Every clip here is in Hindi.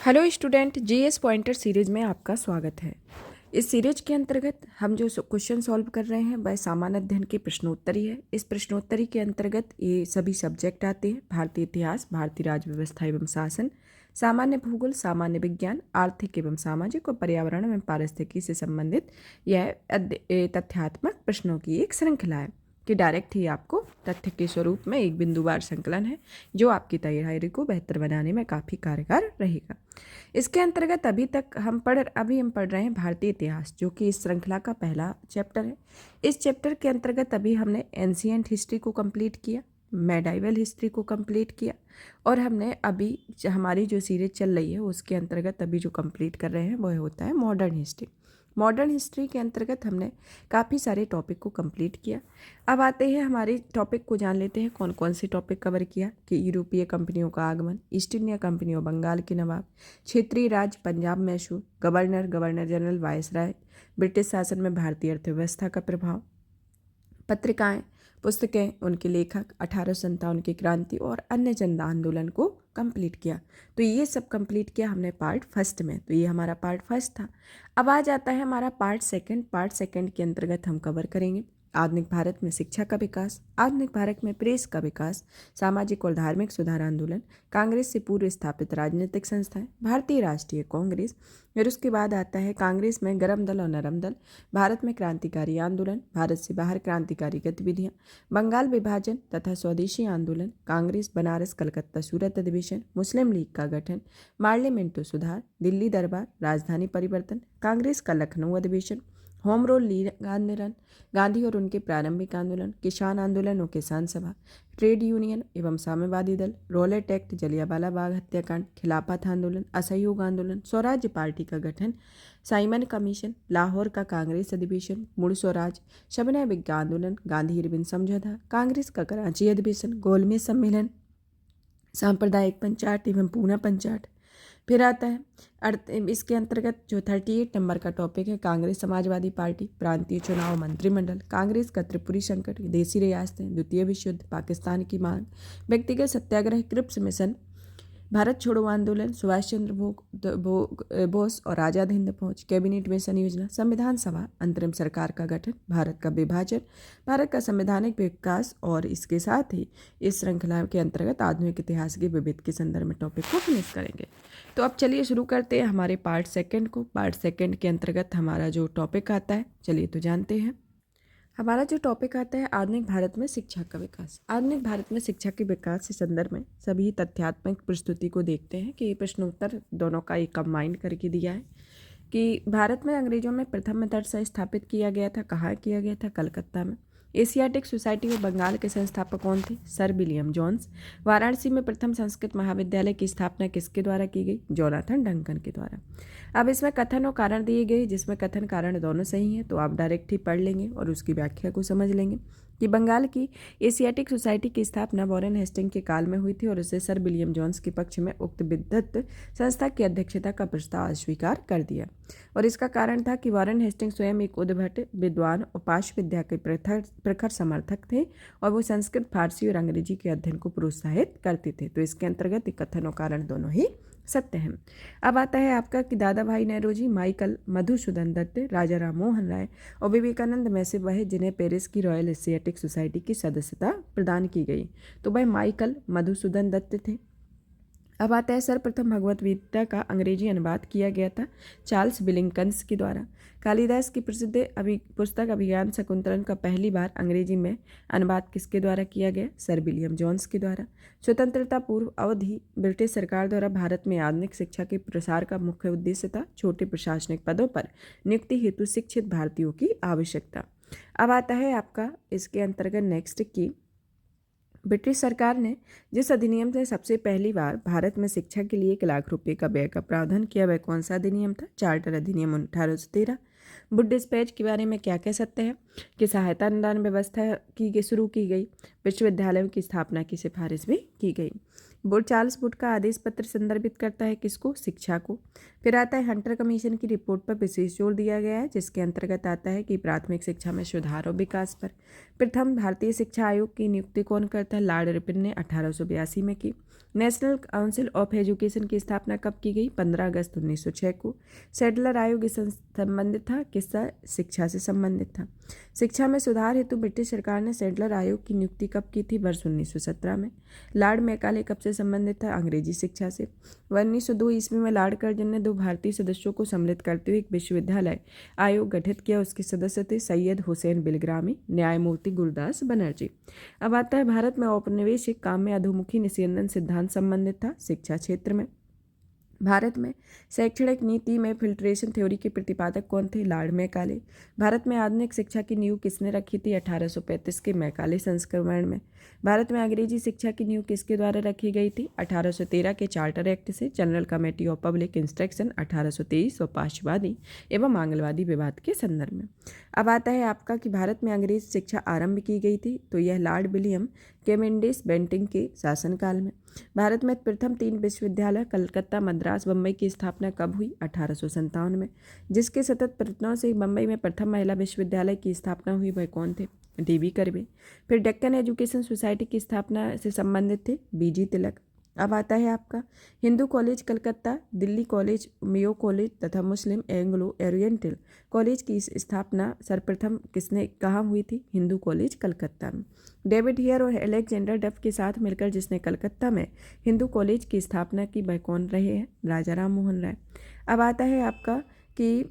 Hello student, GS pointer series में आपका स्वागत है। इस सीरीज के अंतर्गत हम जो क्वेश्चन सॉल्व कर रहे हैं वह सामान्य अध्ययन की प्रश्नोत्तरी है। इस प्रश्नोत्तरी के अंतर्गत ये सभी सब्जेक्ट आते हैं: भारतीय इतिहास, भारतीय राज्य व्यवस्था एवं शासन, सामान्य भूगोल, सामान्य विज्ञान, आर्थिक एवं सामाजिक और पर्यावरण एवं पारिस्थितिकी से संबंधित यह तथ्यात्मक प्रश्नों की एक श्रृंखला है कि डायरेक्ट ही आपको तथ्य के स्वरूप में एक बिंदुवार संकलन है जो आपकी तैयारी को बेहतर बनाने में काफ़ी कारगर रहेगा। इसके अंतर्गत अभी हम पढ़ रहे हैं भारतीय इतिहास, जो कि इस श्रृंखला का पहला चैप्टर है। इस चैप्टर के अंतर्गत अभी हमने एंशिएंट हिस्ट्री को कंप्लीट किया, मेडाइवल हिस्ट्री को कंप्लीट किया, और हमने अभी हमारी जो सीरीज चल रही है उसके अंतर्गत अभी जो कंप्लीट कर रहे हैं वह होता है मॉडर्न हिस्ट्री। मॉडर्न हिस्ट्री के अंतर्गत हमने काफ़ी सारे टॉपिक को कंप्लीट किया। अब आते हैं हमारे टॉपिक को जान लेते हैं कौन कौन से टॉपिक कवर किया कि यूरोपीय कंपनियों का आगमन, ईस्ट इंडिया कंपनी और बंगाल के नवाब, क्षेत्रीय राज्य Punjab Mysore, governor general viceroy, British शासन में भारतीय अर्थव्यवस्था का प्रभाव, पत्रिकाएं, पुस्तकें, उनके लेखक, 1857 की क्रांति और अन्य जन आंदोलन को कंप्लीट किया। तो ये सब कंप्लीट किया हमने पार्ट फर्स्ट में। तो ये हमारा पार्ट फर्स्ट था। अब आ जाता है हमारा पार्ट सेकंड। पार्ट सेकंड के अंतर्गत हम कवर करेंगे आधुनिक भारत में शिक्षा का विकास, आधुनिक भारत में प्रेस का विकास, सामाजिक और धार्मिक सुधार आंदोलन, कांग्रेस से पूर्व स्थापित राजनीतिक संस्थाएं, भारतीय राष्ट्रीय कांग्रेस, फिर उसके बाद आता है कांग्रेस में गर्म दल और नरम दल, भारत में क्रांतिकारी आंदोलन, भारत से बाहर क्रांतिकारी गतिविधियां, बंगाल विभाजन तथा स्वदेशी आंदोलन, कांग्रेस बनारस कलकत्ता सूरत अधिवेशन, मुस्लिम लीग का गठन, पार्लियामेंटो सुधार, दिल्ली दरबार, राजधानी परिवर्तन, कांग्रेस का लखनऊ अधिवेशन, होम रूल आंदोलन, गांधी और उनके प्रारंभिक आंदोलन, किसान आंदोलन और किसान सभा, ट्रेड यूनियन एवं साम्यवादी दल, रॉलेट एक्ट, जलियांवाला बाग हत्याकांड, खिलाफत आंदोलन, असहयोग आंदोलन, स्वराज्य पार्टी का गठन, साइमन कमीशन, लाहौर का कांग्रेस अधिवेशन, मुड़ स्वराज, शबना विज्ञा आंदोलन, गांधी इरविन समझौता, कांग्रेस का कराची अधिवेशन, गोलमेज सम्मेलन, सांप्रदायिक पंचायत एवं पूना पंचायत। फिर आता है इसके अंतर्गत जो 38 नंबर का टॉपिक है कांग्रेस समाजवादी पार्टी, प्रांतीय चुनाव, मंत्रिमंडल, कांग्रेस का त्रिपुरी संकट, देसी रियासतें, द्वितीय विश्व युद्ध, पाकिस्तान की मांग, व्यक्तिगत सत्याग्रह, क्रिप्स मिशन, भारत छोड़ो आंदोलन, सुभाष चंद्र बोस और आजाद हिंद फौज, कैबिनेट मिशन योजना, संविधान सभा, अंतरिम सरकार का गठन, भारत का विभाजन, भारत का संवैधानिक विकास, और इसके साथ ही इस श्रृंखला के अंतर्गत आधुनिक इतिहास के विविध के संदर्भ में टॉपिक को फिनिश करेंगे। तो अब चलिए शुरू करते हैं हमारे पार्ट सेकंड को। पार्ट सेकंड के अंतर्गत हमारा जो टॉपिक आता है, चलिए तो जानते हैं। हमारा जो टॉपिक आता है आधुनिक भारत में शिक्षा का विकास। आधुनिक भारत में शिक्षा के विकास के संदर्भ में सभी तथ्यात्मक प्रस्तुति को देखते हैं कि ये प्रश्नोत्तर दोनों का एक कंबाइंड करके दिया है कि भारत में अंग्रेजों में प्रथम मदरसा स्थापित किया गया था। कहाँ किया गया था? कलकत्ता में। एशियाटिक सोसाइटी ऑफ बंगाल के संस्थापक कौन थे? Sir William Jones. वाराणसी में प्रथम संस्कृत महाविद्यालय की स्थापना किसके द्वारा की गई? जोनाथन डंकन के द्वारा। अब इसमें कथन और कारण दिए गए, जिसमें कथन कारण दोनों सही हैं, तो आप डायरेक्ट ही पढ़ लेंगे और उसकी व्याख्या को समझ लेंगे कि बंगाल की एशियाटिक सोसाइटी की स्थापना वॉरेन हेस्टिंग के काल में हुई थी और उसे सर विलियम जोन्स के पक्ष में उक्त विद्वत संस्था की अध्यक्षता का प्रस्ताव अस्वीकार कर दिया। और इसका कारण था कि वॉरेन हेस्टिंग स्वयं एक उद्भट विद्वान और पाश विद्या के प्रखर समर्थक थे और वो संस्कृत, फारसी और अंग्रेजी के अध्ययन को प्रोत्साहित करते थे। तो इसके अंतर्गत कथन और कारण दोनों ही सत्य हैं। अब आता है आपका कि दादा भाई नेहरूजी, माइकल मधुसूदन दत्त, राजा राम मोहन राय और विवेकानंद में से वह जिन्हें पेरिस की रॉयल एशियाटिक सोसाइटी की सदस्यता प्रदान की गई। तो वह माइकल मधुसूदन दत्त थे। अब आता है सर्वप्रथम भगवत गीता का अंग्रेजी अनुवाद किया गया था चार्ल्स विलिंगकन्स के द्वारा। कालिदास की प्रसिद्ध पुस्तक अभिज्ञान शकुंतलम का पहली बार अंग्रेजी में अनुवाद किसके द्वारा किया गया? सर विलियम जोन्स के द्वारा। स्वतंत्रता पूर्व अवधि ब्रिटिश सरकार द्वारा भारत में आधुनिक शिक्षा के प्रसार का मुख्य उद्देश्य था छोटे प्रशासनिक पदों पर नियुक्ति हेतु शिक्षित भारतीयों की आवश्यकता। अब आता है आपका इसके अंतर्गत नेक्स्ट की ब्रिटिश सरकार ने जिस अधिनियम से सबसे पहली बार भारत में शिक्षा के लिए 1 लाख रुपए का व्यय का प्रावधान किया, वह कौन सा अधिनियम था? चार्टर अधिनियम 1813। वुड डिस्पैच के बारे में क्या कह सकते हैं? की सहायता अनुदान व्यवस्था शुरू की गई। विश्वविद्यालयों की स्थापना की सिफारिश भी की गई। चार्ल्स वुड का आदेश पत्र संदर्भित करता है किसको? शिक्षा को। फिर आता है हंटर कमीशन की रिपोर्ट पर विशेष जोर दिया गया है, जिसके अंतर्गत आता है कि प्राथमिक शिक्षा में सुधार और विकास पर। प्रथम भारतीय शिक्षा आयोग की नियुक्ति कौन करता है? लॉर्ड रिपन ने 1882 में की। नेशनल काउंसिल ऑफ एजुकेशन की स्थापना कब की गई? 15 अगस्त 1906 को। सेडलर आयोग इससे संबंधित था, किससे? शिक्षा से संबंधित था। शिक्षा में सुधार हेतु ब्रिटिश सरकार ने सेडलर आयोग की नियुक्ति कब की थी? वर्ष 1917 में। लॉर्ड मैकाले कब से संबंधित था? अंग्रेजी शिक्षा से। 1902 ईस्वी में लॉर्ड कर्जन ने 2 भारतीय सदस्यों को सम्मिलित करते हुए एक विश्वविद्यालय आयोग गठित किया। उसके सदस्य थे सैयद हुसैन बिलग्रामी, न्यायमूर्ति गुरदास बनर्जी। अब आता है भारत में औपनिवेशिक काम में अधोमुखी निषेधन सिद्धांत संबंधित था शिक्षा क्षेत्र में। भारत में शैक्षणिक नीति में फिल्ट्रेशन थ्योरी के प्रतिपादक कौन थे? Lord Macaulay. भारत में आधुनिक शिक्षा की नींव किसने रखी थी? 1835 के मैकाले संस्करण में। भारत में अंग्रेजी शिक्षा की नींव किसके द्वारा रखी गई थी? 1813 के चार्टर एक्ट से। General committee of public instruction 1823 और पार्श्ववादी एवं आंगलवादी विवाद के संदर्भ में। अब आता है आपका कि भारत में अंग्रेजी शिक्षा आरंभ की गई थी, तो यह लॉर्ड विलियम कैवेंडिश बेंटिंक के शासनकाल में। भारत में प्रथम 3 विश्वविद्यालय कलकत्ता, मद्रास, बम्बई की स्थापना कब हुई? 1857 में। जिसके सतत प्रयत्नों से बम्बई में प्रथम महिला विश्वविद्यालय की स्थापना हुई, वह कौन थे? DB curve. फिर डेक्कन एजुकेशन सोसाइटी की स्थापना से संबंधित थे बीजी तिलक। अब आता है आपका Hindu college Calcutta, Delhi college, Mayo college तथा मुस्लिम एंग्लो ओरिएंटल कॉलेज की स्थापना सर्वप्रथम किसने कहाँ हुई थी? हिंदू कॉलेज कलकत्ता में। डेविड हियर और अलेक्जेंडर डफ के साथ मिलकर जिसने कलकत्ता में हिंदू कॉलेज की स्थापना की, वह कौन रहे हैं? राजा राम मोहन राय। अब आता है आपका कि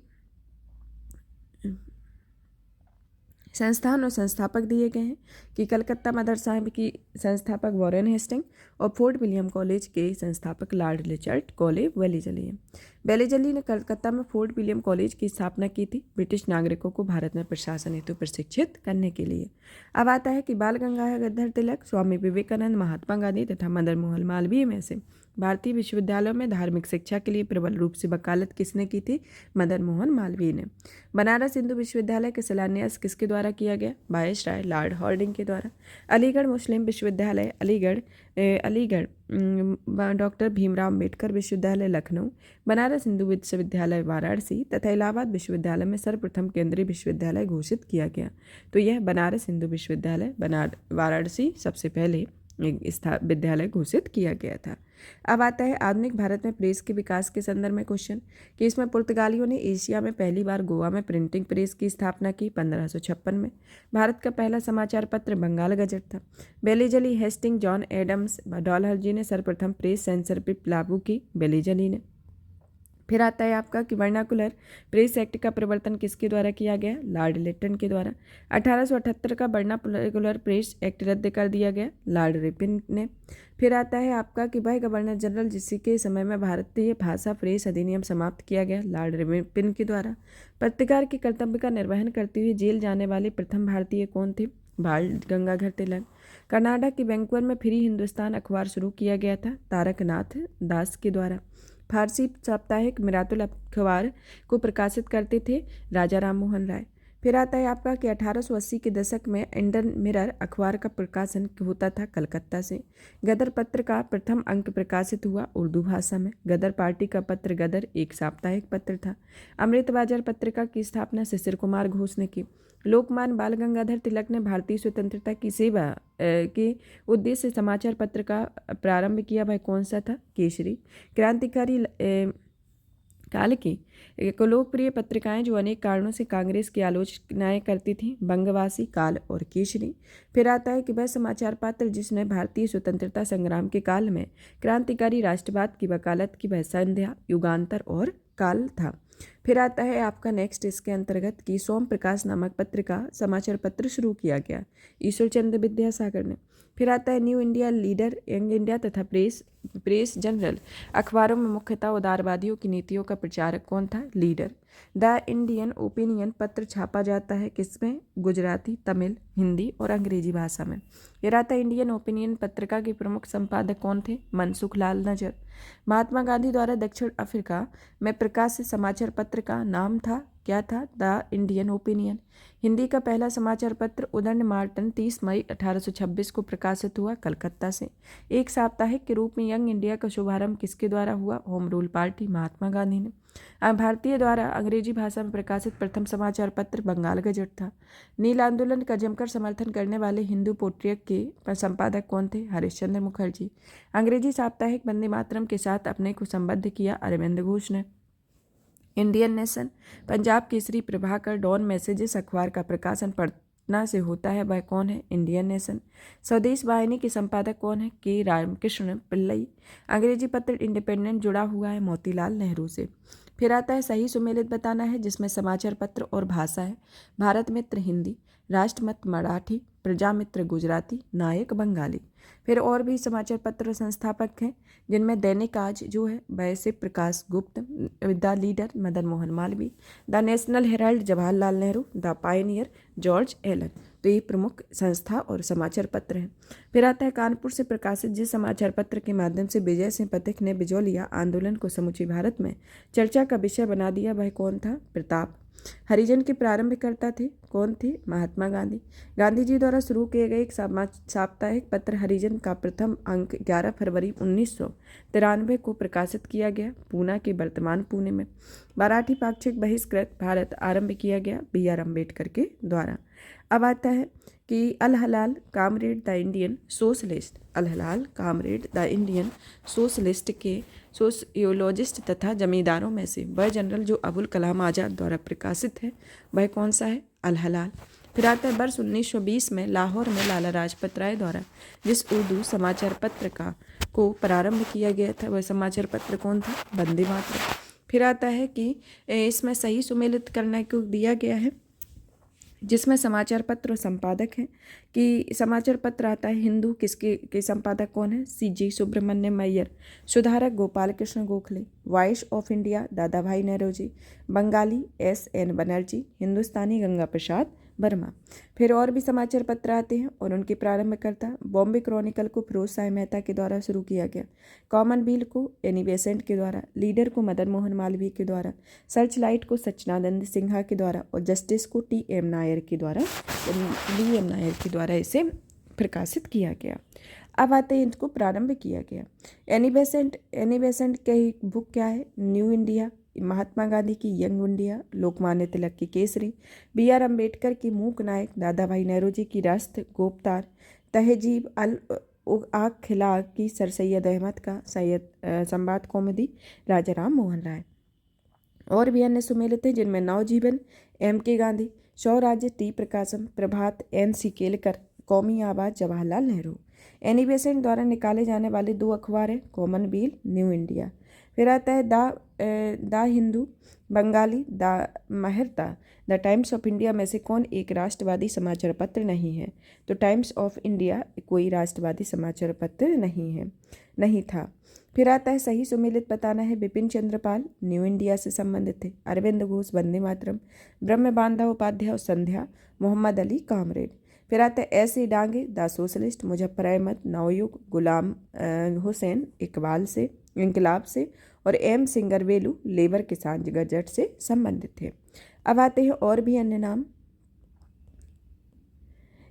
संस्थान और संस्थापक दिए गए हैं कि कलकत्ता मदरसा की संस्थापक वॉरेन हेस्टिंग और फोर्ट विलियम कॉलेज के संस्थापक लॉर्ड रिचर्ड कॉले वेलेजली हैं। वेलेजली ने कलकत्ता में फोर्ट विलियम कॉलेज की स्थापना की थी ब्रिटिश नागरिकों को भारत में प्रशासन हेतु प्रशिक्षित करने के लिए। अब आता है कि बाल गंगाधर तिलक, स्वामी विवेकानंद, महात्मा गांधी तथा मदन मोहन मालवीय में से भारतीय विश्वविद्यालयों में धार्मिक शिक्षा के लिए प्रबल रूप से वकालत किसने की थी? मदन मोहन मालवीय ने। बनारस हिंदू विश्वविद्यालय का शिलान्यास किसके द्वारा किया गया? वायसराय लॉर्ड हार्डिंग के द्वारा। अलीगढ़ मुस्लिम विश्वविद्यालय अलीगढ़ डॉक्टर भीमराव अम्बेडकर विश्वविद्यालय लखनऊ, बनारस हिंदू विश्वविद्यालय वाराणसी तथा इलाहाबाद विश्वविद्यालय में सर्वप्रथम केंद्रीय विश्वविद्यालय घोषित किया गया। तो यह बनारस हिंदू विश्वविद्यालय वाराणसी सबसे पहले विद्यालय घोषित किया गया था। अब आता है आधुनिक भारत में प्रेस के विकास के संदर्भ में क्वेश्चन कि इसमें पुर्तगालियों ने एशिया में पहली बार गोवा में प्रिंटिंग प्रेस की स्थापना की 1556 में। भारत का पहला समाचार पत्र बंगाल गजट था। वेलेजली, हेस्टिंग, जॉन एडम्स, डॉलहौजी ने सर्वप्रथम प्रेस सेंसरशिप लागू की, वेलेजली ने। फिर आता है आपका कि वर्नाकुलर प्रेस एक्ट का प्रवर्तन किसके द्वारा किया गया? लॉर्ड लिटन के द्वारा। 1878 का वर्नाकुलर प्रेस एक्ट रद्द कर दिया गया, लॉर्ड रिपन ने। फिर आता है आपका कि भाई गवर्नर जनरल जिसके समय में भारतीय भाषा प्रेस अधिनियम समाप्त किया गया, लॉर्ड रिपन के द्वारा। पत्रकार के कर्तव्य का निर्वहन करते हुए जेल जाने वाले प्रथम भारतीय कौन थे? बाल गंगाधर तिलक। कर्नाटक के वैंकूवर में फ्री हिंदुस्तान अखबार शुरू किया गया था तारकनाथ दास के द्वारा। फारसी साप्ताहिक मिरातुल अखबार को प्रकाशित करते थे राजा राम मोहन राय। फिर आता है आपका कि 1880 के दशक में इंडियन मिरर अखबार का प्रकाशन होता था कलकत्ता से। गदर पत्र का प्रथम अंक प्रकाशित हुआ उर्दू भाषा में। गदर पार्टी का पत्र गदर एक साप्ताहिक पत्र था। अमृतबाजार पत्रिका की स्थापना शिशिर कुमार घोष ने की। लोकमान्य बाल गंगाधर तिलक ने भारतीय स्वतंत्रता की सेवा के उद्देश्य से समाचार पत्र का प्रारंभ किया, वह कौन सा था? केसरी। क्रांतिकारी काल की लोकप्रिय पत्रिकाएं जो अनेक कारणों से कांग्रेस की आलोचनाएं करती थीं, बंगवासी, काल और केसरी। फिर आता है कि वह समाचार पत्र जिसने भारतीय स्वतंत्रता संग्राम के काल में क्रांतिकारी राष्ट्रवाद की वकालत की, वह संध्या, युगांतर और काल था। फिर आता है आपका नेक्स्ट इसके अंतर्गत कि सोम प्रकाश नामक पत्रिका समाचार पत्र शुरू किया गया ईश्वर चंद्र विद्यासागर ने। फिर आता है new India leader, young India तथा प्रेस प्रेस जनरल। अखबारों में मुख्यतः उदारवादियों की नीतियों का प्रचारक कौन था? लीडर। द इंडियन ओपिनियन पत्र छापा जाता है किसमें? गुजराती, तमिल, हिंदी और अंग्रेजी भाषा में। फिर आता है इंडियन ओपिनियन पत्रिका के प्रमुख संपादक कौन थे? मनसुख लाल नजर। महात्मा गांधी द्वारा दक्षिण अफ्रीका में प्रकाशित समाचार पत्र का नाम था, क्या था? The Indian opinion. हिंदी का पहला समाचार पत्र उदंड मार्टन 30 मई 1826 को प्रकाशित हुआ कलकत्ता से। एक साप्ताहिक के रूप में यंग इंडिया का शुभारंभ किसके द्वारा हुआ? Home rule party, Mahatma Gandhi ने। भारतीय द्वारा अंग्रेजी भाषा में प्रकाशित प्रथम समाचार पत्र बंगाल गजट था। नील आंदोलन का जमकर समर्थन करने वाले हिंदू पोट्रियक के संपादक कौन थे? हरिश्चंद्र मुखर्जी। अंग्रेजी साप्ताहिक वंदे मातरम के साथ अपने को संबद्ध किया अरविंद घोष ने। Indian Nation, Punjab Kesari, Prabhakar, Dawn messages अखबार का प्रकाशन पटना से होता है, वह कौन है? Indian nation. स्वदेश वाहिनी के संपादक कौन है? के रामकृष्ण पिल्लई। अंग्रेजी पत्र इंडिपेंडेंट जुड़ा हुआ है मोतीलाल नेहरू से। फिर आता है सही सुमेलित बताना है, जिसमें समाचार पत्र और भाषा है। भारत मित्र हिंदी, राष्ट्रमत मराठी, प्रजामित्र गुजराती, नायक बंगाली। फिर और भी समाचार पत्र संस्थापक हैं, जिनमें दैनिक आज जो है वह Shiv Prakash Gupta, the Leader Madan Mohan Malviya, the National Herald Jawaharlal Nehru, the Pioneer George Allen. तो ये प्रमुख संस्था और समाचार पत्र हैं। फिर आता है कानपुर से प्रकाशित जिस समाचार पत्र के माध्यम से विजय सिंह पथिक ने बिजौलिया आंदोलन को समूचे भारत में चर्चा का विषय बना दिया, वह कौन था? प्रताप। हरिजन के प्रारंभकर्ता थे, कौन थे? महात्मा गांधी। गांधी जी द्वारा शुरू किए गए एक साप्ताहिक पत्र हरिजन का प्रथम अंक 11 फरवरी 1993 को प्रकाशित किया गया, पूना के वर्तमान पुणे में। मराठी पाक्षिक बहिष्कृत भारत आरंभ किया गया BR अम्बेडकर के द्वारा। अब आता है कि अल हलाल कामरेड द इंडियन सोशलिस्ट, अल हलाल कामरेड द इंडियन सोशलिस्ट के सोशियोलॉजिस्ट तथा जमींदारों में से वह जनरल जो अबुल कलाम आज़ाद द्वारा प्रकाशित है, वह कौन सा है? अल हलाल। फिर आता है वर्ष 1920 में लाहौर में लाला लाजपत राय द्वारा जिस उर्दू समाचार पत्र को प्रारंभ किया गया था, वह समाचार पत्र कौन था? वंदे मातरम। फिर आता है कि इसमें सही सुमेलित करने को दिया गया है, जिसमें समाचार पत्र और संपादक हैं कि समाचार पत्र आता है हिंदू, किसके के संपादक कौन है? CG सुब्रमण्यम अय्यर। सुधारक Gopal Krishna Gokhale. Voice of India दादा भाई नौरोजी। बंगाली SN बनर्जी। हिंदुस्तानी गंगा प्रसाद वर्मा। फिर और भी समाचार पत्र आते हैं और उनके प्रारंभकर्ता बॉम्बे क्रॉनिकल को फिरोज शाह मेहता के द्वारा शुरू किया गया, कॉमनवेल्थ को एनी बेसेंट के द्वारा, लीडर को मदन मोहन मालवीय के द्वारा, सर्चलाइट को सच्चिदानंद सिन्हा के द्वारा और जस्टिस को TM नायर के द्वारा इसे प्रकाशित किया गया। अब आते हैं इनको प्रारंभ किया गया। एनी बेसेंट की बुक क्या है? New India. महात्मा गांधी की यंग इंडिया। लोकमान्य तिलक की केसरी। BR अम्बेडकर की मूक नायक। दादा भाई नौरोजी की राष्ट्र गोपतार। तहजीब अल खिलाग की सर सैयद अहमद का संवाद कौमुदी राजा राम मोहन राय। और भी अन्य सुमेलित हैं, जिनमें नवजीवन MK गांधी, स्वराज्य T प्रकाशम, प्रभात NC केलकर, कौमी आवाज़ जवाहरलाल नेहरू। एनी बेसेंट द्वारा निकाले जाने वाले 2 अखबार हैं, कॉमनवेल्थ, न्यू इंडिया। फिर आता है the Hindu Bengalee, the Mahratta. The Times of India में से कौन एक राष्ट्रवादी समाचार पत्र नहीं है? तो टाइम्स ऑफ इंडिया कोई राष्ट्रवादी समाचार पत्र नहीं था। फिर आता है सही सुमेलित बताना है। बिपिन चंद्र पाल न्यू इंडिया से संबंधित थे। अरविंद घोष वंदे मातरम। ब्रह्म बांधा उपाध्याय और संध्या, मोहम्मद अली कामरेड। फिर आता है SC Dange the Socialist, Muzaffar Ahmad Navayug, Ghulam Hussain Inquilab से और M Singaravelu labour Kisan gazette से संबंधित थे। अब आते हैं और भी अन्य नाम,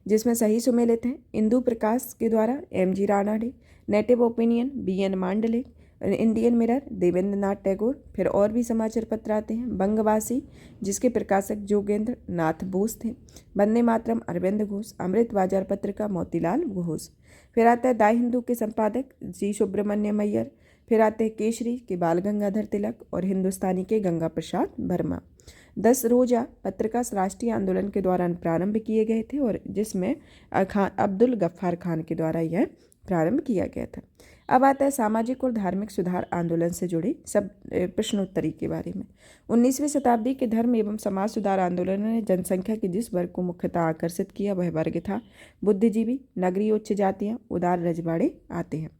जिसमें सही सुमेलित हैं। इंदु प्रकाश के द्वारा MG Ranade. Native opinion BN मांडले। Indian mirror Devendra Nath Tagore. फिर और भी समाचार पत्र आते हैं। बंगवासी, जिसके प्रकाशक जोगेंद्र नाथ बोस थे। वंदे मातरम अरविंद घोष। अमृत बाजार पत्रिका मोतीलाल घोष। फिर आता है द हिंदू के संपादक G सुब्रमण्यम अय्यर। फिर आते हैं केसरी के बाल गंगाधर तिलक और हिंदुस्तानी के गंगा प्रसाद वर्मा। 10 रोजा पत्रिका राष्ट्रीय आंदोलन के दौरान प्रारंभ किए गए थे और जिसमें अब्दुल गफ्फार खान के द्वारा यह प्रारंभ किया गया था। अब आता है सामाजिक और धार्मिक सुधार आंदोलन से जुड़े सब प्रश्नोत्तरी के बारे में। 19वीं शताब्दी के धर्म एवं समाज सुधार आंदोलन ने जनसंख्या के जिस वर्ग को मुख्यतः आकर्षित किया वह वर्ग था बुद्धिजीवी, नगरीय उच्च जातियाँ, उदार रजवाड़े आते हैं।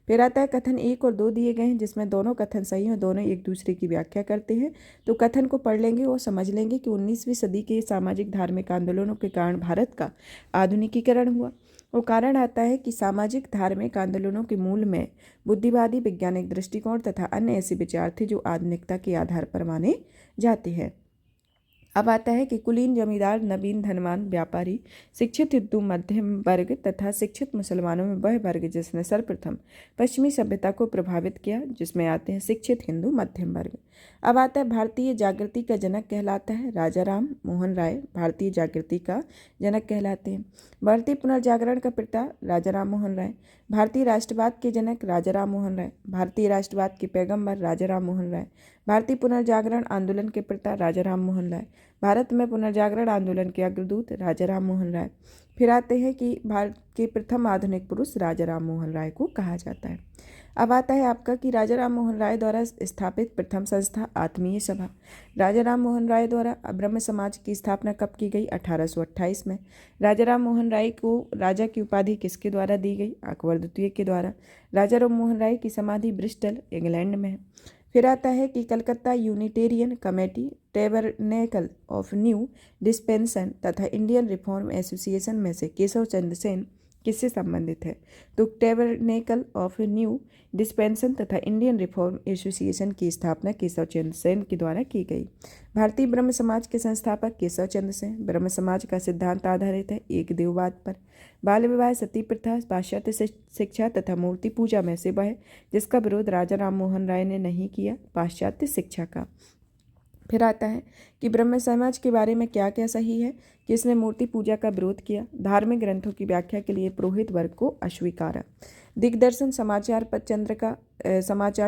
फिर आता है कथन 1 और 2 दिए गए हैं, जिसमें दोनों कथन सही हैं, दोनों एक दूसरे की व्याख्या करते हैं। तो कथन को पढ़ लेंगे और समझ लेंगे कि 19वीं सदी के सामाजिक धार्मिक आंदोलनों के कारण भारत का आधुनिकीकरण हुआ। वो कारण आता है कि सामाजिक धार्मिक आंदोलनों के मूल में बुद्धिवादी वैज्ञानिक दृष्टिकोण तथा अन्य ऐसे विचार थे जो आधुनिकता के आधार पर माने जाते हैं। अब आता है कि कुलीन जमींदार, नवीन धनवान व्यापारी, शिक्षित हिंदू मध्यम वर्ग तथा शिक्षित मुसलमानों में वह वर्ग जिसने सर्वप्रथम पश्चिमी सभ्यता को प्रभावित किया, जिसमें आते हैं शिक्षित हिंदू मध्यम वर्ग। अब आता है भारतीय जागृति का जनक कहलाता है राजा राम मोहन राय, भारतीय जागृति का जनक कहलाते हैं। भारतीय पुनर्जागरण का पिता राजा राम मोहन राय, भारतीय राष्ट्रवाद के जनक राजा राम मोहन राय, भारतीय राष्ट्रवाद के पैगंबर राजा राम मोहन राय, भारतीय पुनर्जागरण आंदोलन के पिता राजा राम मोहन राय, भारत में पुनर्जागरण आंदोलन के अग्रदूत राजा राम मोहन राय। फिर आते हैं कि भारत के प्रथम आधुनिक पुरुष राजा राम मोहन राय को कहा जाता है। अब आता है आपका कि राजा राम मोहन राय द्वारा स्थापित प्रथम संस्था आत्मीय सभा। राजा राम मोहन राय द्वारा ब्रह्म समाज की स्थापना कब की गई? 1828 में। राजा राम मोहन राय को राजा की उपाधि किसके द्वारा दी गई? अकबर द्वितीय के द्वारा। राजा राम मोहन राय की समाधि ब्रिस्टल इंग्लैंड में है। फिर आता है कि Calcutta Unitarian committee, tabernacle of new डिस्पेंसन तथा इंडियन रिफॉर्म एसोसिएशन में से केशव चंद्र सेन किससे संबंधित है? तो टैबरनेकल ऑफ न्यू डिस्पेंसन तथा इंडियन रिफॉर्म एसोसिएशन की स्थापना केशव चंद्र सेन के द्वारा की गई। भारतीय ब्रह्म समाज के संस्थापक केशव चंद्र सेन। ब्रह्म समाज का सिद्धांत आधारित है एक देववाद पर। बाल विवाह, सती प्रथा, पाश्चात्य शिक्षा तथा मूर्ति पूजा में से वह है जिसका विरोध राजा राम मोहन राय ने नहीं किया, पाश्चात्य शिक्षा का। फिर आता है कि ब्रह्म समाज के बारे में क्या क्या सही है कि इसने मूर्ति पूजा का विरोध किया, धार्मिक ग्रंथों की व्याख्या के लिए पुरोहित वर्ग को अस्वीकारा। दिग्दर्शन, समाचार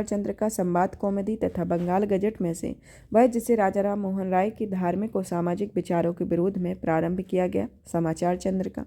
चंद्र का, संवाद कौमुदी तथा बंगाल गजट में से वह जिसे राजा राम मोहन राय के धार्मिक और सामाजिक विचारों के विरोध में प्रारंभ किया गया, समाचार चंद्र का।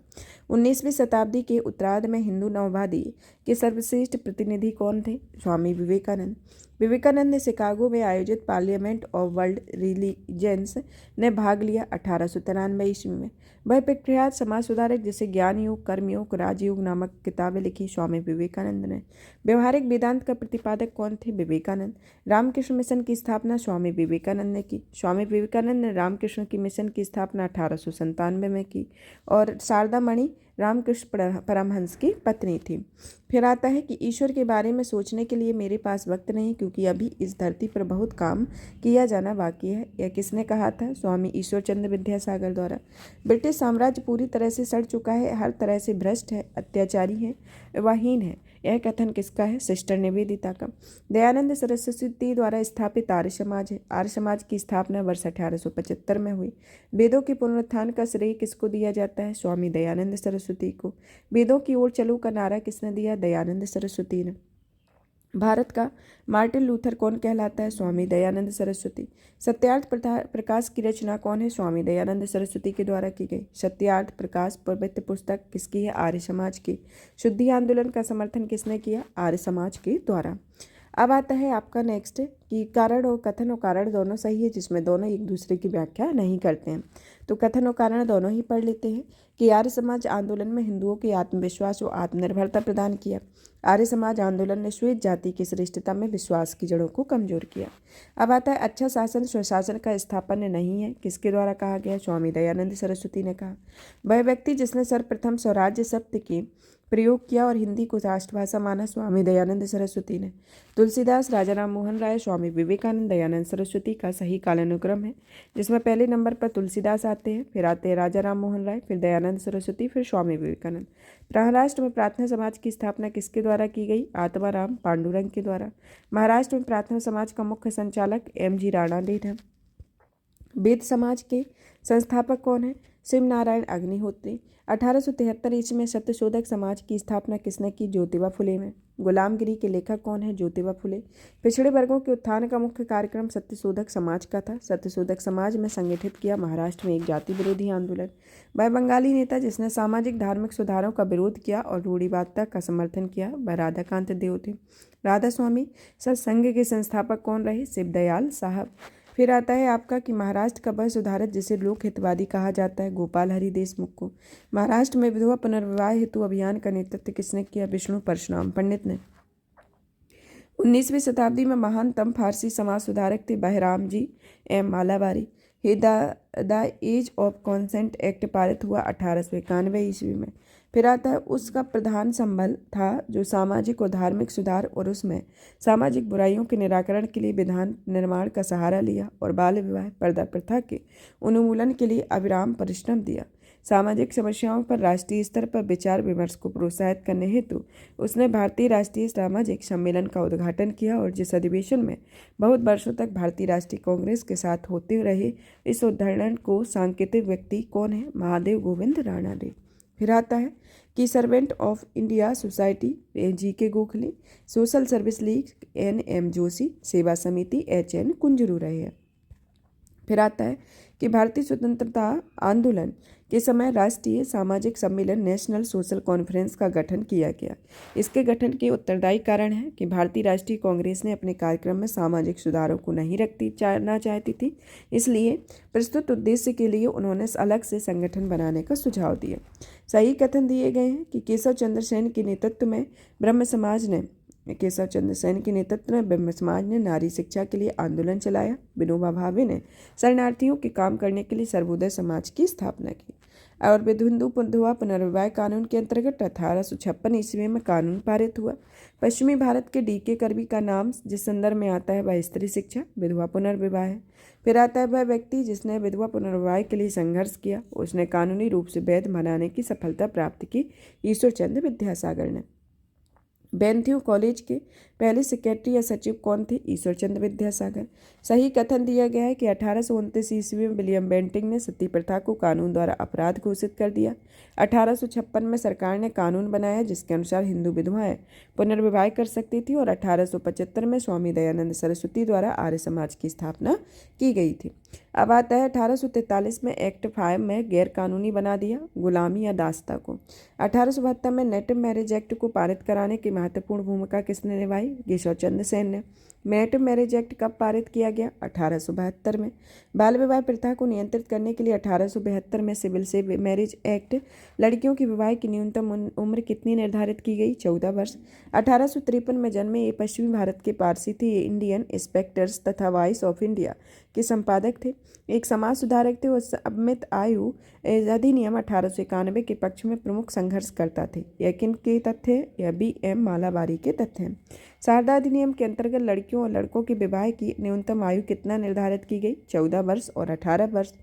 19वीं शताब्दी के उत्तरार्ध में हिंदू नववादी के सर्वश्रेष्ठ प्रतिनिधि कौन थे? स्वामी विवेकानंद। विवेकानंद ने शिकागो में आयोजित पार्लियामेंट ऑफ वर्ल्ड रिलीजन्स ने भाग लिया 1893 ईस्वी में। वह प्रख्यात समाज सुधारक जिसे ज्ञान योग, कर्मयोग, राजयोग नामक किताबें लिखी स्वामी विवेकानंद ने। व्यवहारिक वेदांत का प्रतिपादक कौन थे? विवेकानंद। रामकृष्ण मिशन की स्थापना स्वामी विवेकानंद ने की। स्वामी विवेकानंद ने रामकृष्ण की मिशन की स्थापना 1897 में की और शारदा मणि रामकृष्ण परमहंस की पत्नी थी। फिर आता है कि ईश्वर के बारे में सोचने के लिए मेरे पास वक्त नहीं क्योंकि अभी इस धरती पर बहुत काम किया जाना बाकी है। यह किसने कहा था? स्वामी ईश्वर चंद्र विद्यासागर द्वारा। ब्रिटिश साम्राज्य पूरी तरह से सड़ चुका है, हर तरह से भ्रष्ट है, अत्याचारी है, वाहीन है। यह कथन किसका है? सिस्टर निवेदिता का। दयानंद सरस्वती द्वारा स्थापित आर्य समाज है। आर्य समाज की स्थापना वर्ष 1875 में हुई। वेदों के पुनरुत्थान का श्रेय किसको दिया जाता है? स्वामी दयानंद सरस्वती को। वेदों की ओर चलो का नारा किसने दिया? दयानंद सरस्वती ने। भारत का मार्टिन लूथर कौन कहलाता है? स्वामी दयानंद सरस्वती। सत्यार्थ प्रकाश की रचना कौन है? स्वामी दयानंद सरस्वती के द्वारा की गई। सत्यार्थ प्रकाश पवित्र पुस्तक किसकी है? आर्य समाज की। शुद्धि आंदोलन का समर्थन किसने किया? आर्य समाज के द्वारा। अब आता है आपका नेक्स्ट कि कारण और कथन और कारण दोनों सही है, जिसमें दोनों एक दूसरे की व्याख्या नहीं करते हैं। तो कथन और कारण दोनों ही पढ़ लेते हैं कि आर्य समाज आंदोलन में हिंदुओं के आत्मविश्वास और आत्मनिर्भरता प्रदान किया। आर्य समाज आंदोलन ने श्वेत जाति की श्रेष्ठता में विश्वास की जड़ों को कमजोर किया। अब आता है अच्छा शासन स्वशासन का स्थापना नहीं है, किसके द्वारा कहा गया? स्वामी दयानंद सरस्वती ने कहा। वह व्यक्ति जिसने सर्वप्रथम स्वराज्य शब्द के प्रयोग किया और हिंदी को राष्ट्रभाषा माना, स्वामी दयानंद सरस्वती ने। तुलसीदास, राजा राम मोहन राय, स्वामी विवेकानंद, दयानंद सरस्वती का सही कालानुक्रम है, जिसमें पहले नंबर पर तुलसीदास आते हैं, फिर आते हैं राजा राम मोहन राय, फिर दयानंद सरस्वती, फिर स्वामी विवेकानंद। महाराष्ट्र में प्रार्थना समाज की स्थापना किसके द्वारा की गई? आत्माराम पांडुरंग के द्वारा। महाराष्ट्र में प्रार्थना समाज का मुख्य संचालक M.G. राणादेव है। वेद समाज के संस्थापक कौन है? शिव नारायण अग्निहोत्री। 1873 ईस्वी में सत्यशोधक समाज की स्थापना किसने की? ज्योतिबा फुले में। गुलामगिरी के लेखक कौन है? ज्योतिबा फुले। पिछड़े वर्गों के उत्थान का मुख्य कार्यक्रम सत्यशोधक समाज का था। सत्यशोधक समाज में संगठित किया महाराष्ट्र में एक जाति विरोधी आंदोलन। वह बंगाली नेता जिसने सामाजिक धार्मिक सुधारों का विरोध किया और रूढ़िवादिता का समर्थन किया, वह राधाकांत देव थे। राधा स्वामी सत्संग के संस्थापक कौन रहे? शिवदयाल साहब। फिर आता है आपका कि महाराष्ट्र का वह सुधारक जिसे लोक हितवादी कहा जाता है, गोपाल हरि देशमुख को। महाराष्ट्र में विधवा पुनर्विवाह हेतु अभियान का नेतृत्व किसने किया? विष्णु परशुराम पंडित ने। 19वीं शताब्दी में महानतम फारसी समाज सुधारक थे Behram ji M Malabari. The age of consent act पारित हुआ 1891 ईस्वी में। फिर आता है उसका प्रधान संबल था जो सामाजिक और धार्मिक सुधार और उसमें सामाजिक बुराइयों के निराकरण के लिए विधान निर्माण का सहारा लिया और बाल विवाह पर्दा प्रथा के उन्मूलन के लिए अविराम परिश्रम दिया। सामाजिक समस्याओं पर राष्ट्रीय स्तर पर विचार विमर्श को प्रोत्साहित करने हेतु उसने भारतीय राष्ट्रीय सामाजिक सम्मेलन का उद्घाटन किया और जिस अधिवेशन में बहुत वर्षों तक भारतीय राष्ट्रीय कांग्रेस के साथ होते रहे। इस उदाहरण को सांकेतिक व्यक्ति कौन है? महादेव गोविंद राणा डे। फिर आता है कि servant of India society GK. Gokhale, social service league N.M. Joshi, सेवा समिति H.N. कुंजरू रहे हैं। फिर आता है कि भारतीय स्वतंत्रता आंदोलन के समय राष्ट्रीय सामाजिक सम्मेलन नेशनल सोशल कॉन्फ्रेंस का गठन किया गया। इसके गठन के उत्तरदायी कारण है कि भारतीय राष्ट्रीय कांग्रेस ने अपने कार्यक्रम में सामाजिक सुधारों को नहीं रखना चाहती थी, इसलिए प्रस्तुत उद्देश्य के लिए उन्होंने अलग से संगठन बनाने का सुझाव दिया। सही कथन दिए गए हैं कि केशव चंद्र सेन के नेतृत्व में ब्रह्म समाज ने नारी शिक्षा के लिए आंदोलन चलाया। विनोबा भावे ने शरणार्थियों के काम करने के लिए सर्वोदय समाज की स्थापना की और हिंदू विधवा पुनर्विवाह कानून के अंतर्गत 1856 ईस्वी में कानून पारित हुआ। पश्चिमी भारत के D.K. कर्बी का नाम जिस संदर्भ में आता है वह स्त्री शिक्षा विधवा पुनर्विवाह है। फिर आता है वह व्यक्ति जिसने विधवा पुनर्विवाह के लिए संघर्ष किया, उसने कानूनी रूप से वैध बनाने की सफलता प्राप्त की, ईश्वर चंद्र विद्यासागर ने। बेंथियो कॉलेज के पहले सेक्रेटरी या सचिव कौन थे? ईश्वर चंद्र विद्यासागर। सही कथन दिया गया है कि 1829 ईस्वी में विलियम बेंटिंग ने सती प्रथा को कानून द्वारा अपराध घोषित कर दिया। 1856 में सरकार ने कानून बनाया जिसके अनुसार हिंदू विधवाएं पुनर्विवाह कर सकती थी और 1875 में स्वामी दयानंद सरस्वती द्वारा आर्य समाज की स्थापना की गई थी। अब आता है 1843 में एक्ट 5 में गैर कानूनी बना दिया गुलामी या दास्ता को। 1872 में नेटिव मैरिज एक्ट को पारित कराने की महत्वपूर्ण भूमिका किसने निभाई? केशव चंद्र सेन ने। नेटिव मैरिज एक्ट कब पारित किया गया? 1872 में। बाल विवाह प्रथा को नियंत्रित करने के लिए 1872 में सिविल से मैरिज एक्ट लड़कियों की विवाह की न्यूनतम उम्र कितनी निर्धारित की गई? 14 वर्ष। 1853 में जन्मे ये पश्चिमी भारत के पारसी थे। ये इंडियन इंस्पेक्टर्स तथा वॉइस ऑफ इंडिया के संपादक थे, एक समाज सुधारक थे और अमित आयु अधिनियम 1891 के पक्ष में प्रमुख संघर्ष करता थे। यह किन के तथ्य? यह B.M. मालाबारी के तथ्य हैं। शारदा अधिनियम के अंतर्गत लड़कियों और लड़कों के विवाह की न्यूनतम आयु कितना निर्धारित की गई? 14 वर्ष और 18 वर्ष।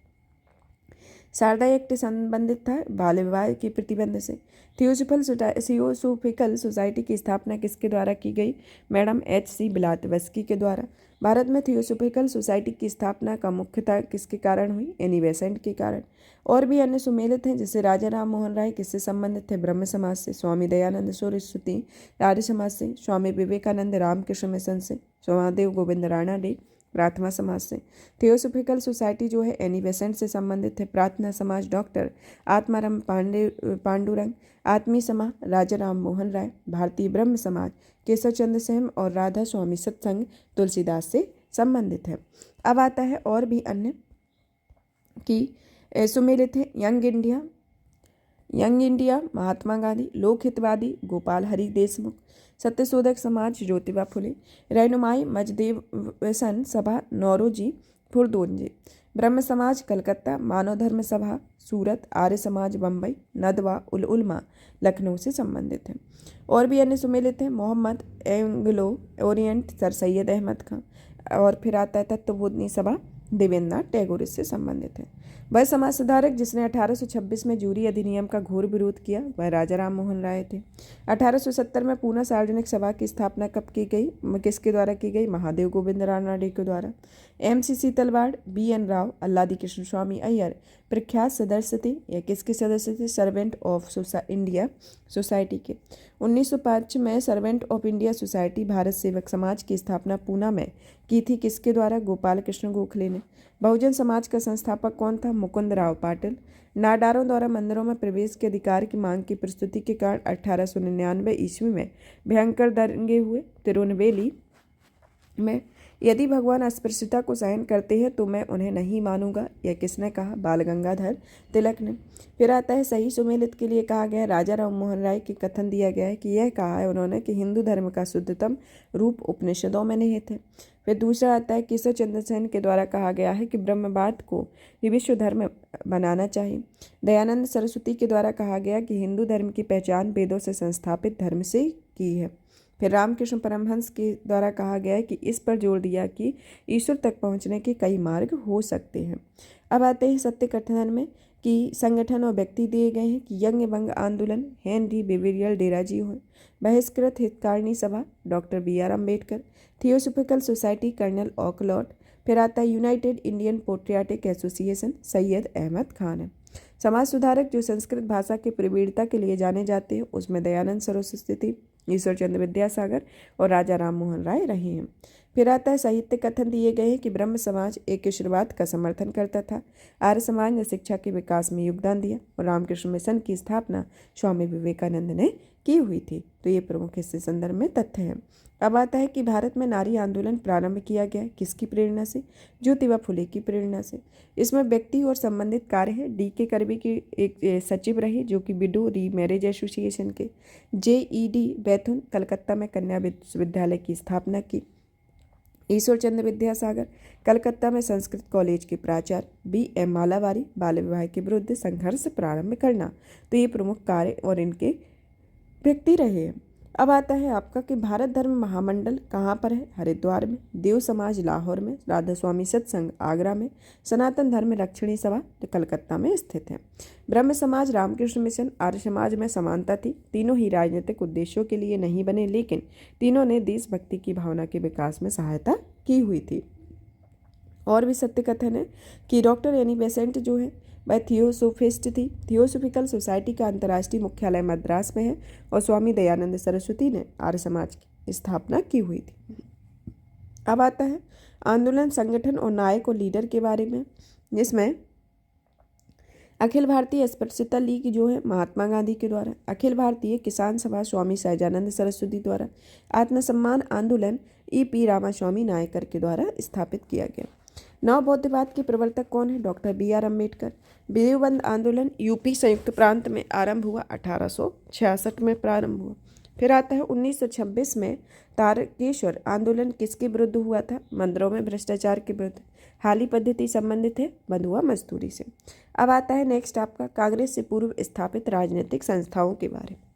शारदा एक्ट संबंधित था बाल विवाह के प्रतिबंध से। थियोसोफिकल सोसाइटी की स्थापना किसके द्वारा की गई? Madam H.C. ब्लावत्स्की के द्वारा। भारत में थियोसोफिकल सोसाइटी की स्थापना का मुख्यतः किसके कारण हुई? एनी बेसेंट के कारण। और भी अन्य सुमेलित हैं जैसे राजा राम मोहन राय किससे संबंधित थे? ब्रह्म समाज से। स्वामी दयानंद सरस्वती आर्य समाज से। स्वामी विवेकानंद रामकृष्ण मिशन से। महादेव गोविंद राणा डे प्रार्थना समाज से। थियोसोफिकल सोसाइटी जो है एनी बेसेंट से संबंधित है। प्रार्थना समाज डॉक्टर आत्माराम पांडुरंग। आत्मीय समाज राजा राम मोहन राय। भारतीय ब्रह्म समाज केशव चंद्र सेन और राधा स्वामी सत्संग तुलसीदास से संबंधित है। अब आता है और भी अन्य की सुमेलित है। Young India Mahatma Gandhi. लोकहितवादी गोपाल हरि देशमुख। सत्यशोधक समाज ज्योतिबा फुले। रहनुमाई मजदेवसन सभा नौरोजी फुरदोंजे। ब्रह्म समाज कलकत्ता। मानव धर्म सभा सूरत। आर्य समाज बम्बई। नदवा उल उलमा लखनऊ से संबंधित है। और भी अन्य सुमेलित हैं। Mohammed Anglo Oriental sir Syed Ahmad Khan. और फिर आता है तत्वबोधनी सभा देवेंद्रनाथ टैगोर इससे संबंधित है। वह समाज सुधारक जिसने 1826 में जूरी अधिनियम का घोर विरोध किया वह राजा राम मोहन राय थे। 1870 में पूना सार्वजनिक सभा की स्थापना कब की गई? किसके द्वारा की गई? महादेव गोविंद रानडे के द्वारा। M.C. तलवाड़, B.N. राव, अल्लादी कृष्ण स्वामी अय्यर प्रख्यात सदस्य थे। यह किसके सदस्य थे? सर्वेंट ऑफ इंडिया सोसाइटी के। 1905 में servant of India society Bharat सेवक समाज की स्थापना पूना में की थी। किसके द्वारा? गोपाल कृष्ण गोखले ने। बहुजन समाज का संस्थापक कौन था? मुकुंद राव पाटिल। नाडारों द्वारा मंदिरों में प्रवेश के अधिकार की मांग की प्रस्तुति के कारण 1899 ईस्वी में भयंकर दंगे हुए। तिरुनेलवेली में यदि भगवान अस्पृश्यता को सहन करते हैं तो मैं उन्हें नहीं मानूंगा। यह किसने कहा? बाल गंगाधर तिलक ने। फिर आता है सही सुमेलित के लिए कहा गया है, राजा राम मोहन राय के कथन दिया गया है कि यह कहा है उन्होंने कि हिंदू धर्म का शुद्धतम रूप उपनिषदों में निहित है। फिर दूसरा आता है केशव चंद्र सेन के द्वारा कहा गया है कि ब्रह्मवाद को ही विश्व धर्म बनाना चाहिए। दयानंद सरस्वती के द्वारा कहा गया कि हिंदू धर्म की पहचान वेदों से संस्थापित धर्म से की है। फिर रामकृष्ण परमहंस के द्वारा कहा गया है कि इस पर जोर दिया कि ईश्वर तक पहुंचने के कई मार्ग हो सकते हैं। अब आते हैं सत्य कथन में कि संगठन और व्यक्ति दिए गए हैं कि यंग बंग आंदोलन हेनरी बेवेरियल डेराजी हो, Bahishkrit Hitkarini Sabha doctor BR Ambedkar, theosophical society colonel ऑकलॉट। फिर आता है united Indian patriotic association Syed Ahmad Khan है। समाज सुधारक जो संस्कृत भाषा की प्रवीणता के लिए जाने जाते हैं उसमें दयानंद सरस्वती, ईश्वर चंद्र विद्यासागर और राजा राम मोहन राय रहे हैं। फिर आता है साहित्य कथन दिए गए हैं कि ब्रह्म समाज एकेश्वरवाद का समर्थन करता था, आर्य समाज ने शिक्षा के विकास में योगदान दिया और रामकृष्ण मिशन की स्थापना स्वामी विवेकानंद ने की हुई थी। तो ये प्रमुख इससे संदर्भ में तथ्य हैं। अब आता है कि भारत में नारी आंदोलन प्रारंभ किया गया किसकी प्रेरणा से? ज्योतिबा फुले की प्रेरणा से। इसमें व्यक्ति और संबंधित कार्य है। DK कर्बी की एक सचिव रहे जो कि विडो री मैरिज एसोसिएशन के। JED बैथुन कलकत्ता में कन्या विश्वविद्यालय की स्थापना की। ईश्वर चंद्र विद्यासागर कलकत्ता में संस्कृत कॉलेज के प्राचार्य। BM मालावारी बाल विवाह के विरुद्ध संघर्ष प्रारंभ करना। तो ये प्रमुख कार्य और इनके व्यक्ति रहे हैं। अब आता है आपका कि भारत धर्म महामंडल कहाँ पर है? हरिद्वार में। देव समाज लाहौर में। राधा स्वामी सत्संग आगरा में। सनातन धर्म रक्षणी सभा जो कलकत्ता में स्थित है। ब्रह्म समाज रामकृष्ण मिशन आर्य समाज में समानता थी। तीनों ही राजनीतिक उद्देश्यों के लिए नहीं बने लेकिन तीनों ने देशभक्ति की भावना के विकास में सहायता की हुई थी। और भी सत्य कथन है कि डॉक्टर एनी बेसेंट जो है वह थियोसोफिस्ट थी। थियोसॉफिकल सोसाइटी का अंतर्राष्ट्रीय मुख्यालय मद्रास में है और स्वामी दयानंद सरस्वती ने आर्य समाज की स्थापना की हुई थी। अब आता है आंदोलन संगठन और नायक और लीडर के बारे में, जिसमें अखिल भारतीय अस्पृश्यता लीग जो है महात्मा गांधी के द्वारा, अखिल भारतीय किसान सभा स्वामी सहजानंद सरस्वती द्वारा, आत्मसम्मान आंदोलन EP रामास्वामी नायकर के द्वारा स्थापित किया गया। नव बौद्धवाद के प्रवर्तक कौन है? Doctor BR Ambedkar. देवबंद आंदोलन UP संयुक्त प्रांत में आरंभ हुआ, 1866 में प्रारंभ हुआ। फिर आता है 1926 में तारकेश्वर आंदोलन किसके विरुद्ध हुआ था? मंदिरों में भ्रष्टाचार के विरुद्ध। हाली पद्धति संबंधित है बंधुआ मजदूरी से। अब आता है नेक्स्ट आपका कांग्रेस से पूर्व स्थापित राजनीतिक संस्थाओं के बारे में।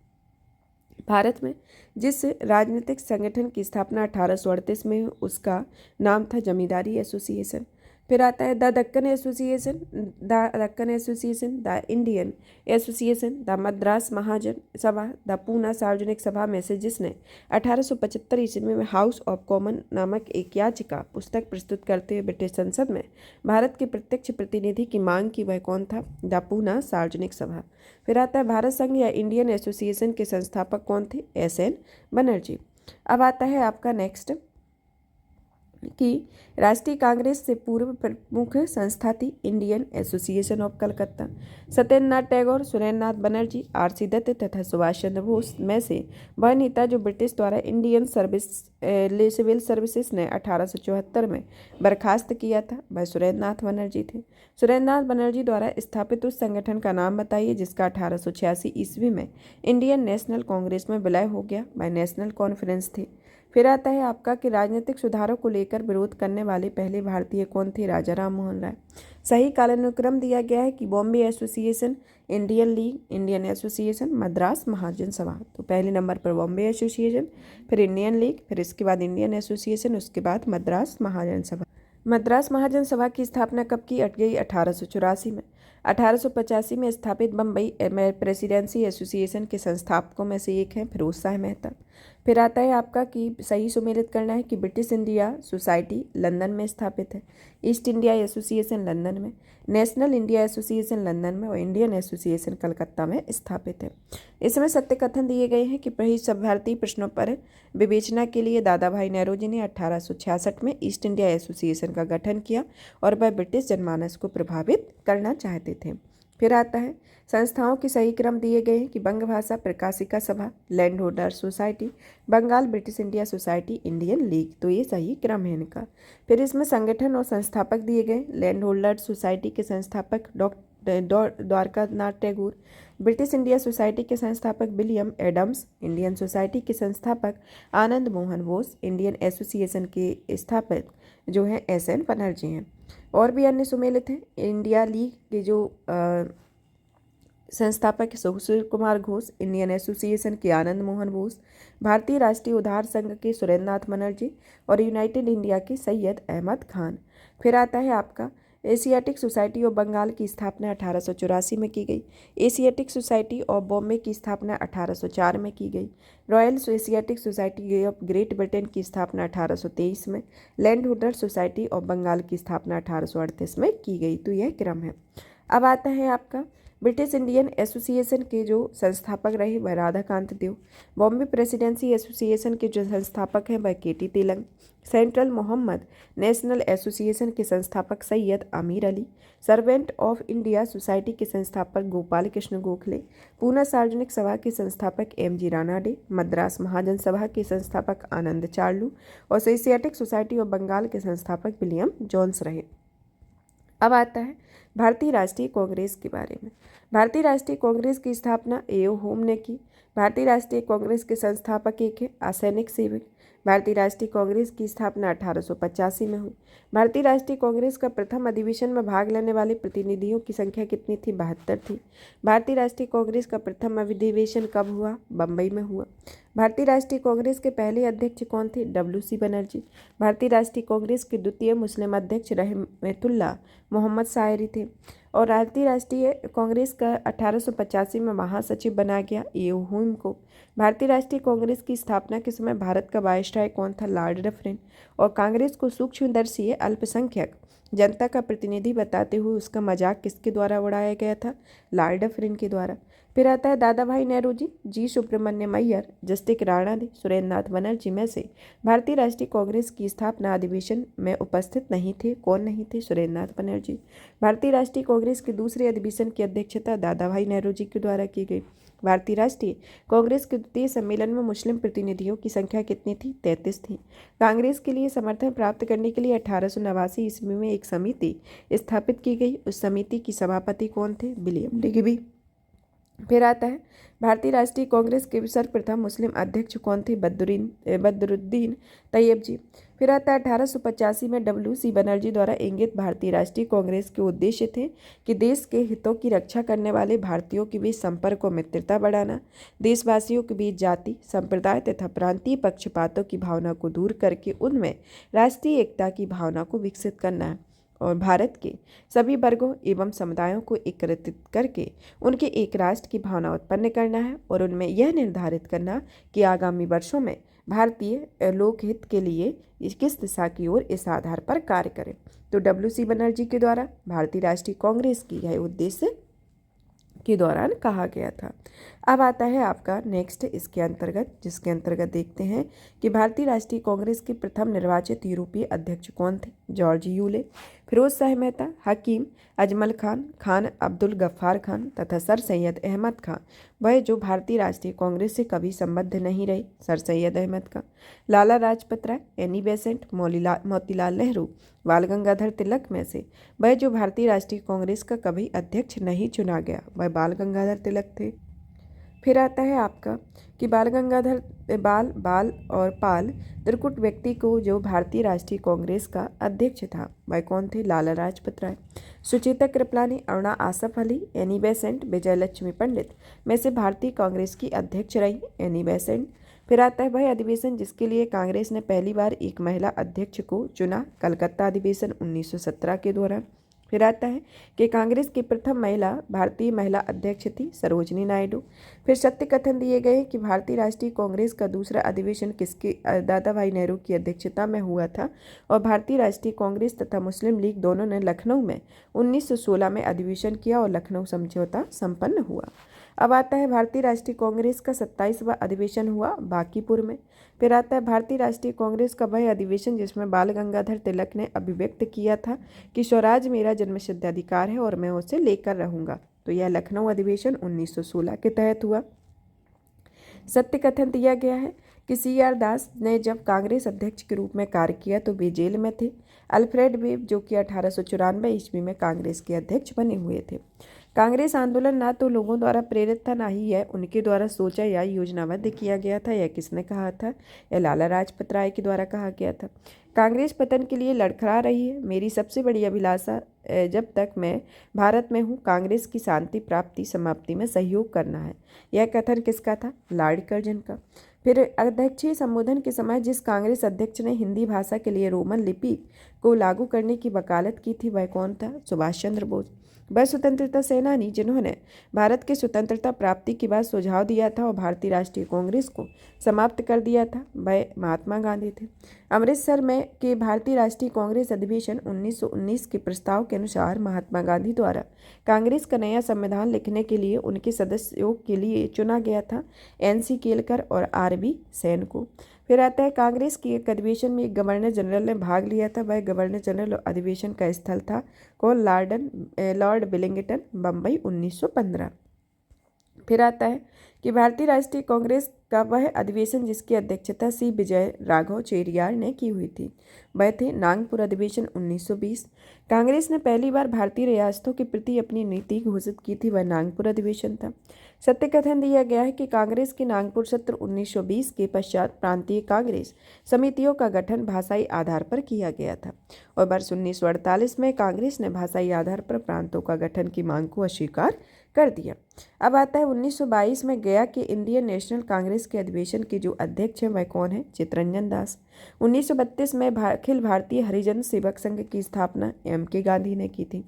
भारत में जिस राजनीतिक संगठन की स्थापना 1838 में हुई उसका नाम था जमींदारी एसोसिएशन। फिर आता है the Deccan association, the Indian association, the Madras Mahajan Sabha, the Poona सार्वजनिक सभा में से जिसने 1875 ईस्वी में हाउस ऑफ कॉमन नामक एक याचिका पुस्तक प्रस्तुत करते हुए ब्रिटिश संसद में भारत के प्रत्यक्ष प्रतिनिधि की मांग की, वह कौन था? द पूना सार्वजनिक सभा। फिर आता है भारत संघ या इंडियन एसोसिएशन के संस्थापक कौन थे? SN बनर्जी। अब आता है आपका नेक्स्ट कि राष्ट्रीय कांग्रेस से पूर्व प्रमुख संस्था थी Indian Association of Calcutta. Satyendranath Tagore, Surendranath Banerjee, RC Dutt तथा सुभाष चंद्र बोस में से वह नेता जो ब्रिटिश द्वारा इंडियन सिविल सर्विसेज ने 1874 में बर्खास्त किया था, वह सुरेंद्रनाथ बनर्जी थे। सुरेंद्रनाथ बनर्जी द्वारा स्थापित उस संगठन का नाम बताइए जिसका 1886 ईस्वी में इंडियन नेशनल कांग्रेस में विलय हो गया, वह नेशनल कॉन्फ्रेंस थी। फिर आता है आपका कि राजनीतिक सुधारों को लेकर विरोध करने वाले पहले भारतीय कौन थे? राजा राम मोहन राय। सही कालानुक्रम दिया गया है कि Bombay association, Indian league, Indian association, Madras Mahajan Sabha. तो पहले नंबर पर बॉम्बे एसोसिएशन, फिर इंडियन लीग, फिर इसके बाद इंडियन एसोसिएशन, उसके बाद मद्रास महाजन सभा। मद्रास महाजन सभा की स्थापना कब की गई? 1884 में। 1885 में स्थापित बम्बई प्रेसिडेंसी एसोसिएशन के संस्थापकों में से एक है फिरोज शाह मेहता। फिर आता है आपका कि सही सुमेलित करना है कि ब्रिटिश इंडिया सोसाइटी लंदन में स्थापित है, ईस्ट इंडिया एसोसिएशन लंदन में, नेशनल इंडिया एसोसिएशन लंदन में और इंडियन एसोसिएशन कलकत्ता में स्थापित है। इसमें सत्य कथन दिए गए हैं कि पहले सब भारतीय प्रश्नों पर विवेचना के लिए दादा भाई नेहरू जी ने 1866 में ईस्ट इंडिया एसोसिएशन का गठन किया और वह ब्रिटिश जनमानस को प्रभावित करना चाहते थे। फिर आता है संस्थाओं के सही क्रम दिए गए हैं कि बंग Bhasha Prakashika Sabha, Land Holder Society, Bengal British India Society, Indian League. तो ये सही क्रम है इनका। फिर इसमें संगठन और संस्थापक दिए गए, लैंड होल्डर सोसाइटी के संस्थापक Dwarkanath Tagore, British India society के संस्थापक विलियम एडम्स, इंडियन सोसाइटी के संस्थापक आनंद मोहन बोस, इंडियन एसोसिएशन के स्थापक जो हैं SN बनर्जी हैं। और भी अन्य सुमेलित हैं। इंडिया लीग के जो संस्थापक सुशील कुमार घोष, इंडियन एसोसिएशन के आनंद मोहन बोस, भारतीय राष्ट्रीय उधार संघ के सुरेंद्र नाथ बनर्जी और यूनाइटेड इंडिया के सैयद अहमद खान। फिर आता है आपका एशियाटिक सोसाइटी ऑफ बंगाल की स्थापना 1884 में की गई। एशियाटिक सोसाइटी ऑफ बॉम्बे की स्थापना 1804 में की गई। Royal Asiatic Society of Great Britain की स्थापना 1823 में। Land Holder Society of Bengal की स्थापना 1838 में की गई। तो यह क्रम है। अब आता है आपका ब्रिटिश इंडियन एसोसिएशन के जो संस्थापक रहे वह राधाकांत देव। बॉम्बे प्रेसिडेंसी एसोसिएशन के जो संस्थापक हैं वह KT तिलक। सेंट्रल मोहम्मद नेशनल एसोसिएशन के संस्थापक Syed Aamir Ali. Servant of India society के संस्थापक गोपाल कृष्ण गोखले। पूना सार्वजनिक सभा के संस्थापक MG रानाडे। मद्रास महाजन सभा के संस्थापक आनंद चार्लू और एशियाटिक सोसाइटी ऑफ बंगाल के संस्थापक विलियम जोन्स रहे। अब आता है भारतीय राष्ट्रीय कांग्रेस के बारे में। भारतीय राष्ट्रीय कांग्रेस की स्थापना A.O. होम ने की। भारतीय राष्ट्रीय कांग्रेस के संस्थापक एक है असैनिक सेवक। भारतीय राष्ट्रीय कांग्रेस की स्थापना 1885 में हुई। भारतीय राष्ट्रीय कांग्रेस का प्रथम अधिवेशन में भाग लेने वाले प्रतिनिधियों की संख्या कितनी थी? 72 थी। भारतीय राष्ट्रीय कांग्रेस का प्रथम अधिवेशन कब हुआ? बम्बई में हुआ। भारतीय राष्ट्रीय कांग्रेस के पहले अध्यक्ष कौन थे? WC बनर्जी। भारतीय राष्ट्रीय कांग्रेस के द्वितीय मुस्लिम अध्यक्ष रहमतुल्लाह मोहम्मद शायरी थे। और भारतीय राष्ट्रीय कांग्रेस का 1885 में महासचिव बना गया A.O. होम को। भारतीय राष्ट्रीय कांग्रेस की स्थापना के समय भारत का वायसराय कौन था? Lord Dufferin. और कांग्रेस को सूक्ष्मदर्शी अल्पसंख्यक जनता का प्रतिनिधि बताते हुए उसका मजाक किसके द्वारा उड़ाया गया था? लॉर्ड डफरिन के द्वारा। फिर आता है दादा भाई नेहरू जी सुब्रमण्यम अय्यर, जस्टिस राणा ने सुरेंद्र नाथ बनर्जी में से भारतीय राष्ट्रीय कांग्रेस की स्थापना अधिवेशन में उपस्थित नहीं थे। कौन नहीं थे? सुरेंद्र नाथ बनर्जी। भारतीय राष्ट्रीय कांग्रेस के दूसरे अधिवेशन की अध्यक्षता दादा भाई नेहरू जी के द्वारा की गई। भारतीय राष्ट्रीय कांग्रेस के द्वितीय सम्मेलन में मुस्लिम प्रतिनिधियों की संख्या कितनी थी? 33 थी। कांग्रेस के लिए समर्थन प्राप्त करने के लिए 1889 ईस्वी में एक समिति स्थापित की गई। उस समिति की सभापति कौन थे? William Digby. फिर आता है भारतीय राष्ट्रीय कांग्रेस के सर्वप्रथम मुस्लिम अध्यक्ष कौन थे? बदरुद्दीन तैयब जी। फिर आता है 1885 में WC बनर्जी द्वारा इंगित भारतीय राष्ट्रीय कांग्रेस के उद्देश्य थे कि देश के हितों की रक्षा करने वाले भारतीयों के बीच संपर्क और मित्रता बढ़ाना, देशवासियों के बीच जाति, संप्रदाय तथा प्रांतीय पक्षपातों की भावना को दूर करके उनमें राष्ट्रीय एकता की भावना को विकसित करना है और भारत के सभी वर्गों एवं समुदायों को एकत्रित करके उनके एक राष्ट्र की भावना उत्पन्न करना है और उनमें यह निर्धारित करना कि आगामी वर्षों में भारतीय लोकहित के लिए किस दिशा की ओर इस आधार पर कार्य करें। तो WC बनर्जी के द्वारा भारतीय राष्ट्रीय कांग्रेस की यह उद्देश्य के दौरान कहा गया था। अब आता है आपका नेक्स्ट इसके अंतर्गत, जिसके अंतर्गत देखते हैं कि भारतीय राष्ट्रीय कांग्रेस के प्रथम निर्वाचित यूरोपीय अध्यक्ष कौन थे? George Yule. फिरोज शाह मेहता, हकीम अजमल खान, खान अब्दुल गफ्फार खान तथा सर सैयद अहमद खान। वह जो भारतीय राष्ट्रीय कांग्रेस से कभी संबद्ध नहीं रहे, sir Syed Ahmad Khan. Lala Lajpat Rai, Annie Besant, Motilal Nehru, बाल गंगाधर तिलक में से वह जो भारतीय राष्ट्रीय कांग्रेस का कभी अध्यक्ष नहीं चुना गया वह बाल गंगाधर तिलक थे। फिर आता है आपका कि बाल और पाल त्रिकुट व्यक्ति को जो भारतीय राष्ट्रीय कांग्रेस का अध्यक्ष था वह कौन थे? लाला लाजपत राय। सुचेता कृपलानी, अरुणा आसफ अली, एनी बेसेंट, विजय लक्ष्मी पंडित में से भारतीय कांग्रेस की अध्यक्ष रही एनी बेसेंट। फिर आता है वह अधिवेशन जिसके लिए कांग्रेस ने पहली बार एक महिला अध्यक्ष को चुना, कलकत्ता अधिवेशन 1917 के दौरान। फिर आता है कि कांग्रेस की प्रथम भारतीय महिला अध्यक्ष थी सरोजनी नायडू। फिर सत्य कथन दिए गए कि भारतीय राष्ट्रीय कांग्रेस का दूसरा अधिवेशन किसके दादा भाई नेहरू की अध्यक्षता में हुआ था और भारतीय राष्ट्रीय कांग्रेस तथा मुस्लिम लीग दोनों ने लखनऊ में 1916 में अधिवेशन किया और लखनऊ समझौता संपन्न हुआ। अब आता है भारतीय राष्ट्रीय कांग्रेस का 27वां अधिवेशन हुआ बांकीपुर में। फिर आता है भारतीय राष्ट्रीय कांग्रेस का वह अधिवेशन जिसमें बाल गंगाधर तिलक ने अभिव्यक्त किया था कि स्वराज मेरा जन्मसिद्ध अधिकार है और मैं उसे लेकर रहूंगा। तो यह लखनऊ अधिवेशन 1916 के तहत हुआ। सत्य कथन दिया गया है कि CR दास ने जब कांग्रेस अध्यक्ष के रूप में कार्य किया तो वे जेल में थे। अल्फ्रेड वेब जो कि 1894 ईस्वी में कांग्रेस के अध्यक्ष बने हुए थे। कांग्रेस आंदोलन ना तो लोगों द्वारा प्रेरित था, ना ही यह उनके द्वारा सोचा या योजनाबद्ध किया गया था। यह किसने कहा था? यह लाला लाजपत राय के द्वारा कहा गया था। कांग्रेस पतन के लिए लड़खड़ा रही है। मेरी सबसे बड़ी अभिलाषा जब तक मैं भारत में हूँ कांग्रेस की शांति प्राप्ति समाप्ति में सहयोग करना है। यह कथन किसका था? लॉर्ड कर्जन का। फिर अध्यक्षीय संबोधन के समय जिस कांग्रेस अध्यक्ष ने हिंदी भाषा के लिए रोमन लिपि को लागू करने की वकालत की थी वह कौन था? सुभाष चंद्र बोस। वह स्वतंत्रता सेनानी जिन्होंने भारत की स्वतंत्रता प्राप्ति के बाद सुझाव दिया था और भारतीय राष्ट्रीय कांग्रेस को समाप्त कर दिया था, वह महात्मा गांधी थे। अमृतसर में के भारतीय राष्ट्रीय कांग्रेस अधिवेशन 1919 के प्रस्ताव के अनुसार महात्मा गांधी द्वारा कांग्रेस का नया संविधान लिखने के लिए उनके सदस्यों के लिए चुना गया था NC केलकर और RB सेन को। फिर आता है कांग्रेस की एक अधिवेशन में एक गवर्नर जनरल ने भाग लिया था। वह गवर्नर जनरल अधिवेशन का स्थल था कौन? Lord Willingdon, Bombay 1915। फिर आता है कि भारतीय राष्ट्रीय कांग्रेस का वह अधिवेशन जिसकी अध्यक्षता C विजय राघव चेरियाल ने की हुई थी वह थे नागपुर अधिवेशन 1920। कांग्रेस ने पहली बार भारतीय रियासतों के प्रति अपनी नीति घोषित की थी, वह नागपुर अधिवेशन था। सत्य कथन दिया गया है कि कांग्रेस के नागपुर सत्र 1920 के पश्चात प्रांतीय कांग्रेस समितियों का गठन भाषाई आधार पर किया गया था और वर्ष 1948 में कांग्रेस ने भाषाई आधार पर प्रांतों का गठन की मांग को अस्वीकार कर दिया। अब आता है 1922 में गया के इंडियन नेशनल कांग्रेस के अधिवेशन के जो अध्यक्ष हैं वह कौन है? चित्तरंजन दास। 1932 में अखिल भारतीय हरिजन सेवक संघ की स्थापना MK गांधी ने की थी।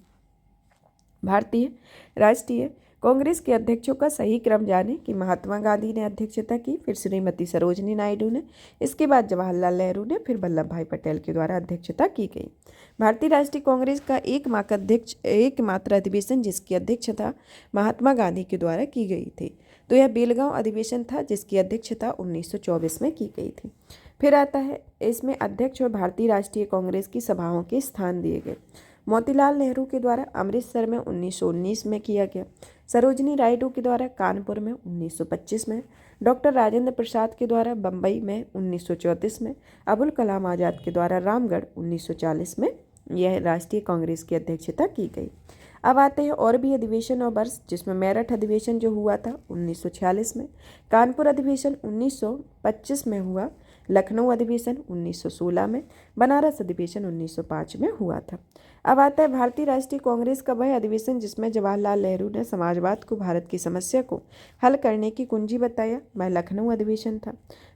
भारतीय राष्ट्रीय कांग्रेस के अध्यक्षों का सही क्रम जाने कि महात्मा गांधी ने अध्यक्षता की, फिर श्रीमती सरोजनी नायडू ने, इसके बाद जवाहरलाल नेहरू ने, फिर वल्लभ भाई पटेल के द्वारा अध्यक्षता की गई। भारतीय राष्ट्रीय कांग्रेस का एकमात्र अधिवेशन जिसकी अध्यक्षता महात्मा गांधी के द्वारा की गई थी तो यह बेलगांव अधिवेशन था जिसकी अध्यक्षता 1924 में की गई थी। फिर आता है इसमें अध्यक्ष और भारतीय राष्ट्रीय कांग्रेस की सभाओं के स्थान दिए गए। मोतीलाल नेहरू के द्वारा अमृतसर में 1919 में किया गया, सरोजनी नायडू के द्वारा कानपुर में 1925 में, डॉक्टर राजेंद्र प्रसाद के द्वारा बम्बई में 1934 में, अबुल कलाम आज़ाद के द्वारा रामगढ़ 1940 में यह राष्ट्रीय कांग्रेस की अध्यक्षता की गई। अब आते हैं और भी अधिवेशन और वर्ष जिसमें मेरठ अधिवेशन जो हुआ था 1946 में, कानपुर अधिवेशन 1925 में हुआ, लखनऊ अधिवेशन 1916 में, बनारस अधिवेशन 1905 में हुआ था। अब आता है भारतीय राष्ट्रीय कांग्रेस का वह अधिवेशन जिसमें जवाहरलाल नेहरू ने समाजवाद को भारत की समस्या को हल करने की कुंजी बताया, वह लखनऊ अधिवेशन था।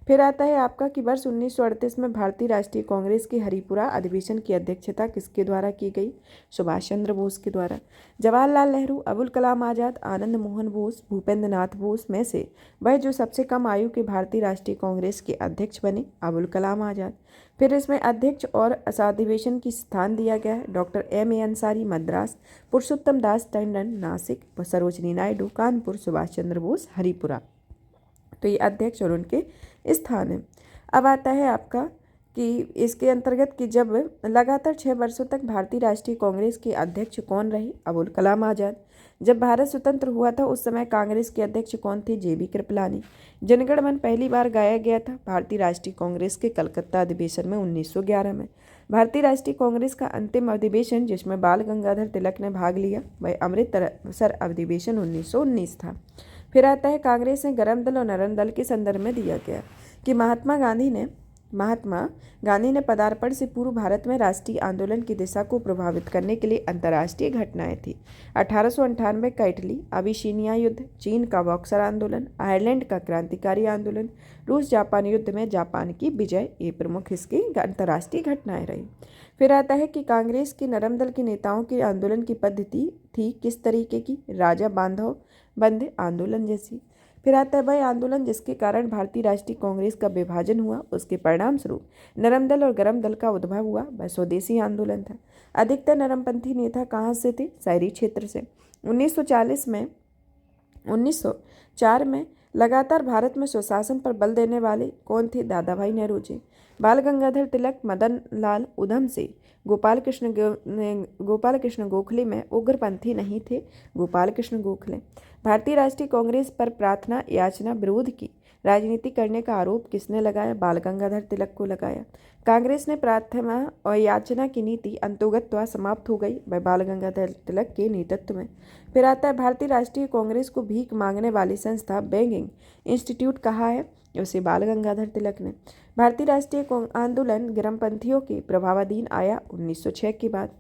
फिर आता है आपका कि वर्ष 1938 में भारतीय राष्ट्रीय कांग्रेस की हरिपुरा अधिवेशन की अध्यक्षता किसके द्वारा की गई? सुभाष चंद्र बोस के द्वारा। जवाहरलाल नेहरू, अबुल कलाम आज़ाद, आनंद मोहन बोस, भूपेंद्र नाथ बोस में से वह जो सबसे कम आयु के भारतीय राष्ट्रीय कांग्रेस के अध्यक्ष बने? अबुल कलाम आज़ाद। फिर इसमें अध्यक्ष और अधिवेशन की स्थान दिया गया है डॉक्टर MA अंसारी मद्रास, पुरुषोत्तम दास टंडन नासिक, सरोजनी नायडू कानपुर, सुभाष चंद्र बोस हरिपुरा। तो ये अध्यक्ष और उनके स्थान है। अब आता है आपका कि इसके अंतर्गत कि जब लगातार 6 वर्षों तक भारतीय राष्ट्रीय कांग्रेस के अध्यक्ष कौन रहे? अबुल कलाम आज़ाद। जब भारत स्वतंत्र हुआ था उस समय कांग्रेस के अध्यक्ष कौन थे? JB कृपलानी। जनगण मन पहली बार गाया गया था भारतीय राष्ट्रीय कांग्रेस के कलकत्ता अधिवेशन में 1911 में। भारतीय राष्ट्रीय कांग्रेस का अंतिम अधिवेशन जिसमें बाल गंगाधर तिलक ने भाग लिया वह अमृतसर अधिवेशन 1919 था। फिर आता है कांग्रेस ने गर्म दल और नरम दल के संदर्भ में दिया गया कि महात्मा गांधी ने पदार्पण से पूर्व भारत में राष्ट्रीय आंदोलन की दिशा को प्रभावित करने के लिए अंतर्राष्ट्रीय घटनाएं थी। 1898 का इटली अबिसीनिया युद्ध, चीन का बॉक्सर आंदोलन, आयरलैंड का क्रांतिकारी आंदोलन, रूस जापान युद्ध में जापान की विजय, ये प्रमुख इसकी अंतर्राष्ट्रीय घटनाएं रही। फिर आता है कि कांग्रेस के नरम दल के नेताओं की आंदोलन की पद्धति थी किस तरीके की? राजा बांधव बंद आंदोलन जैसी। फिर आता है वह आंदोलन जिसके कारण भारतीय राष्ट्रीय कांग्रेस का विभाजन हुआ, उसके परिणाम स्वरूप नरम दल और गरम दल का उद्भव हुआ, वह स्वदेशी आंदोलन था। अधिकतर नरमपंथी नेता कहाँ से थे? शहरी क्षेत्र से। 1904 में लगातार भारत में स्वशासन पर बल देने वाले कौन थे? दादा भाई नेहरू जी। बाल गंगाधर तिलक मदन लाल उधम से गोपाल कृष्ण गोखले में उग्रपंथी नहीं थे। गोपाल कृष्ण गोखले भारतीय राष्ट्रीय कांग्रेस पर प्रार्थना याचना विरोध की राजनीति करने का आरोप किसने लगाया? बाल गंगाधर तिलक को लगाया। कांग्रेस ने प्रार्थना और याचना की नीति अंतोगत्वा समाप्त हो गई वह बाल गंगाधर तिलक के नेतृत्व में। फिर आता है भारतीय राष्ट्रीय कांग्रेस को भीख मांगने वाली संस्था बेगिंग इंस्टीट्यूट कहा है? उसे बाल गंगाधर तिलक ने। भारतीय राष्ट्रीय आंदोलन गिरमपंथियों के प्रभावाधीन आया 1906 के बाद।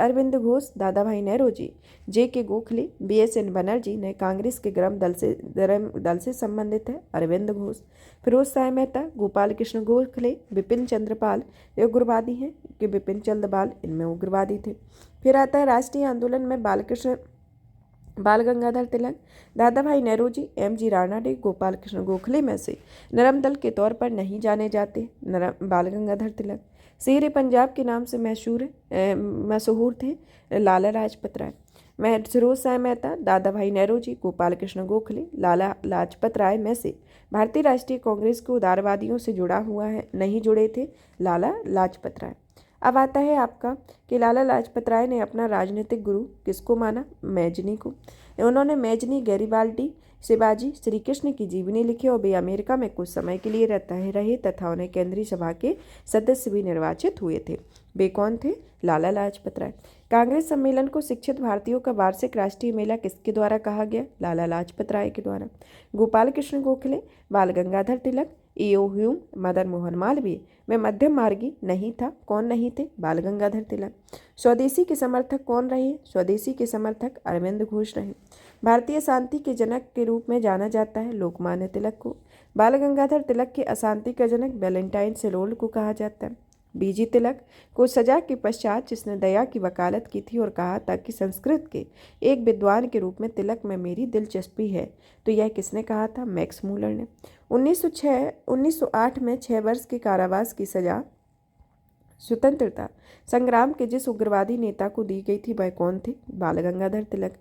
अरविंद घोष, दादा भाई नौरोजी, जे.के. गोखले, बी.एस.एन. बनर्जी ने कांग्रेस के गरम दल से संबंधित है। अरविंद घोष। फिरोज शाह मेहता, गोपाल कृष्ण गोखले, बिपिन चंद्र पाल ये उग्रवादी हैं कि बिपिन चंद्र पाल इनमें उग्रवादी थे। फिर आता है राष्ट्रीय आंदोलन में बाल गंगाधर तिलक, दादा भाई नौरोजी, एम.जी. रानाडे, गोपाल कृष्ण गोखले में से नरम दल के तौर पर नहीं जाने जाते। बाल गंगाधर तिलक शेर पंजाब के नाम से मशहूर थे। लाला लाजपत राय, फिरोज शाह मेहता, दादा भाई नौरोजी, गोपाल कृष्ण गोखले, लाला लाजपत राय में से भारतीय राष्ट्रीय कांग्रेस के उदारवादियों से जुड़ा हुआ है नहीं जुड़े थे लाला लाजपत राय। अब आता है आपका कि लाला लाजपत राय ने अपना राजनीतिक गुरु किसको माना? मैजनी को। उन्होंने मैजनी, गैरिबाल्डी, शिवाजी, श्री कृष्ण की जीवनी लिखी और वे अमेरिका में कुछ समय के लिए रहे तथा उन्हें केंद्रीय सभा के सदस्य भी निर्वाचित हुए थे। वे कौन थे? लाला लाजपत राय। कांग्रेस सम्मेलन को शिक्षित भारतीयों का वार्षिक राष्ट्रीय मेला किसके द्वारा कहा गया? लाला लाजपत राय के द्वारा। गोपाल कृष्ण गोखले, बाल गंगाधर तिलक, ईओ ह्यूम, मदन मोहन मालवीय में मध्यम मार्गी नहीं था। कौन नहीं थे? बाल गंगाधर तिलक। स्वदेशी के समर्थक कौन रहे? स्वदेशी के समर्थक अरविंद घोष रहे। भारतीय शांति के जनक के रूप में जाना जाता है लोकमान्य तिलक को। बाल गंगाधर तिलक के अशांति का जनक वैलेंटाइन सेलोल्ड को कहा जाता है। बीजी तिलक को सजा के पश्चात जिसने दया की वकालत की थी और कहा था कि संस्कृत के एक विद्वान के रूप में तिलक में मेरी दिलचस्पी है, तो यह किसने कहा था? मैक्स मूलर ने। 1908 में 6 वर्ष के कारावास की सजा स्वतंत्रता संग्राम के जिस उग्रवादी नेता को दी गई थी वह कौन थे? बाल गंगाधर तिलक।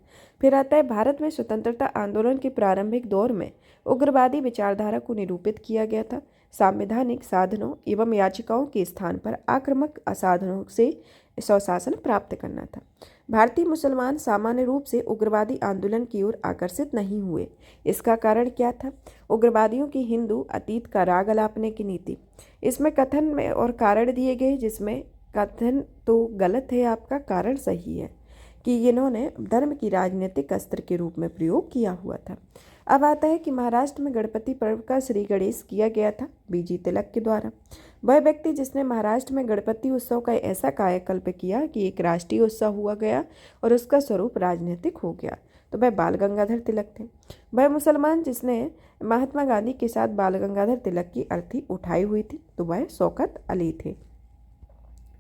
फिर आता है भारत में स्वतंत्रता आंदोलन के प्रारंभिक दौर में उग्रवादी विचारधारा को निरूपित किया गया था। संवैधानिक साधनों एवं याचिकाओं के स्थान पर आक्रामक साधनों से स्वशासन प्राप्त करना था। भारतीय मुसलमान सामान्य रूप से उग्रवादी आंदोलन की ओर आकर्षित नहीं हुए। इसका कारण क्या था? उग्रवादियों की हिंदू अतीत का राग अलापने की नीति। इसमें कथन में और कारण दिए गए, जिसमें कथन तो गलत है, आपका कारण सही है कि इन्होंने धर्म की राजनीतिक अस्त्र के रूप में प्रयोग किया हुआ था। अब आता है कि महाराष्ट्र में गणपति पर्व का श्री गणेश किया गया था बीजी तिलक के द्वारा। वह व्यक्ति जिसने महाराष्ट्र में गणपति उत्सव का ऐसा कायाकल्प किया कि एक राष्ट्रीय उत्सव हुआ गया और उसका स्वरूप राजनीतिक हो गया, तो वह बाल गंगाधर तिलक थे। वह मुसलमान जिसने महात्मा गांधी के साथ बाल गंगाधर तिलक की अर्थी उठाई हुई थी, तो वह शौकत अली थे।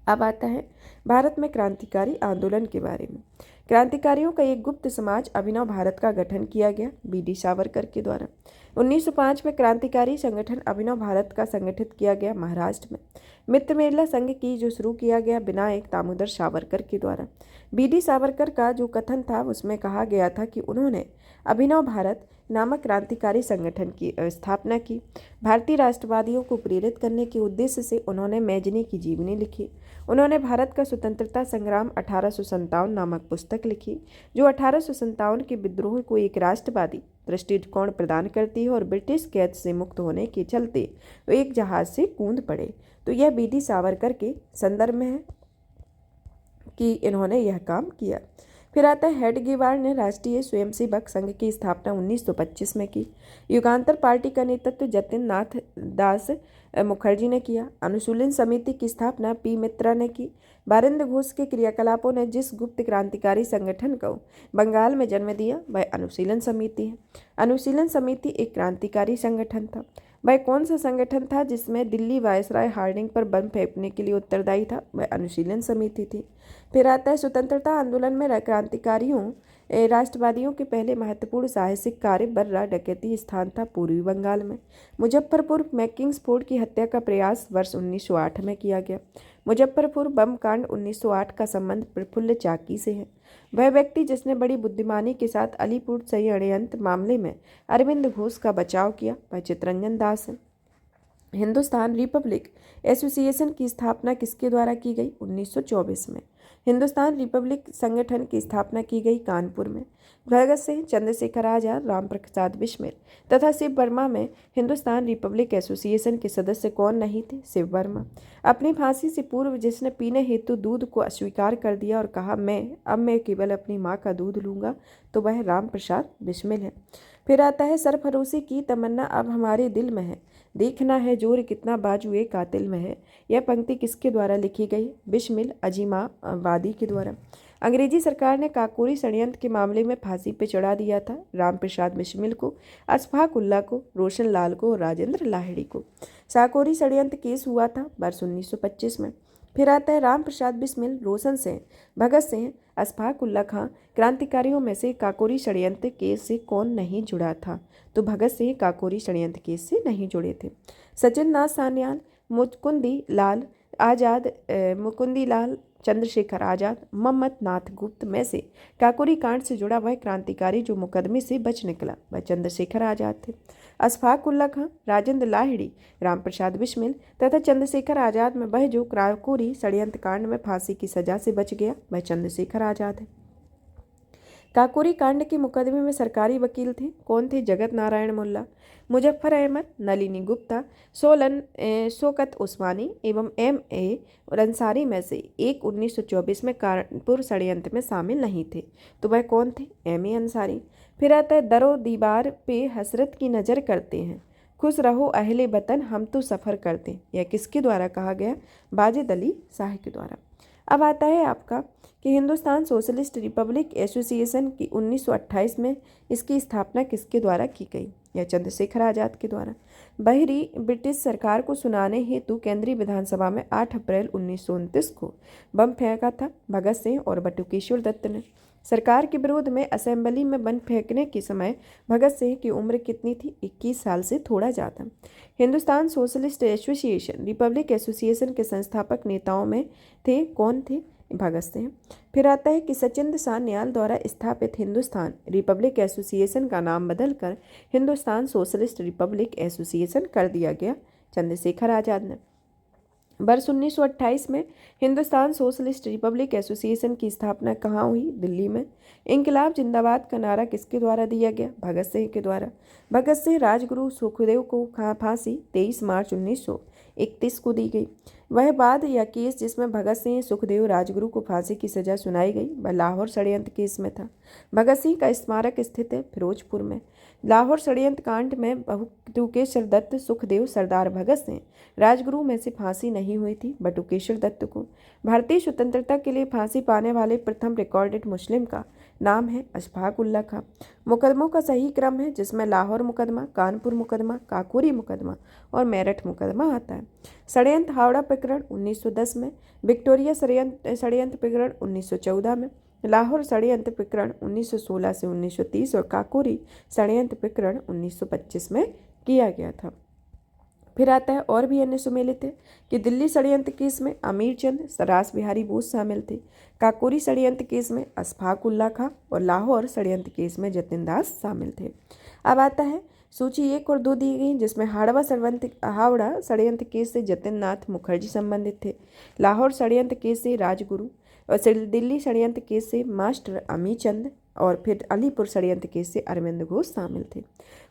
अब आता है भारत में क्रांतिकारी आंदोलन के बारे में। क्रांतिकारियों का एक गुप्त समाज अभिनव भारत का गठन किया गया बी.डी. सावरकर के द्वारा। 1905 में क्रांतिकारी संगठन अभिनव भारत का संगठित किया गया महाराष्ट्र में। मित्र मेला संघ की जो शुरू किया गया विनायक दामोदर सावरकर के द्वारा। बी.डी. सावरकर का जो कथन था उसमें कहा गया था कि उन्होंने अभिनव भारत नामक क्रांतिकारी संगठन की स्थापना की। भारतीय राष्ट्रवादियों को प्रेरित करने के उद्देश्य से उन्होंने मैजनी की जीवनी लिखी। उन्होंने भारत का स्वतंत्रता संग्राम 1857 नामक पुस्तक लिखी, जो 1857 के विद्रोह को एक राष्ट्रवादी दृष्टिकोण प्रदान करती है और ब्रिटिश कैद से मुक्त होने के चलते वे एक जहाज से कूद पड़े। तो यह बी.डी. सावरकर के संदर्भ में है कि इन्होंने यह काम किया। फिर आता है हेडगेवार ने राष्ट्रीय स्वयंसेवक संघ की स्थापना 1925 में की। युगांतर पार्टी का नेतृत्व जतिन नाथ दास मुखर्जी ने किया। अनुशीलन समिति की स्थापना पी. मित्रा ने की। बारिंद घोष के क्रियाकलापों ने जिस गुप्त क्रांतिकारी संगठन को बंगाल में जन्म दिया वह अनुशीलन समिति है। अनुशीलन समिति एक क्रांतिकारी संगठन था। वह कौन सा संगठन था जिसमें दिल्ली वायसराय हार्डिंग पर बम फेंकने के लिए उत्तरदायी था? वह अनुशीलन समिति थी। फिर आता है स्वतंत्रता आंदोलन में क्रांतिकारियों राष्ट्रवादियों के पहले महत्वपूर्ण साहसिक कार्य बर्रा डकैती स्थान था पूर्वी बंगाल में। मुजफ्फरपुर में किंग्सफोर्ड की हत्या का प्रयास वर्ष 1908 में किया गया। मुजफ्फरपुर बम कांड 1908 का संबंध प्रफुल्ल चाकी से है। वह व्यक्ति जिसने बड़ी बुद्धिमानी के साथ अलीपुर षड्यंत्र मामले में अरविंद घोष का बचाव किया वह चितरंजन दास है। हिंदुस्तान रिपब्लिक एसोसिएशन की स्थापना किसके द्वारा की गई? 1924 में। हिंदुस्तान रिपब्लिक संगठन की स्थापना की गई कानपुर में। भगत सिंह, चंद्रशेखर आजाद, राम प्रसाद बिस्मिल तथा शिव वर्मा में हिंदुस्तान रिपब्लिक एसोसिएशन के सदस्य कौन नहीं थे? शिव वर्मा। अपनी फांसी से पूर्व जिसने पीने हेतु दूध को अस्वीकार कर दिया और कहा अब मैं केवल अपनी माँ का दूध लूँगा, तो वह राम प्रसाद बिस्मिल है। फिर आता है सरफरोशी की तमन्ना अब हमारे दिल में है, देखना है जोर कितना बाजुए कातिल में है। यह पंक्ति किसके द्वारा लिखी गई? बिस्मिल अजीमाबादी के द्वारा। अंग्रेजी सरकार ने काकोरी षड्यंत्र के मामले में फांसी पे चढ़ा दिया था राम प्रसाद बिस्मिल को, अशफाक उल्ला को, रोशन लाल को और राजेंद्र लाहिड़ी को। काकोरी षड्यंत्र केस हुआ था वर्ष 1925 में। फिर आता है राम प्रसाद बिस्मिल, रोशन सिंह, भगत सिंह, अशफाक उल्ला खां क्रांतिकारियों में से काकोरी षड्यंत्र केस से कौन नहीं जुड़ा था? तो भगत सिंह काकोरी षड्यंत्र केस से नहीं जुड़े थे। सचिन नाथ सान्याल, मुकुंदी लाल चंद्रशेखर आजाद, मोहम्मद नाथ गुप्त में से काकोरी कांड से जुड़ा वह क्रांतिकारी जो मुकदमे से बच निकला वह चंद्रशेखर आजाद थे। अशफाक उल्ला खां, राजेंद्र लाहिड़ी, राम प्रसाद बिस्मिल तथा चंद्रशेखर आजाद में वह जो काकोरी षड्यंत्र कांड में फांसी की सजा से बच गया वह चंद्रशेखर आजाद है। काकोरी कांड के मुकदमे में सरकारी वकील थे कौन थे? जगत नारायण मुल्ला, मुजफ्फर अहमद, नलिनी गुप्ता, शौकत उस्मानी एवं M.A. अंसारी में से एक 1924 में कानपुर षड्यंत्र में शामिल नहीं थे, तो वह कौन थे? M.A. अंसारी। फिर आता है दरो दीवार पे हसरत की नज़र करते हैं, खुश रहो अहले वतन हम तो सफ़र करते। यह किसके द्वारा कहा गया? वाजिद अली शाह के द्वारा। अब आता है आपका कि हिंदुस्तान सोशलिस्ट रिपब्लिक एसोसिएशन की 1928 में इसकी स्थापना किसके द्वारा की गई? यह चंद्रशेखर आजाद के द्वारा। बहरी ब्रिटिश सरकार को सुनाने हेतु केंद्रीय विधानसभा में 8 अप्रैल 1929 को बम फेंका था भगत सिंह और बटुकेश्वर दत्त ने। सरकार के विरोध में असेंबली में बम फेंकने के समय भगत सिंह की उम्र कितनी थी? 21 साल से थोड़ा ज़्यादा। Hindustan socialist association Republic association के संस्थापक नेताओं में थे कौन थे? भगत सिंह। फिर आता है कि सचिंद्र सान्याल द्वारा स्थापित हिंदुस्तान रिपब्लिक एसोसिएशन का नाम बदलकर हिंदुस्तान सोशलिस्ट रिपब्लिक एसोसिएशन कर दिया गया चंद्रशेखर आजाद ने। वर्ष 1928 में हिंदुस्तान सोशलिस्ट रिपब्लिक एसोसिएशन की स्थापना कहाँ हुई? दिल्ली में। इंकलाब जिंदाबाद का नारा किसके द्वारा दिया गया? भगत सिंह के द्वारा। भगत सिंह राजगुरु सुखदेव को फांसी 23 मार्च 1931 को दी गई। वह बाद या केस जिसमें भगत सिंह सुखदेव राजगुरु को फांसी की सजा सुनाई गई वह लाहौर षड्यंत्र केस में था। भगत सिंह का स्मारक स्थित है फिरोजपुर में। लाहौर षड्यंत्र कांड में बटुकेश्वर दत्त, सुखदेव, सरदार भगत सिंह राजगुरु में से फांसी नहीं हुई थी बटुकेश्वर दत्त को। भारतीय स्वतंत्रता के लिए फांसी पाने वाले प्रथम रिकॉर्डेड मुस्लिम का नाम है अशफाक उल्ला खां। मुकदमों का सही क्रम है जिसमें लाहौर मुकदमा, कानपुर मुकदमा, काकोरी मुकदमा और मेरठ मुकदमा आता है। षड्यंत्र हावड़ा प्रकरण 1910 में, विक्टोरिया षड्यंत्र प्रकरण 1914 में, लाहौर षड्यंत्र प्रकरण 1916 से 1930 और काकोरी षड्यंत्र प्रकरण 1925 में किया गया था। फिर आता है और भी अन्य सुमेलित है कि दिल्ली षड्यंत्र केस में अमीर चंद, रास बिहारी बोस शामिल थे। काकोरी षड्यंत्र केस में अशफाक उल्ला खां और लाहौर षड्यंत्र केस में जतिन दास शामिल थे। अब आता है सूची 1 और 2 दी गई जिसमें हावड़ा षड्यंत्र केस से जतिन नाथ मुखर्जी संबंधित थे, लाहौर षड्यंत्र केस से राजगुरु और दिल्ली षड्यंत्र केस से मास्टर अमी चंद और फिर अलीपुर षड्यंत्र केस से अरविंद घोष शामिल थे।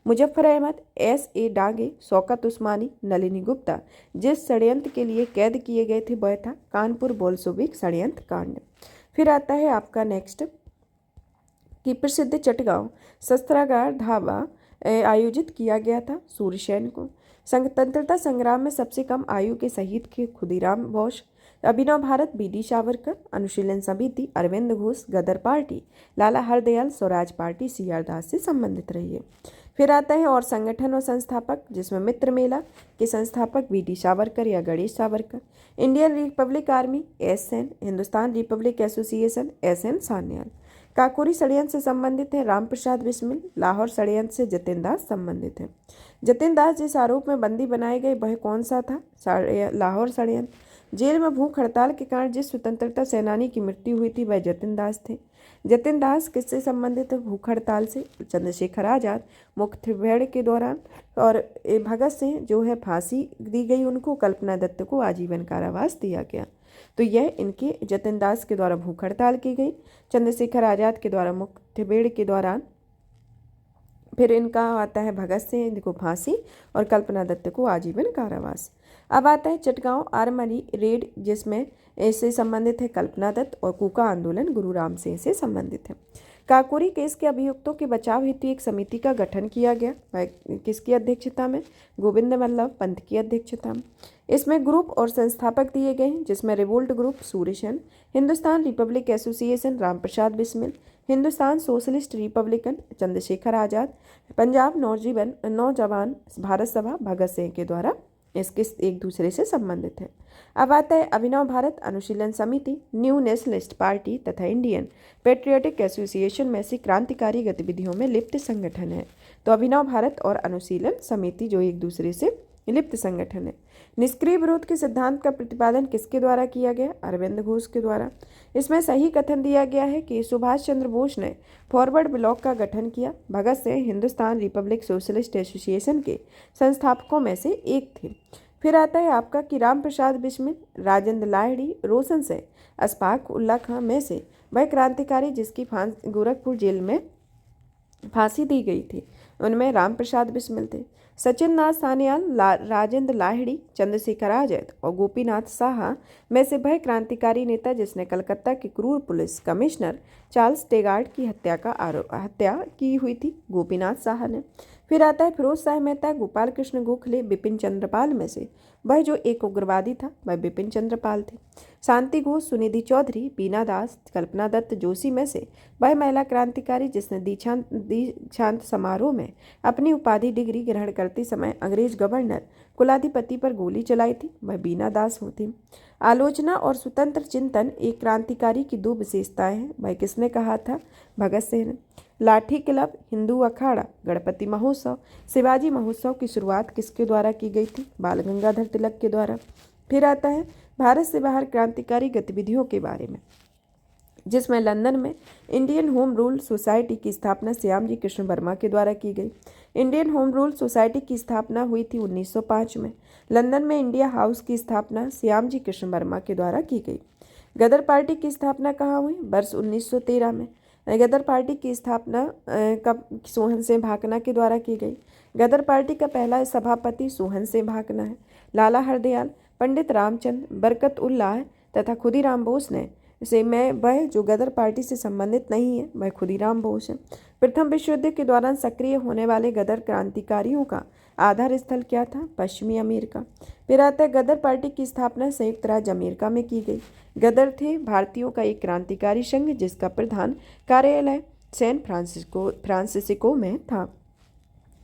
मुजफ्फर अहमद, S.A. डांगे, शौकत उस्मानी, नलिनी गुप्ता जिस षड्यंत्र के लिए कैद किए गए थे वह था कानपुर बोल्शेविक षड्यंत्र कांड। फिर आता है आपका नेक्स्ट कि प्रसिद्ध चटगांव शस्त्रागार ढाबा आयोजित किया गया था सूर्यसेन को। स्वतंत्रता संग्राम में सबसे कम आयु के शहीद थे खुदीराम बोस। अभिनव भारत B.D. सावरकर, अनुशीलन समिति अरविंद घोष, गदर पार्टी लाला हरदयाल, स्वराज पार्टी C.R. दास से संबंधित रही है। फिर आता है और संगठन और संस्थापक जिसमें मित्र मेला के संस्थापक B.D. सावरकर या Ganesh Savarkar, Indian Republic army S.N., Hindustan republic association S.N. Sanyal. Kakori षड्यंत्र से संबंधित है राम प्रसाद बिस्मिल, लाहौर षड्यंत्र से जतिन दास संबंधित है। जतिन दास जिस आरोप में बंदी बनाए गए वह कौन सा था? लाहौर षड्यंत्र। जेल में भूख हड़ताल के कारण जिस स्वतंत्रता सेनानी की मृत्यु हुई थी वह जतिन दास थे। जतिन दास किससे संबंधित है? भूख हड़ताल से। चंद्रशेखर आजाद मुठभेड़ के दौरान, और भगत सिंह जो है फांसी दी गई उनको, कल्पना दत्त को आजीवन कारावास दिया गया। तो यह इनके जतिन दास के द्वारा भूख हड़ताल की गई, चंद्रशेखर आजाद के द्वारा मुठभेड़ के दौरान, फिर इनका आता है भगत सिंह को फांसी और कल्पना दत्त को आजीवन कारावास। अब आता है चटगांव आर्मरी रेड, जिसमें इससे संबंधित है कल्पना दत्त, और कूका आंदोलन गुरु राम सिंह से संबंधित है। काकोरी केस के अभियुक्तों के बचाव हेतु एक समिति का गठन किया गया, किसकी अध्यक्षता में? गोविंद वल्लभ पंत की अध्यक्षता में। इसमें ग्रुप और संस्थापक दिए गए हैं, जिसमें revolt group Surya Sen, Hindustan republic association Ramprasad Bismil, Hindustan socialist republican Chandrashekhar Azad, Punjab Naujawan Bharat सभा भगत सिंह के द्वारा इसके एक दूसरे से संबंधित है। अब आता है अभिनव भारत अनुशीलन समिति, न्यू नेशनलिस्ट पार्टी तथा इंडियन पेट्रियोटिक एसोसिएशन में से क्रांतिकारी गतिविधियों में लिप्त संगठन है। तो अभिनव भारत और अनुशीलन समिति जो एक दूसरे से लिप्त संगठन है। निष्क्रिय विरोध के सिद्धांत का प्रतिपादन किसके द्वारा किया गया? अरविंद घोष के द्वारा। इसमें सही कथन दिया गया है कि सुभाष चंद्र बोस ने फॉरवर्ड ब्लॉक का गठन किया। Bhagat Singh Hindustan republic socialist association के संस्थापकों में से एक थे। फिर आता है आपका कि राम प्रसाद बिस्मिल, राजेंद्र लाहिड़ी, रोशन से अशफाक उल्ला खां में से वह क्रांतिकारी जिसकी गोरखपुर जेल में फांसी दी गई थी, उनमें राम प्रसाद बिस्मिल थे। सचिन नाथ सान्याल, राजेंद्र लाहिड़ी, चंद्रशेखर आजाद और गोपीनाथ साहा में से वह क्रांतिकारी नेता जिसने कलकत्ता के क्रूर पुलिस कमिश्नर चार्ल्स टेगार्ड की हत्या की हुई थी, गोपीनाथ साहा ने। फिर आता है फिरोज शाह मेहता, गोपाल कृष्ण गोखले, बिपिन चंद्रपाल में से वह जो एक उग्रवादी था वह बिपिन चंद्रपाल थे। शांति घोष, सुनिधि चौधरी, बीना दास, कल्पना दत्त जोशी में से वह महिला क्रांतिकारी जिसने दीक्षांत समारोह में अपनी उपाधि डिग्री ग्रहण करते समय अंग्रेज गवर्नर कुलाधिपति पर गोली चलाई थी, वह बीना दास होती। आलोचना और स्वतंत्र चिंतन एक क्रांतिकारी की दो विशेषताएं हैं, वह किसने कहा था? भगत सिंह ने। लाठी क्लब, हिंदू अखाड़ा, गणपति महोत्सव, शिवाजी महोत्सव की शुरुआत किसके द्वारा की गई थी? बाल गंगाधर तिलक के द्वारा। फिर आता है भारत से बाहर क्रांतिकारी गतिविधियों के बारे में, जिसमें लंदन में इंडियन होम रूल सोसाइटी की स्थापना श्यामजी कृष्ण वर्मा के द्वारा की गई। इंडियन होम रूल सोसाइटी की स्थापना हुई थी 1905 में। लंदन में इंडिया हाउस की स्थापना श्यामजी कृष्ण वर्मा के द्वारा की गई। गदर पार्टी की स्थापना कहाँ हुई? वर्ष 1913 में। गदर पार्टी की स्थापना कब? सोहन सिंह भाकना के द्वारा की गई। गदर पार्टी का पहला सभापति सोहन सिंह भाकना है। लाला हरदयाल, पंडित रामचंद्र, बरकत उल्लाह तथा खुदीराम बोस ने से में वह जो गदर पार्टी से संबंधित नहीं है वह खुदीराम बोस है। प्रथम विश्व युद्ध के दौरान सक्रिय होने वाले गदर क्रांतिकारियों का आधार स्थल क्या था? पश्चिमी अमेरिका। फिर आता है गदर पार्टी की स्थापना संयुक्त राज्य अमेरिका में की गई। गदर थे भारतीयों का एक क्रांतिकारी संघ जिसका प्रधान कार्यालय सैन फ्रांसिस्को में था।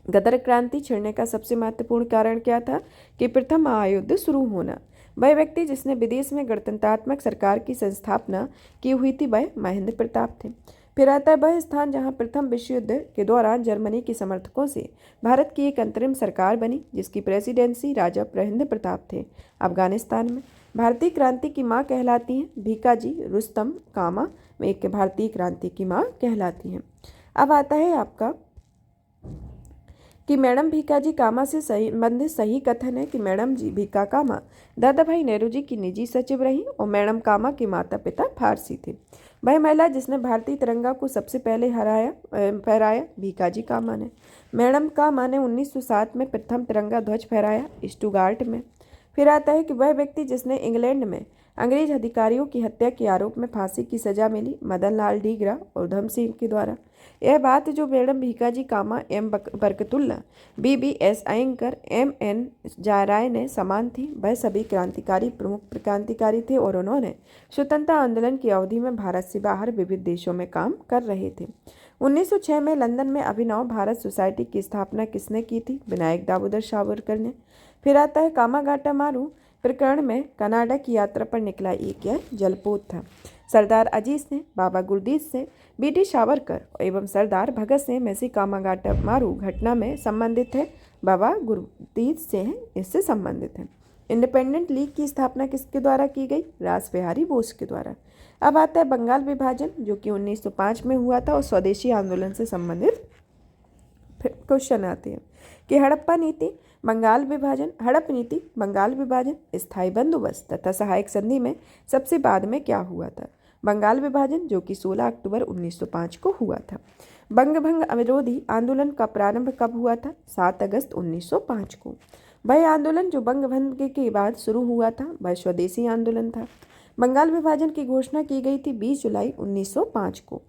गदर क्रांति छिड़ने का सबसे महत्वपूर्ण कारण क्या था? कि प्रथम महायुद्ध शुरू होना। वह व्यक्ति जिसने विदेश में गणतंत्रात्मक सरकार की संस्थापना की हुई थी वह महेंद्र प्रताप थे। फिर आता है वह स्थान जहां प्रथम विश्व युद्ध के दौरान जर्मनी के समर्थकों से भारत की एक अंतरिम सरकार बनी जिसकी प्रेसिडेंसी राजा महेंद्र प्रताप थे। अफगानिस्तान में भारतीय क्रांति की माँ कहलाती हैं भीकाजी रुस्तम कामा, एक भारतीय क्रांति की माँ कहलाती हैं। अब आता है आपका कि मैडम भीकाजी कामा से संबंधित सही कथन है कि मैडम जी भीका कामा दादा भाई नेहरू जी की निजी सचिव रही और मैडम कामा के माता पिता फारसी थे। वह महिला जिसने भारतीय तिरंगा को सबसे पहले फहराया भीकाजी कामा ने। मैडम कामा ने 1907 में प्रथम तिरंगा ध्वज फहराया स्टुगार्ट में। फिर आता है कि वह व्यक्ति जिसने इंग्लैंड में अंग्रेज अधिकारियों की हत्या के आरोप में फांसी की सजा मिली मदन लाल डीगरा और उधम सिंह के द्वारा। यह बात जो मैडम भीकाजी कामा एम बरकतुल्ला BBS अयंकर MN जायराय ने समान थी। वह सभी प्रमुख क्रांतिकारी थे और उन्होंने स्वतंत्रता आंदोलन की अवधि में भारत से बाहर विविध देशों में काम कर रहे थे। 1906 में लंदन में अभिनव भारत सोसाइटी की स्थापना किसने की थी? विनायक दामोदर सावरकर ने। फिर आता है कामागाटा मारू प्रकरण में कनाडा की यात्रा पर निकला एक यह जलपोत था। सरदार अजीत सिंह, बाबा गुरदीत सिंह, BD सावरकर एवं सरदार भगत सिंह में से कामागाटा मारू घटना में संबंधित है। बाबा गुरदीत सिंह इससे संबंधित है। इंडिपेंडेंट लीग की स्थापना किसके द्वारा की गई? रास बिहारी बोस के द्वारा। अब आता है बंगाल विभाजन, जो कि 1905 में हुआ था और स्वदेशी आंदोलन से संबंधित क्वेश्चन आते हैं कि हड़प्पा नीति, बंगाल विभाजन, हड़प नीति, बंगाल विभाजन, स्थायी बंदोबस्त तथा सहायक संधि में सबसे बाद में क्या हुआ था? बंगाल विभाजन, जो कि 16 अक्टूबर 1905 को हुआ था। बंग भंग विरोधी आंदोलन का प्रारंभ कब हुआ था? 7 अगस्त 1905 को। वह आंदोलन जो बंग भंग के बाद शुरू हुआ था वह स्वदेशी आंदोलन था। बंगाल विभाजन की घोषणा की गई थी 20 जुलाई 1905 को।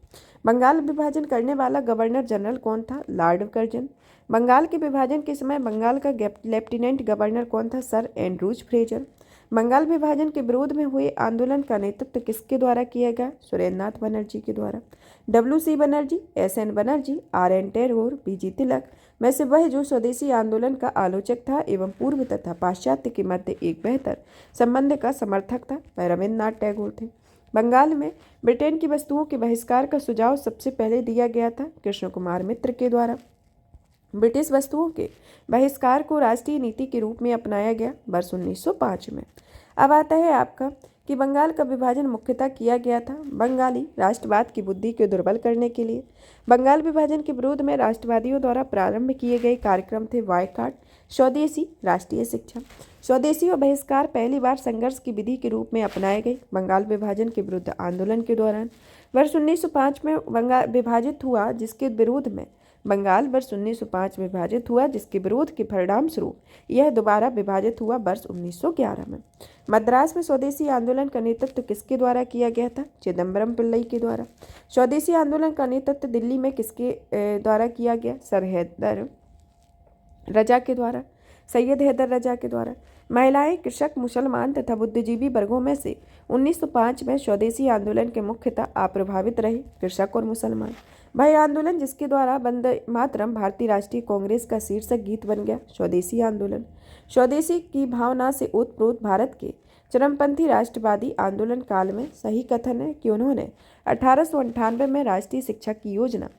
बंगाल विभाजन करने वाला गवर्नर जनरल कौन था? Lord Curzon. बंगाल के विभाजन के समय बंगाल का लेफ्टिनेंट गवर्नर कौन था? Sir Andrews Fraser. बंगाल विभाजन के विरोध में हुए आंदोलन का नेतृत्व किसके द्वारा किया गया? सुरेंद्रनाथ बनर्जी के द्वारा। WC Banerjee, SN Banerjee, RN Tagore, BG तिलक में से वह जो स्वदेशी आंदोलन का आलोचक था एवं पूर्व तथा पाश्चात्य के मध्य एक बेहतर संबंध का समर्थक था, वह रविन्द्रनाथ टैगोर थे। बंगाल में ब्रिटेन की वस्तुओं के बहिष्कार का सुझाव सबसे पहले दिया गया था कृष्ण कुमार मित्र के द्वारा। ब्रिटिश वस्तुओं के बहिष्कार को राष्ट्रीय नीति के रूप में अपनाया गया वर्ष 1905 में। अब आता है आपका कि बंगाल का विभाजन मुख्यतः किया गया था बंगाली राष्ट्रवाद की बुद्धि को दुर्बल करने के लिए। बंगाल विभाजन के विरोध में राष्ट्रवादियों द्वारा प्रारंभ किए गए कार्यक्रम थे बॉयकॉट, स्वदेशी, राष्ट्रीय शिक्षा। स्वदेशी और बहिष्कार पहली बार संघर्ष की विधि के रूप में अपनाए गए बंगाल विभाजन के विरुद्ध आंदोलन के दौरान। वर्ष 1905 में बंगाल विभाजित हुआ जिसके विरोध में बंगाल वर्ष 1905 में विभाजित हुआ जिसके विरोध के परिणाम स्वरूप यह दोबारा विभाजित हुआ वर्ष 1911 में। मद्रास में स्वदेशी आंदोलन का नेतृत्व किसके द्वारा किया गया था? चिदम्बरम पिल्लई के द्वारा। स्वदेशी आंदोलन का नेतृत्व दिल्ली में किसके द्वारा किया गया? सर हैदर रजा के द्वारा, सैयद हैदर रजा के द्वारा। महिलाएं, कृषक, मुसलमान तथा बुद्धिजीवी वर्गों में से 1905 में स्वदेशी आंदोलन के मुख्यतः अप्रभावित रहे कृषक और मुसलमान। वह आंदोलन जिसके द्वारा वंदे मातरम भारतीय राष्ट्रीय कांग्रेस का शीर्षक गीत बन गया, स्वदेशी आंदोलन। स्वदेशी की भावना से ओतप्रोत भारत के चरमपंथी राष्ट्रवादी आंदोलन काल में सही कथन है कि उन्होंने 1898 में राष्ट्रीय शिक्षा की योजना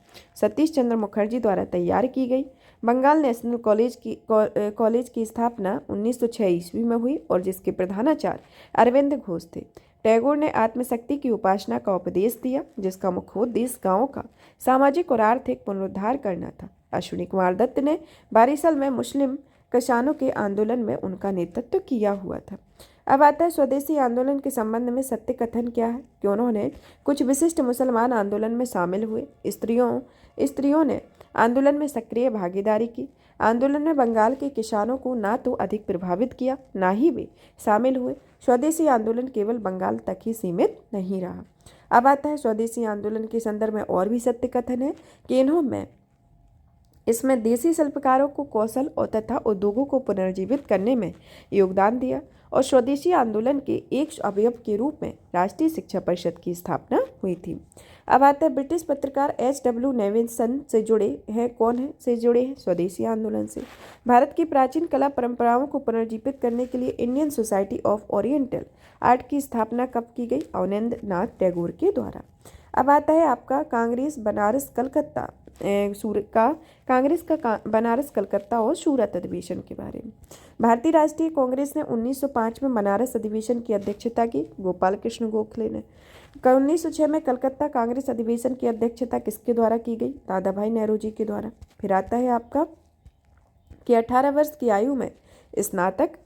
सतीश चंद्र मुखर्जी द्वारा तैयार की गई। बंगाल नेशनल कॉलेज की स्थापना 1906 ईस्वी में हुई और जिसके प्रधानाचार्य अरविंद घोष थे। टैगोर ने आत्मशक्ति की उपासना का उपदेश दिया जिसका मुख्य उद्देश्य गांवों का सामाजिक और आर्थिक पुनरुद्धार करना था। अश्विनी कुमार दत्त ने बारिसल में मुस्लिम किसानों के आंदोलन में उनका नेतृत्व किया हुआ था। अब आता है स्वदेशी आंदोलन के संबंध में सत्य कथन क्या है कि उन्होंने कुछ विशिष्ट मुसलमान आंदोलन में शामिल हुए। स्त्रियों ने आंदोलन में सक्रिय भागीदारी की। आंदोलन ने बंगाल के किसानों को ना तो अधिक प्रभावित किया ना ही वे शामिल हुए। स्वदेशी आंदोलन केवल बंगाल तक ही सीमित नहीं रहा। अब आता है स्वदेशी आंदोलन के संदर्भ में और भी सत्य कथन है कि इन्होंने इसमें देसी शिल्पकारों को कौशल और तथा उद्योगों को पुनर्जीवित करने में योगदान दिया और स्वदेशी आंदोलन के एक अवयव के रूप में राष्ट्रीय शिक्षा परिषद की स्थापना हुई थी। अब आता है ब्रिटिश पत्रकार HW नेविल्सन से जुड़े हैं। कौन है से जुड़े हैं? स्वदेशी आंदोलन से। भारत की प्राचीन कला परंपराओं को पुनर्जीवित करने के लिए Indian society of oriental art की स्थापना कब की गई? अवनिंद्र नाथ टैगोर के द्वारा। अब आता है आपका कांग्रेस बनारस कलकत्ता बनारस कलकत्ता और सूरत अधिवेशन के बारे में। भारतीय राष्ट्रीय कांग्रेस ने 1905 में बनारस अधिवेशन की अध्यक्षता की गोपाल कृष्ण गोखले ने। 1906 में कलकत्ता कांग्रेस अधिवेशन की अध्यक्षता किसके द्वारा की गई? दादा भाई नेहरू जी के द्वारा। फिर आता है आपका कि 18 वर्ष की आयु में स्नातक,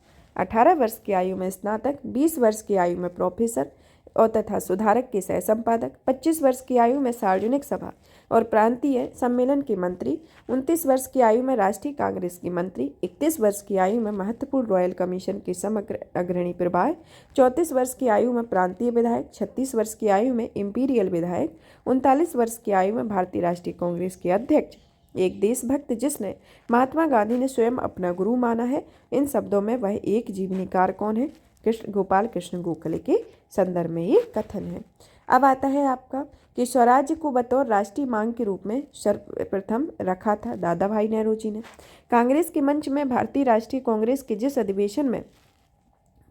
20 वर्ष की आयु में प्रोफेसर और तथा सुधारक के सह संपादक, 25 वर्ष की आयु में सार्वजनिक सभा और प्रांतीय सम्मेलन के मंत्री, 29 वर्ष की आयु में राष्ट्रीय कांग्रेस की मंत्री, 31 वर्ष की आयु में महत्वपूर्ण रॉयल कमीशन के समग्र अग्रणी प्रभार, 34 वर्ष की आयु में प्रांतीय विधायक, 36 वर्ष की आयु में इंपीरियल विधायक, 39 वर्ष की आयु में भारतीय राष्ट्रीय कांग्रेस के अध्यक्ष। एक देशभक्त जिसने महात्मा गांधी ने स्वयं अपना गुरु माना है। इन शब्दों में वह एक जीवनीकार कौन है? गोपाल कृष्ण गोखले के संदर्भ में ये कथन है। अब आता है आपका कि स्वराज्य को बतौर राष्ट्रीय मांग के रूप में सर्वप्रथम रखा था दादा भाई नेहरू जी ने। कांग्रेस के मंच में भारतीय राष्ट्रीय कांग्रेस के जिस अधिवेशन में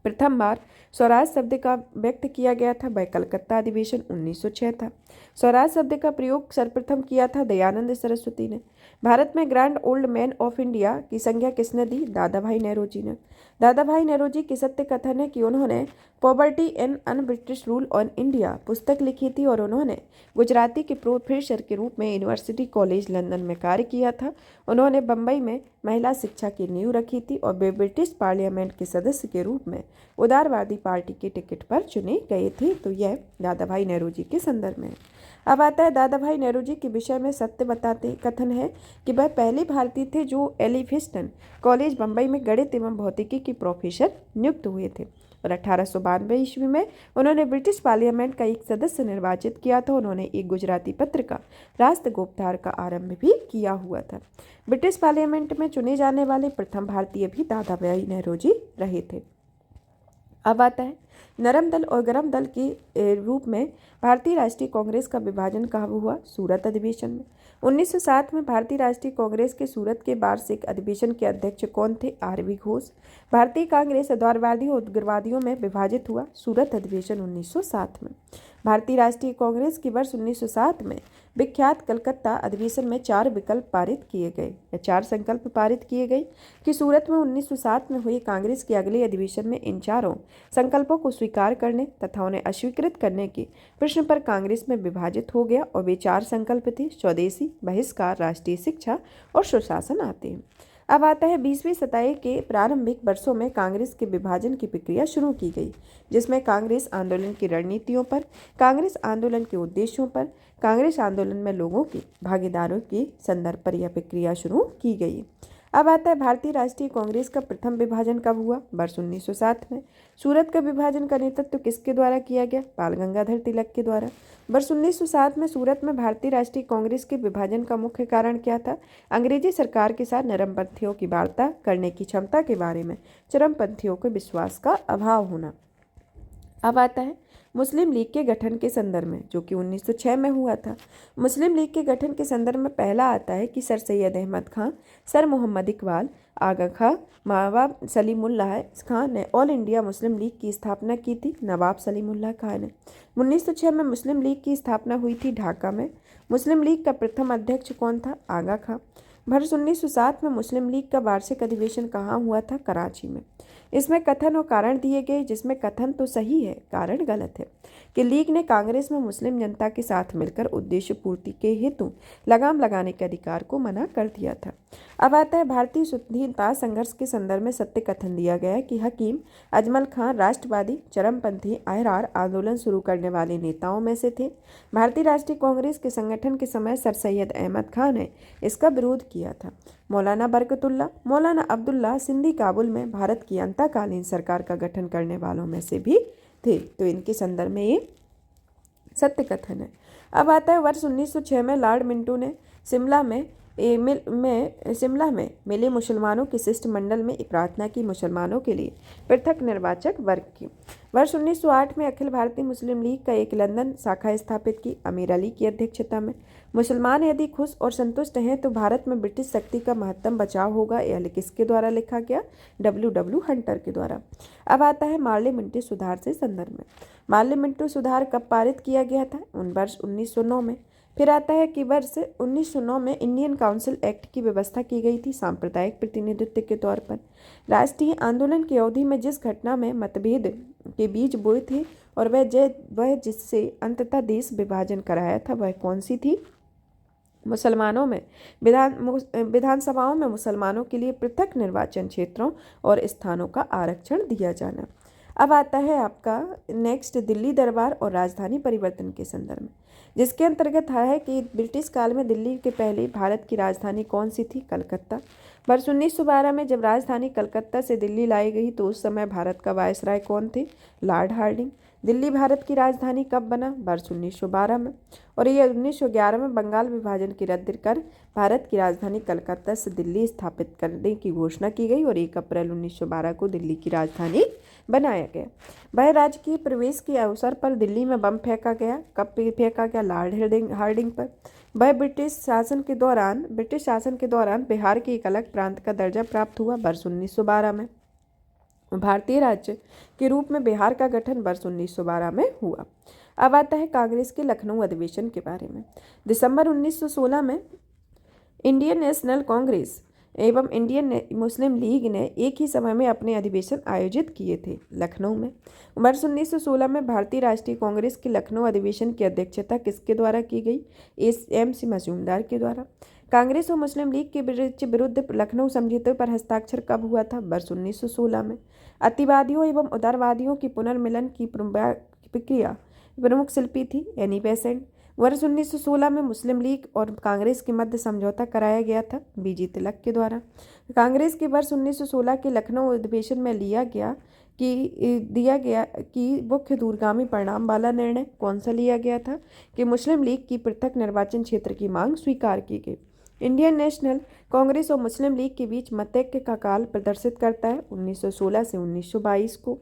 प्रथम बार स्वराज शब्द का व्यक्त किया गया था वह कलकत्ता अधिवेशन 1906 था। स्वराज शब्द का प्रयोग सर्वप्रथम किया था दयानंद सरस्वती ने। भारत में grand old man of India की संज्ञा किसने दी? दादा भाई नेहरू ने। दादा भाई नेहरू की सत्य कथन है कि उन्होंने poverty and un British rule on India पुस्तक लिखी थी और उन्होंने गुजराती के प्रोफेसर के रूप में यूनिवर्सिटी कॉलेज लंदन में कार्य किया था। उन्होंने बम्बई में महिला शिक्षा की नींव रखी थी और वे ब्रिटिश पार्लियामेंट के सदस्य के रूप में उदारवादी पार्टी के टिकट पर चुने गए थे। तो यह दादा भाई नेहरू जी के संदर्भ में है। अब आता है दादा भाई नेहरू जी के विषय में सत्य बताते कथन है कि वह पहले भारतीय थे जो एलिफिस्टन कॉलेज बम्बई में गणित एवं भौतिकी के प्रोफेसर नियुक्त हुए थे और 1892 ईस्वी में उन्होंने ब्रिटिश पार्लियामेंट का एक सदस्य निर्वाचित किया था। उन्होंने एक गुजराती पत्रिका राष्ट्रगोपधार का आरंभ भी किया हुआ था। ब्रिटिश पार्लियामेंट में चुने जाने वाले प्रथम भारतीय भी दादा भाई नेहरू जी रहे थे। अब आता है नरम दल और गरम दल के रूप में भारतीय राष्ट्रीय कांग्रेस का विभाजन कब हुआ? सूरत अधिवेशन में। 1907 में भारतीय राष्ट्रीय कांग्रेस के सूरत के वार्षिक अधिवेशन के अध्यक्ष कौन थे? आर.वी. घोष। भारतीय कांग्रेस उदारवादियों और उग्रवादियों में विभाजित हुआ। सूरत अधिवेशन 1907 में। भारतीय राष्ट्रीय कांग्रेस की वर्ष 1907 में विख्यात कलकत्ता अधिवेशन में 4 विकल्प पारित किए गए या 4 संकल्प पारित किए गए कि सूरत में 1907 में हुए कांग्रेस के अगले अधिवेशन में इन चारों संकल्पों को स्वीकार करने तथा उन्हें अस्वीकृत करने के प्रश्न पर कांग्रेस में विभाजित हो गया और वे 4 संकल्प थे: स्वदेशी, बहिष्कार, राष्ट्रीय शिक्षा और सुशासन आते हैं। अब आता है 20वीं शताब्दी के प्रारंभिक वर्षों में कांग्रेस के विभाजन की प्रक्रिया शुरू की गई, जिसमें कांग्रेस आंदोलन की रणनीतियों पर, कांग्रेस आंदोलन के उद्देश्यों पर, कांग्रेस आंदोलन में लोगों की भागीदारों के संदर्भ पर यह प्रक्रिया शुरू की गई। अब आता है भारतीय राष्ट्रीय कांग्रेस का प्रथम विभाजन कब हुआ? वर्ष 1907 में। सूरत का विभाजन का नेतृत्व किसके द्वारा किया गया? बाल गंगाधर तिलक के द्वारा। वर्ष 1907 में सूरत में भारतीय राष्ट्रीय कांग्रेस के विभाजन का मुख्य कारण क्या था? अंग्रेजी सरकार के साथ नरमपंथियों की वार्ता करने की क्षमता के बारे में चरमपंथियों के विश्वास का अभाव होना। अब आता है मुस्लिम लीग के गठन के संदर्भ में, जो कि 1906 में हुआ था। मुस्लिम लीग के गठन के संदर्भ में पहला आता है कि सर सैयद अहमद खां, सर मोहम्मद इकबाल, आगा खां, नवाब सलीमुल्लाह खान ने ऑल इंडिया मुस्लिम लीग की स्थापना की थी। नवाब सलीमुल्लाह खान ने 1906 में मुस्लिम लीग की स्थापना हुई थी ढाका में। मुस्लिम लीग का प्रथम अध्यक्ष कौन था? आगा खां। वर्ष 1907 में मुस्लिम लीग का वार्षिक अधिवेशन कहाँ हुआ था? कराची में। इसमें कथन और कारण दिए गए, जिसमें कथन तो सही है, कारण गलत है, कि लीग ने कांग्रेस में मुस्लिम जनता के साथ मिलकर उद्देश्य पूर्ति के हेतु लगाम लगाने के अधिकार को मना कर दिया था। अब आता है भारतीय स्वाधीनता संघर्ष के संदर्भ में सत्य कथन दिया गया है कि हकीम अजमल खां राष्ट्रवादी चरमपंथी आयरार आंदोलन शुरू करने वाले नेताओं में से थे। भारतीय राष्ट्रीय कांग्रेस के संगठन के समय सर सैयद अहमद खां ने इसका विरोध किया था। मौलाना बरकतुल्ला, मौलाना अब्दुल्ला सिंधी काबुल में भारत की अंतकालीन सरकार का गठन करने वालों में से भी थे। तो इनके संदर्भ में ये सत्य कथन है। अब आता है वर्ष 1906 में लॉर्ड मिंटो ने शिमला में मिले मुसलमानों के शिष्टमंडल में एक प्रार्थना की मुसलमानों के लिए पृथक निर्वाचक वर्ग की। वर्ष 1908 में अखिल भारतीय मुस्लिम लीग का एक लंदन शाखा स्थापित की अमीर अली की अध्यक्षता में। मुसलमान यदि खुश और संतुष्ट हैं तो भारत में ब्रिटिश शक्ति का महत्तम बचाव होगा, यह किसके द्वारा लिखा गया? W. हंटर के द्वारा। अब आता है पार्लियामेंट्री सुधार से संदर्भ में। पार्लियामेंट्री सुधार कब पारित किया गया था? वर्ष 1909 में। फिर आता है कि वर्ष 1909 में इंडियन काउंसिल एक्ट की व्यवस्था की गई थी सांप्रदायिक प्रतिनिधित्व के तौर पर। राष्ट्रीय आंदोलन की अवधि में जिस घटना में मतभेद के बीज बोए थे और वह जिससे अंततः देश विभाजन कराया था, वह कौन सी थी? मुसलमानों में विधानसभाओं में मुसलमानों के लिए पृथक निर्वाचन क्षेत्रों और स्थानों का आरक्षण दिया जाना। अब आता है आपका नेक्स्ट दिल्ली दरबार और राजधानी परिवर्तन के संदर्भ में, जिसके अंतर्गत है कि ब्रिटिश काल में दिल्ली के पहले भारत की राजधानी कौन सी थी? कलकत्ता। वर्ष 1912 में जब राजधानी कलकत्ता से दिल्ली लाई गई तो उस समय भारत का वायसराय कौन थे? Lord Hardinge. दिल्ली भारत की राजधानी कब बना? वर्ष 1912 में। और ये 1911 में बंगाल विभाजन की रद्द कर भारत की राजधानी कलकत्ता से दिल्ली स्थापित करने की घोषणा की गई और 1 अप्रैल 1912 को दिल्ली की राजधानी बनाया गया। वह राजकीय प्रवेश के अवसर पर दिल्ली में बम फेंका गया। कब फेंका गया? लॉर्ड हार्डिंग पर। वह ब्रिटिश शासन के दौरान बिहार के एक अलग प्रांत का दर्जा प्राप्त हुआ वर्ष 1912 में। भारतीय राज्य के रूप में बिहार का गठन वर्ष 1912 में हुआ। अब आता है कांग्रेस के लखनऊ अधिवेशन के बारे में। दिसंबर 1916 में इंडियन नेशनल कांग्रेस एवं इंडियन मुस्लिम लीग ने एक ही समय में अपने अधिवेशन आयोजित किए थे लखनऊ में। वर्ष 1916 में भारतीय राष्ट्रीय कांग्रेस के लखनऊ अधिवेशन की अध्यक्षता किसके द्वारा की गई? एम सी मजूमदार के द्वारा। कांग्रेस और मुस्लिम लीग के विरुद्ध लखनऊ समझौते पर हस्ताक्षर कब हुआ था? वर्ष 1916 में। अतिवादियों एवं उदारवादियों की पुनर्मिलन की प्रक्रिया प्रमुख शिल्पी थी एनी बेसेंट। वर्ष 1916 में मुस्लिम लीग और कांग्रेस के मध्य समझौता कराया गया था बीजी तिलक के द्वारा। कांग्रेस के वर्ष 1916 के लखनऊ अधिवेशन में दिया गया कि मुख्य दूरगामी परिणाम वाला निर्णय कौन सा लिया गया था कि मुस्लिम लीग की पृथक निर्वाचन क्षेत्र की मांग स्वीकार की गई। इंडियन नेशनल कांग्रेस और मुस्लिम लीग के बीच मतैक्य का काल प्रदर्शित करता है 1916 से 1922 को।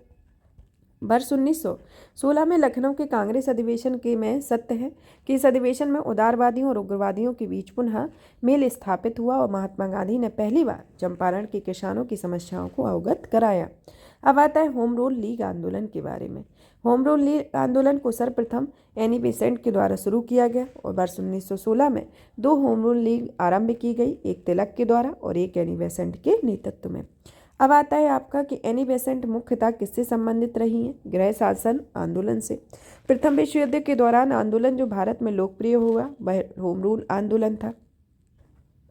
वर्ष 1916 में लखनऊ के कांग्रेस अधिवेशन के में सत्य है कि इस अधिवेशन में उदारवादियों और उग्रवादियों के बीच पुनः मेल स्थापित हुआ और महात्मा गांधी ने पहली बार चंपारण के किसानों की समस्याओं को अवगत कराया। अब आता है होम रूल लीग आंदोलन के बारे में। होम रूल लीग आंदोलन को सर्वप्रथम एनी बेसेंट के द्वारा शुरू किया गया और वर्ष 1916 में 2 होम रूल लीग आरंभ की गई, एक तिलक के द्वारा और एक एनी बेसेंट के नेतृत्व में। अब आता है आपका कि एनी बेसेंट मुख्यतः किससे संबंधित रही हैं? गृह शासन आंदोलन से। प्रथम विश्व युद्ध के दौरान आंदोलन जो भारत में लोकप्रिय हुआ वह होम रूल आंदोलन था।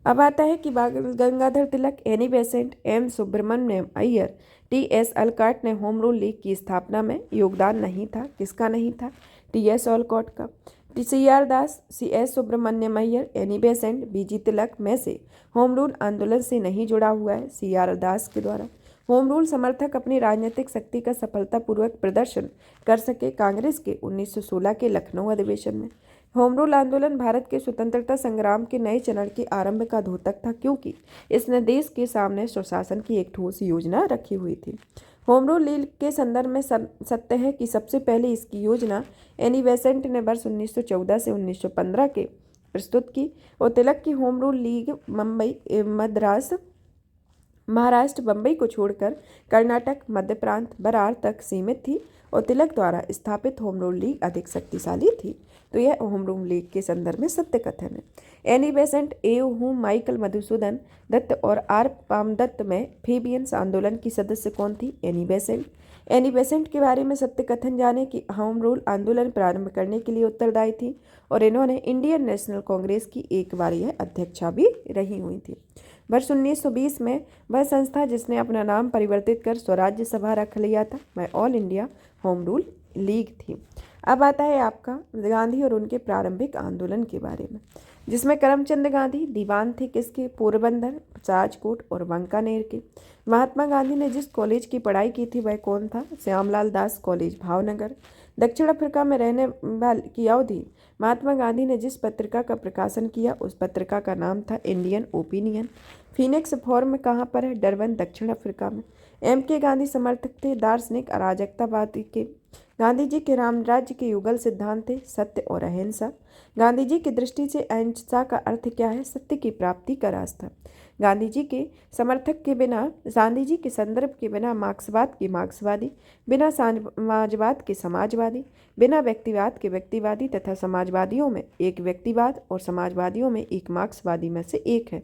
अब आता है कि Gangadhar Tilak, Annie Besant, M Subramania Iyer, T S. Olcott ने होम रूल लीग की स्थापना में योगदान नहीं था। किसका नहीं था? टी.एस. अलकट का। C R. Das, C S. Subramania Iyer, Annie Besant, B G Tilak में से होम रूल आंदोलन से नहीं जुड़ा हुआ है सी.आर. दास के द्वारा। होम रूल समर्थक अपनी राजनीतिक शक्ति का सफलतापूर्वक प्रदर्शन कर सके कांग्रेस के 1916 के लखनऊ अधिवेशन में। होम रूल आंदोलन भारत के स्वतंत्रता संग्राम के नए चरण के आरंभ का द्योतक था क्योंकि इसने देश के सामने सुशासन की एक ठोस योजना रखी हुई थी। होम रूल लीग के संदर्भ में सत्य है कि सबसे पहले इसकी योजना एनी बेसेंट ने वर्ष 1914 से 1915 के प्रस्तुत की और तिलक की home rule league Maharashtra Bombay को छोड़कर कर्नाटक, मध्य प्रांत, बरार तक सीमित थी और तिलक द्वारा स्थापित होम रूल लीग अधिक शक्तिशाली थी। तो यह होम रूल लीग के संदर्भ में सत्य कथन है। Annie Besant, Michael Madhusudan Dutt और आर पामदत्त में फेबियंस आंदोलन की सदस्य कौन थी? Annie Besant. एनी बेसेंट के बारे में सत्य कथन जाने कि होम रूल आंदोलन प्रारंभ करने के लिए उत्तरदायी थी और इन्होंने इंडियन नेशनल कांग्रेस की एक बार यह अध्यक्षा भी रही हुई थी। वर्ष 1920 में वह संस्था जिसने अपना नाम परिवर्तित कर स्वराज्य सभा रख लिया था वह all India home rule league थी। अब आता है आपका गांधी और उनके प्रारंभिक आंदोलन के बारे में, जिसमें करमचंद गांधी दीवान थे किसके? पोरबंदर, राजकोट और बीकानेर के। महात्मा गांधी ने जिस कॉलेज की पढ़ाई की थी वह कौन था? श्यामलाल दास कॉलेज, भावनगर। दक्षिण अफ्रीका में रहने वाली की अवधि महात्मा गांधी ने जिस पत्रिका का प्रकाशन किया उस पत्रिका का नाम था इंडियन ओपिनियन। फीनिक्स फॉर्म कहाँ पर है? डरबन, दक्षिण अफ्रीका में। M.K. गांधी समर्थक थे दार्शनिक अराजकतावादी के। गांधी जी के राम राज्य के युगल सिद्धांत थे सत्य और अहिंसा। गांधी जी की दृष्टि से अहिंसा का अर्थ क्या है? सत्य की प्राप्ति का रास्ता। गांधी जी के संदर्भ के बिना मार्क्सवाद के मार्क्सवादी, बिना समाजवाद के समाजवादी, बिना व्यक्तिवाद के व्यक्तिवादी तथा समाजवादियों में एक व्यक्तिवाद और समाजवादियों में एक मार्क्सवादी में से एक है।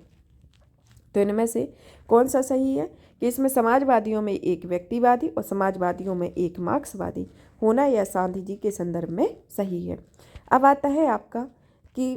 तो इनमें से कौन सा सही है कि इसमें समाजवादियों में एक व्यक्तिवादी और समाजवादियों में एक मार्क्सवादी होना या गांधी जी के संदर्भ में सही है। अब आता है आपका कि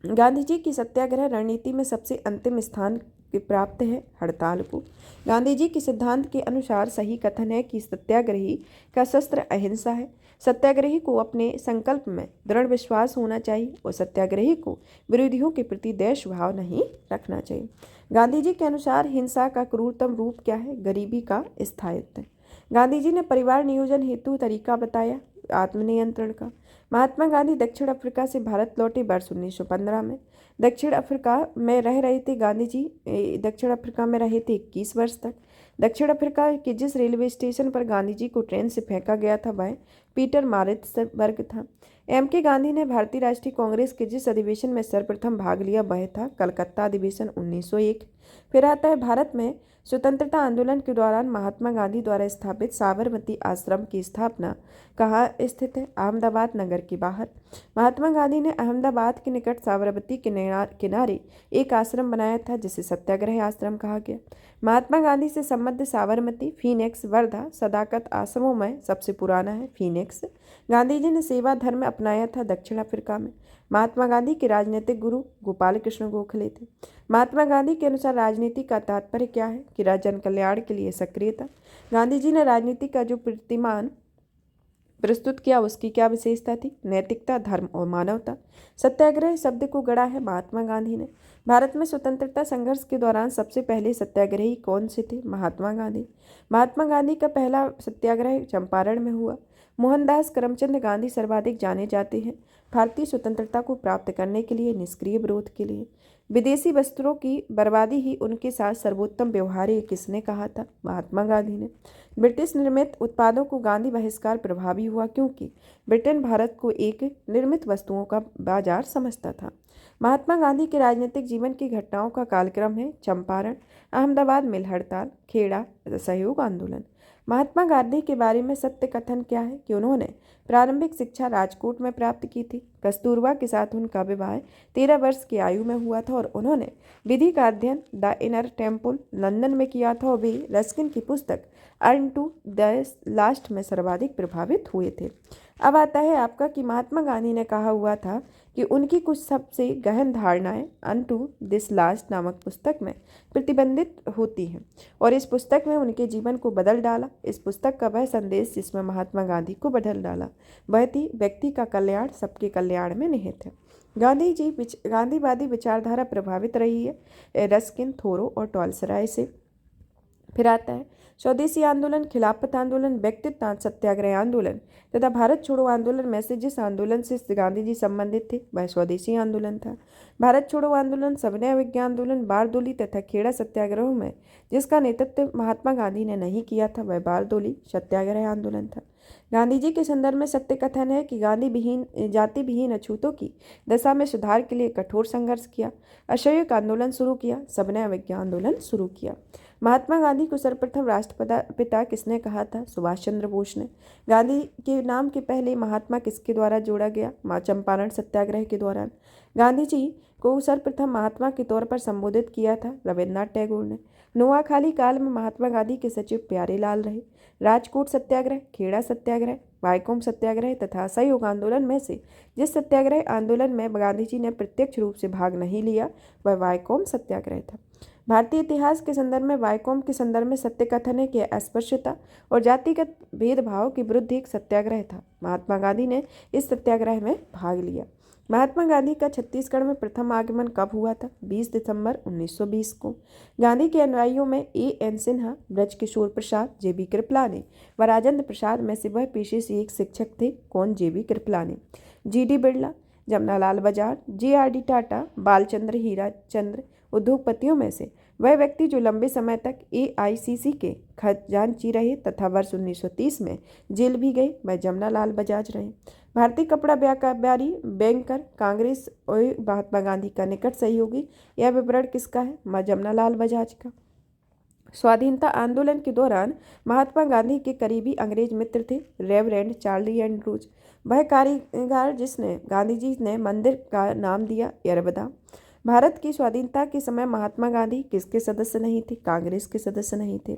गांधी जी की सत्याग्रह रणनीति में सबसे अंतिम स्थान प्राप्त है हड़ताल को। गांधी जी के सिद्धांत के अनुसार सही कथन है कि सत्याग्रही का शस्त्र अहिंसा है। सत्याग्रही को अपने संकल्प में दृढ़ विश्वास होना चाहिए और सत्याग्रही को विरोधियों के प्रति द्वेष भाव नहीं रखना चाहिए। गांधी जी के अनुसार हिंसा का क्रूरतम रूप क्या है? गरीबी का स्थायित्व। गांधी जी ने परिवार नियोजन हेतु तरीका बताया आत्मनियंत्रण का। महात्मा गांधी दक्षिण अफ्रीका से भारत लौटे वर्ष 1915 में। दक्षिण अफ्रीका में रह रहे थे गांधी जी। दक्षिण अफ्रीका में रहे थे 21 वर्ष तक। दक्षिण अफ्रीका के जिस रेलवे स्टेशन पर गांधी जी को ट्रेन से फेंका गया था वह पीटर मारिट्सबर्ग था। एम.के. गांधी ने भारतीय राष्ट्रीय कांग्रेस के जिस अधिवेशन में सर्वप्रथम भाग लिया वह था कलकत्ता अधिवेशन 1901। फिर आता है भारत में स्वतंत्रता आंदोलन के दौरान महात्मा गांधी द्वारा स्थापित साबरमती आश्रम की स्थापना कहाँ स्थित है? अहमदाबाद नगर के बाहर। महात्मा गांधी ने अहमदाबाद के निकट साबरमती के किनारे एक आश्रम बनाया था जिसे सत्याग्रह आश्रम कहा गया। महात्मा गांधी से संबद्ध साबरमती, फीनिक्स, वर्धा, सदाकत आश्रमों में सबसे पुराना है फीनिक्स। गांधी जी ने सेवा धर्म अपनाया था दक्षिण अफ्रीका में। महात्मा गांधी के राजनीतिक गुरु गोपाल कृष्ण गोखले थे। महात्मा गांधी के अनुसार राजनीति का तात्पर्य क्या है? कि जन कल्याण के लिए सक्रियता। गांधी जी ने राजनीति का जो प्रतिमान प्रस्तुत किया उसकी क्या विशेषता थी? नैतिकता, धर्म और मानवता। सत्याग्रह शब्द को गढ़ा है महात्मा गांधी ने। भारत में स्वतंत्रता संघर्ष के दौरान सबसे पहले सत्याग्रही कौन से थे? महात्मा गांधी। महात्मा गांधी का पहला सत्याग्रह चंपारण में हुआ। मोहनदास करमचंद गांधी सर्वाधिक जाने जाते हैं भारतीय स्वतंत्रता को प्राप्त करने के लिए, निष्क्रिय विरोध के लिए। विदेशी वस्त्रों की बर्बादी ही उनके साथ सर्वोत्तम व्यवहार है किसने कहा था? महात्मा गांधी ने। ब्रिटिश निर्मित उत्पादों को गांधी बहिष्कार प्रभावी हुआ क्योंकि ब्रिटेन भारत को एक निर्मित वस्तुओं का बाजार समझता था। महात्मा गांधी के राजनीतिक जीवन की घटनाओं का कालक्रम है चंपारण, अहमदाबाद मिल हड़ताल, खेड़ा असहयोग आंदोलन। महात्मा गांधी के बारे में सत्य कथन क्या है? कि उन्होंने प्रारंभिक शिक्षा राजकोट में प्राप्त की थी। कस्तूरबा के साथ उनका विवाह 13 वर्ष की आयु में हुआ था और उन्होंने विधि का अध्ययन द इनर टेम्पल लंदन में किया था और वे रस्किन की पुस्तक अर्न टू द लास्ट में सर्वाधिक प्रभावित हुए थे। अब आता है आपका कि महात्मा गांधी ने कहा हुआ था कि उनकी कुछ सबसे गहन धारणाएं अनटू दिस लास्ट नामक पुस्तक में प्रतिबंधित होती हैं और इस पुस्तक में उनके जीवन को बदल डाला। इस पुस्तक का वह संदेश जिसमें महात्मा गांधी को बदल डाला वह थी व्यक्ति का कल्याण सबके कल्याण में निहित है। गांधीवादी विचारधारा प्रभावित रही है रस्किन, थोरो और टॉलस्टॉय से। फिर आता है स्वदेशी आंदोलन, खिलाफत आंदोलन, व्यक्तित्व सत्याग्रह आंदोलन तथा भारत छोड़ो आंदोलन में से जिस आंदोलन से गांधी जी संबंधित थे वह स्वदेशी आंदोलन था। भारत छोड़ो आंदोलन, सविनय अवज्ञा आंदोलन, बारदोली तथा खेड़ा सत्याग्रहों में जिसका नेतृत्व महात्मा गांधी ने नहीं किया था वह बारदोली सत्याग्रह आंदोलन था। गांधी जी के संदर्भ में सत्य कथन है कि जाति विहीन अछूतों की दशा में सुधार के लिए कठोर संघर्ष किया, असहयोग आंदोलन शुरू किया, सविनय अवज्ञा आंदोलन शुरू किया। महात्मा गांधी को सर्वप्रथम राष्ट्रपिता किसने कहा था? सुभाष चंद्र बोस ने। गांधी के नाम के पहले महात्मा किसके द्वारा जोड़ा गया? चंपारण सत्याग्रह के दौरान। गांधी जी को सर्वप्रथम महात्मा के तौर पर संबोधित किया था रविन्द्रनाथ टैगोर ने। नोआखाली काल में महात्मा गांधी के सचिव प्यारेलाल रहे। राजकोट सत्याग्रह, खेड़ा सत्याग्रह, वायकोम सत्याग्रह तथा असहयोग आंदोलन में से जिस सत्याग्रह आंदोलन में गांधी जी ने प्रत्यक्ष रूप से भाग नहीं लिया वह वायकोम सत्याग्रह था। भारतीय इतिहास के संदर्भ में वायकोम के संदर्भ में सत्य कथन है कि अस्पृश्यता और जातिगत भेदभाव के विरुद्ध एक सत्याग्रह था। महात्मा गांधी ने इस सत्याग्रह में भाग लिया। महात्मा गांधी का छत्तीसगढ़ में प्रथम आगमन कब हुआ था? 20 दिसंबर 1920 को। गांधी के अनुयायियों में A.N. सिन्हा, ब्रजकिशोर प्रसाद, J.B. कृपलानी व राजेंद्र प्रसाद में से वह पेशे से एक शिक्षक थे। कौन? J.B. Kripalani. G.D. Birla, Jamnalal Bajaj, J.R.D. Tata, Balchandra हीराचंद्र उद्योगपतियों में से वह व्यक्ति जो लंबे समय तक AICC के खजांची रहे तथा वर्ष 1930 में जेल भी गए वह जमनालाल बजाज रहे। भारतीय कपड़ा व्यापारी बैंकर कांग्रेस और महात्मा गांधी का निकट सहयोगी यह विवरण किसका है? जमनालाल बजाज का। स्वाधीनता आंदोलन के दौरान महात्मा गांधी के करीबी अंग्रेज मित्र थे रेवरेंड चार्ली एंड्रूज। वह कारीगर जिसने गांधी जी ने मंदिर का नाम दिया यरबदा। भारत की स्वाधीनता के समय महात्मा गांधी किसके सदस्य नहीं थे? कांग्रेस के सदस्य नहीं थे।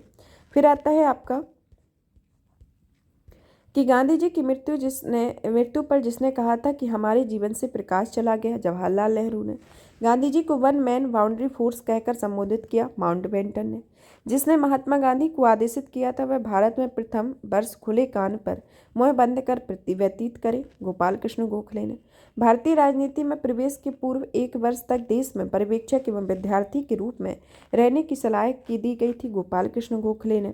फिर आता है आपका कि गांधी जी की मृत्यु पर जिसने कहा था कि हमारे जीवन से प्रकाश चला गया? जवाहरलाल नेहरू ने। गांधी जी को वन मैन बाउंड्री फोर्स कहकर संबोधित किया माउंटबेटन ने। जिसने महात्मा गांधी को आदेशित किया था वह भारत में प्रथम वर्ष खुले कान पर मुंह बंद कर व्यतीत करे गोपाल कृष्ण गोखले ने। भारतीय राजनीति में प्रवेश के पूर्व 1 वर्ष तक देश में पर्यवेक्षक एवं विद्यार्थी के रूप में रहने की सलाह की दी गई थी गोपाल कृष्ण गोखले ने।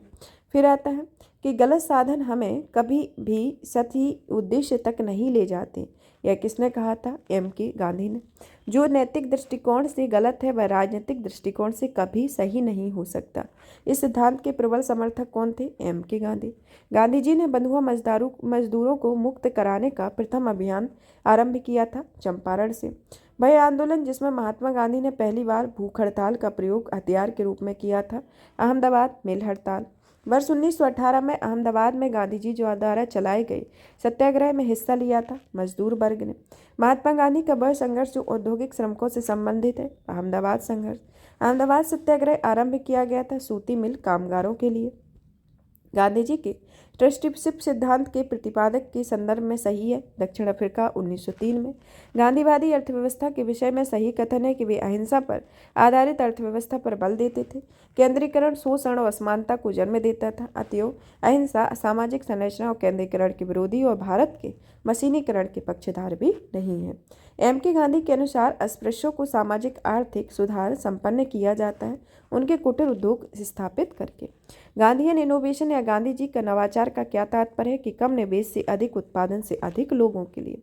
फिर आता है कि गलत साधन हमें कभी भी सही उद्देश्य तक नहीं ले जाते। यह किसने कहा था? M.K. गांधी ने। जो नैतिक दृष्टिकोण से गलत है वह राजनीतिक दृष्टिकोण से कभी सही नहीं हो सकता। इस सिद्धांत के प्रबल समर्थक कौन थे? M.K. गांधी। गांधी जी ने बंधुआ मजदूरों को मुक्त कराने का प्रथम अभियान आरंभ किया था चंपारण से। वह आंदोलन जिसमें महात्मा गांधी ने पहली बार भूख हड़ताल का प्रयोग हथियार के रूप में किया था, अहमदाबाद मिल हड़ताल। वर्ष 1918 में अहमदाबाद में गांधी जी द्वारा चलाए गए सत्याग्रह में हिस्सा लिया था मजदूर वर्ग ने। महात्मा गांधी का वह संघर्ष जो औद्योगिक श्रमिकों से संबंधित है, अहमदाबाद संघर्ष। अहमदाबाद सत्याग्रह आरंभ किया गया था सूती मिल कामगारों के लिए। गांधी जी के ट्रस्टीशिप सिद्धांत के प्रतिपादक के संदर्भ में सही है दक्षिण अफ्रीका 1903 में। गांधीवादी अर्थव्यवस्था के विषय में सही कथन है कि वे अहिंसा पर आधारित अर्थव्यवस्था पर बल देते थे। केंद्रीकरण शोषण और असमानता को जन्म देता था, अतएव अहिंसा सामाजिक संरचना और केंद्रीकरण के विरोधी और भारत के मशीनीकरण के पक्षधर भी नहीं है। M.K. गांधी के अनुसार अस्पृश्यों को सामाजिक आर्थिक सुधार संपन्न किया जाता है उनके कुटीर उद्योग स्थापित करके। गांधीयन इनोवेशन या गांधी जी का नवाचार का क्या तात्पर्य है कि कम निवेश से अधिक उत्पादन से अधिक लोगों के लिए।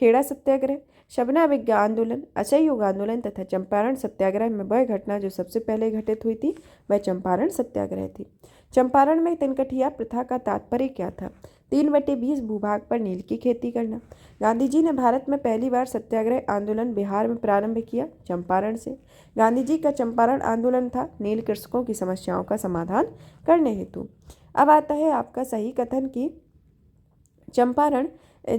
खेड़ा सत्याग्रह, शबना विज्ञा आंदोलन, असहयोग आंदोलन तथा चंपारण सत्याग्रह में वह घटना जो सबसे पहले घटित हुई थी वह चंपारण सत्याग्रह थी। चंपारण में तिनकठिया प्रथा का तात्पर्य क्या था? 3/20 भूभाग पर नील की खेती करना। गांधी जी ने भारत में पहली बार सत्याग्रह आंदोलन बिहार में प्रारंभ किया चंपारण से। गांधी जी का चंपारण आंदोलन था नील कृषकों की समस्याओं का समाधान करने हेतु। अब आता है आपका सही कथन कि चंपारण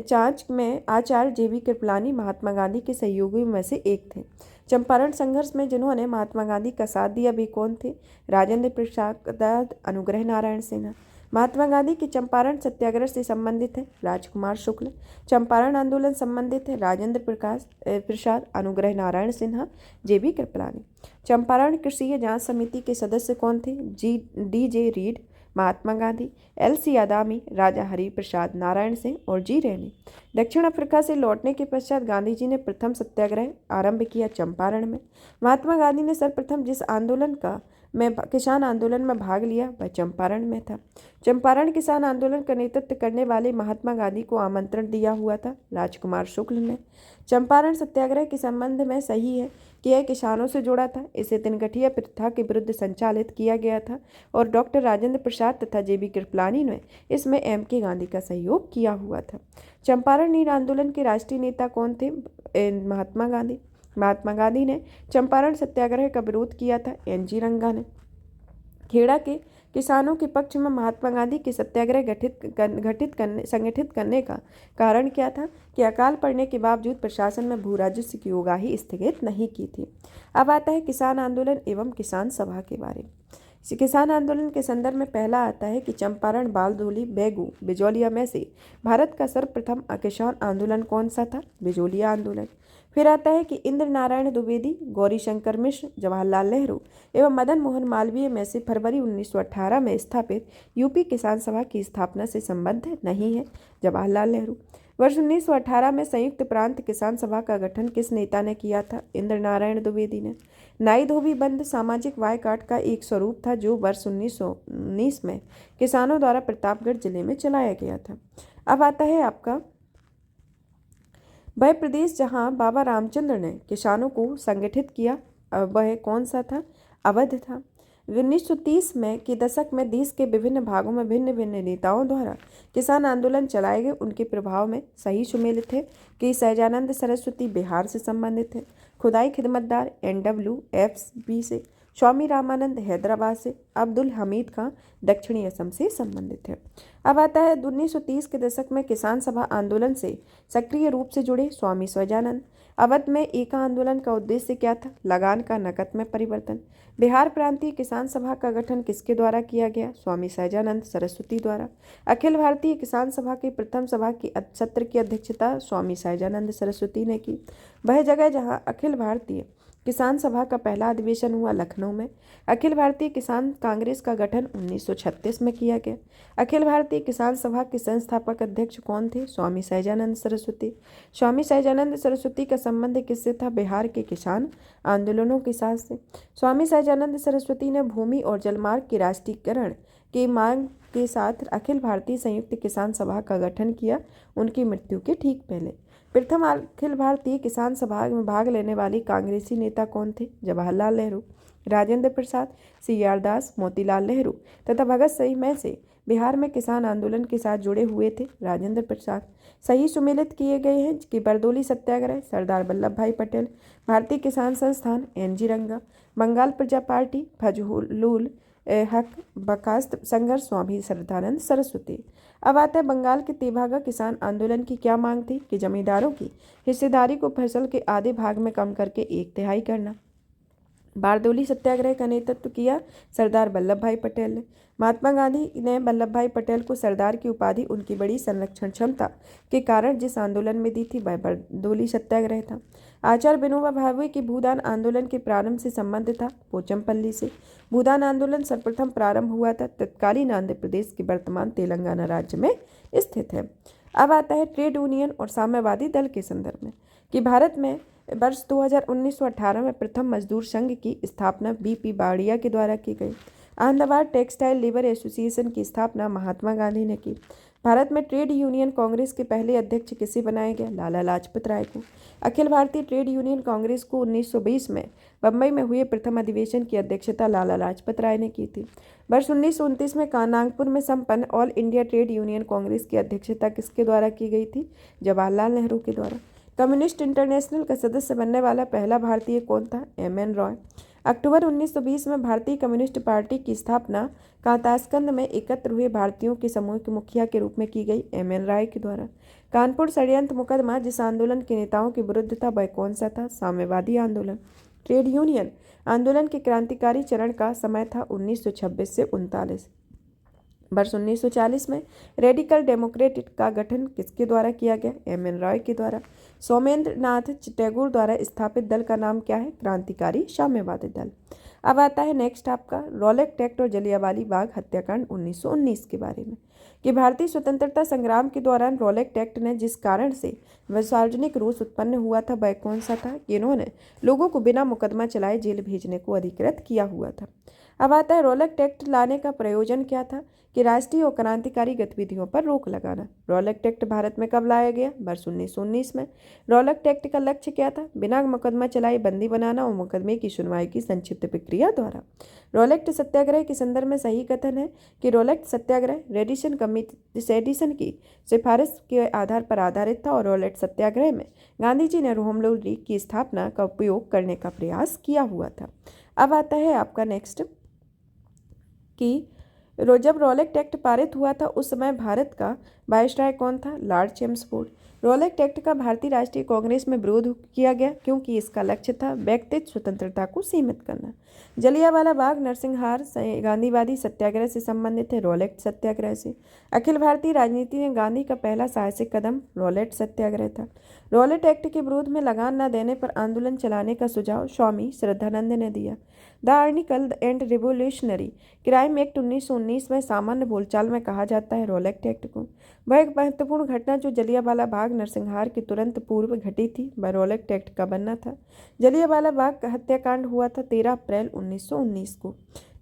जांच में आचार्य JB कृपलानी महात्मा गांधी के सहयोगियों में से एक थे। चंपारण संघर्ष में जिन्होंने महात्मा गांधी का साथ दिया वे कौन थे? राजेंद्र प्रसाद, अनुग्रह नारायण सिन्हा। महात्मा गांधी के चंपारण सत्याग्रह से संबंधित है राजकुमार शुक्ल। चंपारण आंदोलन संबंधित है राजेंद्र प्रसाद, अनुग्रह नारायण सिन्हा, JB कृपलानी। चंपारण कृषि जांच समिति के सदस्य कौन थे? D.J. Read, Mahatma Gandhi, L.C. आदामी, राजा हरि प्रसाद नारायण सिंह और G. रैनी। दक्षिण अफ्रीका से लौटने के पश्चात गांधी जी ने प्रथम सत्याग्रह आरंभ किया चंपारण में। महात्मा गांधी ने सर्वप्रथम जिस आंदोलन का किसान आंदोलन में भाग लिया वह चंपारण में था। चंपारण किसान आंदोलन का नेतृत्व करने वाले महात्मा गांधी को आमंत्रण दिया हुआ था राजकुमार शुक्ल ने। चंपारण सत्याग्रह के संबंध में सही है कि यह किसानों से जुड़ा था। इसे तिनकठिया प्रथा के विरुद्ध संचालित किया गया था और डॉक्टर राजेंद्र प्रसाद तथा JB कृपलानी ने इसमें M.K. गांधी का सहयोग किया हुआ था। चंपारण नील आंदोलन के राष्ट्रीय नेता कौन थे? महात्मा गांधी। महात्मा गांधी ने चंपारण सत्याग्रह का विरोध किया था N.G. रंगा ने। खेड़ा के किसानों के पक्ष में महात्मा गांधी के सत्याग्रह संगठित करने का कारण क्या था कि अकाल पड़ने के बावजूद प्रशासन में भू राजस्व की उगाही स्थगित नहीं की थी। अब आता है किसान आंदोलन एवं किसान सभा के बारे में। किसान आंदोलन के संदर्भ में पहला आता है कि चंपारण, बालदोली, बेगू, बिजौलिया में से भारत का सर्वप्रथम किसान आंदोलन कौन सा था? बिजौलिया आंदोलन। फिर आता है कि इंद्र नारायण द्विवेदी, गौरीशंकर मिश्र, जवाहरलाल नेहरू एवं मदन मोहन मालवीय में से फरवरी 1918 में स्थापित यूपी किसान सभा की स्थापना से संबद्ध नहीं है जवाहरलाल नेहरू। वर्ष 1918 में संयुक्त प्रांत किसान सभा का गठन किस नेता ने किया था? इंद्र नारायण द्विवेदी ने। नाई धोबी बंद सामाजिक बायकॉट का एक स्वरूप था जो वर्ष 1919 में किसानों द्वारा प्रतापगढ़ जिले में चलाया गया था। अब आता है आपका वह प्रदेश जहां बाबा रामचंद्र ने किसानों को संगठित किया वह कौन सा था? अवध था। 1930 में के दशक में देश के विभिन्न भागों में भिन्न भिन्न नेताओं द्वारा किसान आंदोलन चलाए गए। उनके प्रभाव में सही सुमेलित है कि सहजानंद सरस्वती बिहार से संबंधित है, खुदाई खिदमतदार NWFB से, स्वामी रामानंद हैदराबाद से, अब्दुल हमीद खां दक्षिणी असम से संबंधित है। अब आता है 1930 के दशक में किसान सभा आंदोलन से सक्रिय रूप से जुड़े स्वामी सहजानंद। अवध में एका आंदोलन का उद्देश्य क्या था? लगान का नकद में परिवर्तन। बिहार प्रांतीय किसान सभा का गठन किसके द्वारा किया गया? स्वामी सहजानंद सरस्वती द्वारा। अखिल भारतीय किसान सभा की प्रथम सभा की सत्र की अध्यक्षता स्वामी सहजानंद सरस्वती ने की। वह जगह जहां अखिल भारतीय किसान सभा का पहला अधिवेशन हुआ लखनऊ में। अखिल भारतीय किसान कांग्रेस का गठन 1936 में किया गया। अखिल भारतीय किसान सभा के संस्थापक अध्यक्ष कौन थे? स्वामी सहजानंद सरस्वती। स्वामी सहजानंद सरस्वती का संबंध किससे था? बिहार के किसान आंदोलनों के साथ से। स्वामी सहजानंद सरस्वती ने भूमि और जलमार्ग के राष्ट्रीयकरण की मांग के साथ अखिल भारतीय संयुक्त किसान सभा का गठन किया उनकी मृत्यु के ठीक पहले। प्रथम अखिल भारतीय किसान सभा में भाग लेने वाली कांग्रेसी नेता कौन थे? जवाहरलाल नेहरू, राजेंद्र प्रसाद, सी.आर. दास, मोतीलाल नेहरू तथा भगत सिंह में से बिहार में किसान आंदोलन के साथ जुड़े हुए थे राजेंद्र प्रसाद। सही सुमेलित किए गए हैं कि बरदोली सत्याग्रह सरदार वल्लभ भाई पटेल, भारतीय किसान संस्थान एन.जी. रंगा, बंगाल प्रजा पार्टी फजलुल हक, बर्खास्त संघर्ष स्वामी श्रद्धानंद सरस्वती। अब आता है बंगाल के तेभागा किसान आंदोलन की क्या मांग थी? कि जमींदारों की हिस्सेदारी को फसल के आधे भाग में कम करके 1/3 करना। बारदोली सत्याग्रह का नेतृत्व किया सरदार वल्लभ भाई पटेल ने। महात्मा गांधी ने वल्लभ भाई पटेल को सरदार की उपाधि उनकी बड़ी संरक्षण क्षमता के कारण जिस आंदोलन में दी थी वह बारदोली सत्याग्रह था। आचार्य विनोबा भावे की भूदान आंदोलन के प्रारंभ से संबंध था पोचमपल्ली से। भूदान आंदोलन सर्वप्रथम प्रारंभ हुआ था तत्कालीन आंध्र प्रदेश के वर्तमान तेलंगाना राज्य में स्थित है। अब आता है ट्रेड यूनियन और साम्यवादी दल के संदर्भ में कि भारत में वर्ष 1918 में प्रथम मजदूर संघ की स्थापना बी.पी. बाड़िया के द्वारा की गई। अहमदाबाद टेक्सटाइल लेबर एसोसिएशन की स्थापना महात्मा गांधी ने की। भारत में ट्रेड यूनियन कांग्रेस के पहले अध्यक्ष किसे बनाया गया? लाला लाजपत राय को। अखिल भारतीय ट्रेड यूनियन कांग्रेस को 1920 में बम्बई में हुए प्रथम अधिवेशन की अध्यक्षता लाला लाजपत राय ने की थी। वर्ष 1929 में नागपुर में संपन्न all India trade union Congress की अध्यक्षता किसके द्वारा की गई थी? जवाहरलाल नेहरू के द्वारा। कम्युनिस्ट इंटरनेशनल का सदस्य बनने वाला पहला भारतीय कौन था? एम.एन. रॉय। अक्टूबर 1920 में भारतीय कम्युनिस्ट पार्टी की स्थापना कातास्कंद में एकत्र हुए भारतीयों के समूह के मुखिया के रूप में की गई एम.एन. राय के द्वारा। कानपुर षड्यंत्र मुकदमा जिस आंदोलन के नेताओं के विरुद्ध था वह कौन सा था? साम्यवादी आंदोलन। ट्रेड यूनियन आंदोलन के क्रांतिकारी चरण का समय था 1926 से 1939। वर्ष 1940 में रेडिकल डेमोक्रेटिक का गठन किसके द्वारा किया गया? एम.एन. रॉय के द्वारा। सोमेंद्र नाथ टैगोर द्वारा स्थापित दल का नाम क्या है? क्रांतिकारी साम्यवादी दल। अब आता है नेक्स्ट आपका रॉलेट एक्ट और जलियांवाला बाग हत्याकांड 1919 के बारे में कि भारतीय स्वतंत्रता संग्राम के दौरान रॉलेट एक्ट ने जिस कारण से वह सार्वजनिक रोष उत्पन्न हुआ था वह कौन सा था? कि इन्होंने लोगों को बिना मुकदमा चलाए जेल भेजने को अधिकृत किया हुआ था। अब आता है रॉलेट एक्ट लाने का प्रयोजन क्या था? कि राष्ट्रीय और क्रांतिकारी गतिविधियों पर रोक लगाना। रॉलेट एक्ट भारत में कब लाया गया? वर्ष 1919 में। रॉलेट एक्ट का लक्ष्य क्या था? बिना मुकदमा चलाए बंदी बनाना और मुकदमे की सुनवाई की संक्षिप्त प्रक्रिया द्वारा। रॉलेट सत्याग्रह के संदर्भ में सही कथन है कि रॉलेट सत्याग्रह सेडिशन की सिफारिश के आधार पर आधारित था और रॉलेट सत्याग्रह में गांधी जी ने होम लीग की स्थापना का उपयोग करने का प्रयास किया हुआ था। अब आता है आपका नेक्स्ट कि जब रॉलेट एक्ट पारित हुआ था उस समय भारत का वायसराय कौन था? Lord Chelmsford. रॉलेट एक्ट का भारतीय राष्ट्रीय कांग्रेस में विरोध किया गया क्योंकि इसका लक्ष्य था व्यक्तिगत स्वतंत्रता को सीमित करना। जलियांवाला बाग नरसंहार गांधीवादी सत्याग्रह से संबंधित है रॉलेट सत्याग्रह से। अखिल भारतीय राजनीति में गांधी का पहला साहसिक कदम रॉलेट सत्याग्रह था। रॉलेट एक्ट के विरोध में लगान न देने पर आंदोलन चलाने का सुझाव स्वामी श्रद्धानंद ने दिया। The article and revolutionary crime act 1919 में सामान्य बोलचाल में कहा जाता है रॉलेट एक्ट को। वह एक महत्वपूर्ण घटना जो जलियांवाला बाग नरसंहार के तुरंत पूर्व घटी थी वह रॉलेट एक्ट का बनना था। जलियांवाला बाग का हत्याकांड हुआ था 13 अप्रैल 1919 को।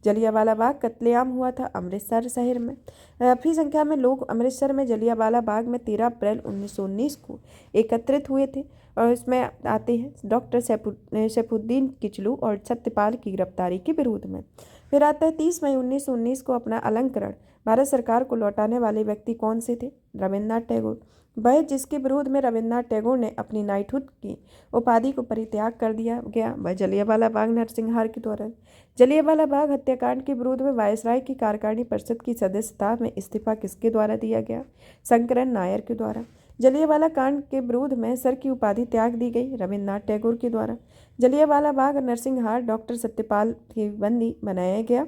जलियांवाला बाग कत्लेआम हुआ था अमृतसर शहर में। काफ़ी संख्या में लोग अमृतसर में जलियांवाला बाग में 13 अप्रैल 1919 को एकत्रित हुए थे और इसमें आते हैं डॉक्टर सैफुद्दीन किचलू और सत्यपाल की गिरफ्तारी के विरोध में। फिर आता है 30 मई 1919 को अपना अलंकरण भारत सरकार को लौटाने वाले व्यक्ति कौन से थे? रविन्द्रनाथ टैगोर। वह जिसके विरोध में रविन्द्रनाथ टैगोर ने अपनी नाइटहुड की उपाधि को परित्याग कर दिया गया वह जलियांवाला बाग नरसंहार के दौरान। जलियांवाला बाग हत्याकांड के विरोध में वायसराय की कार्यकारिणी परिषद की सदस्यता में इस्तीफा किसके द्वारा दिया गया? शंकरन नायर के द्वारा। जलियांवाला कांड के विरोध में सर की उपाधि त्याग दी गई रविन्द्रनाथ टैगोर के द्वारा। जलियांवाला बाग नरसंहार डॉक्टर सत्यपाल की बंदी बनाया गया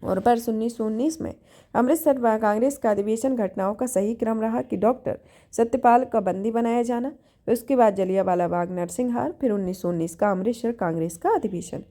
और वर्ष 1919 में अमृतसर कांग्रेस का अधिवेशन घटनाओं का सही क्रम रहा कि डॉक्टर सत्यपाल का बंदी बनाया जाना, उसके बाद जलियांवाला बाग नरसंहार, फिर 1919 का अमृतसर कांग्रेस का अधिवेशन।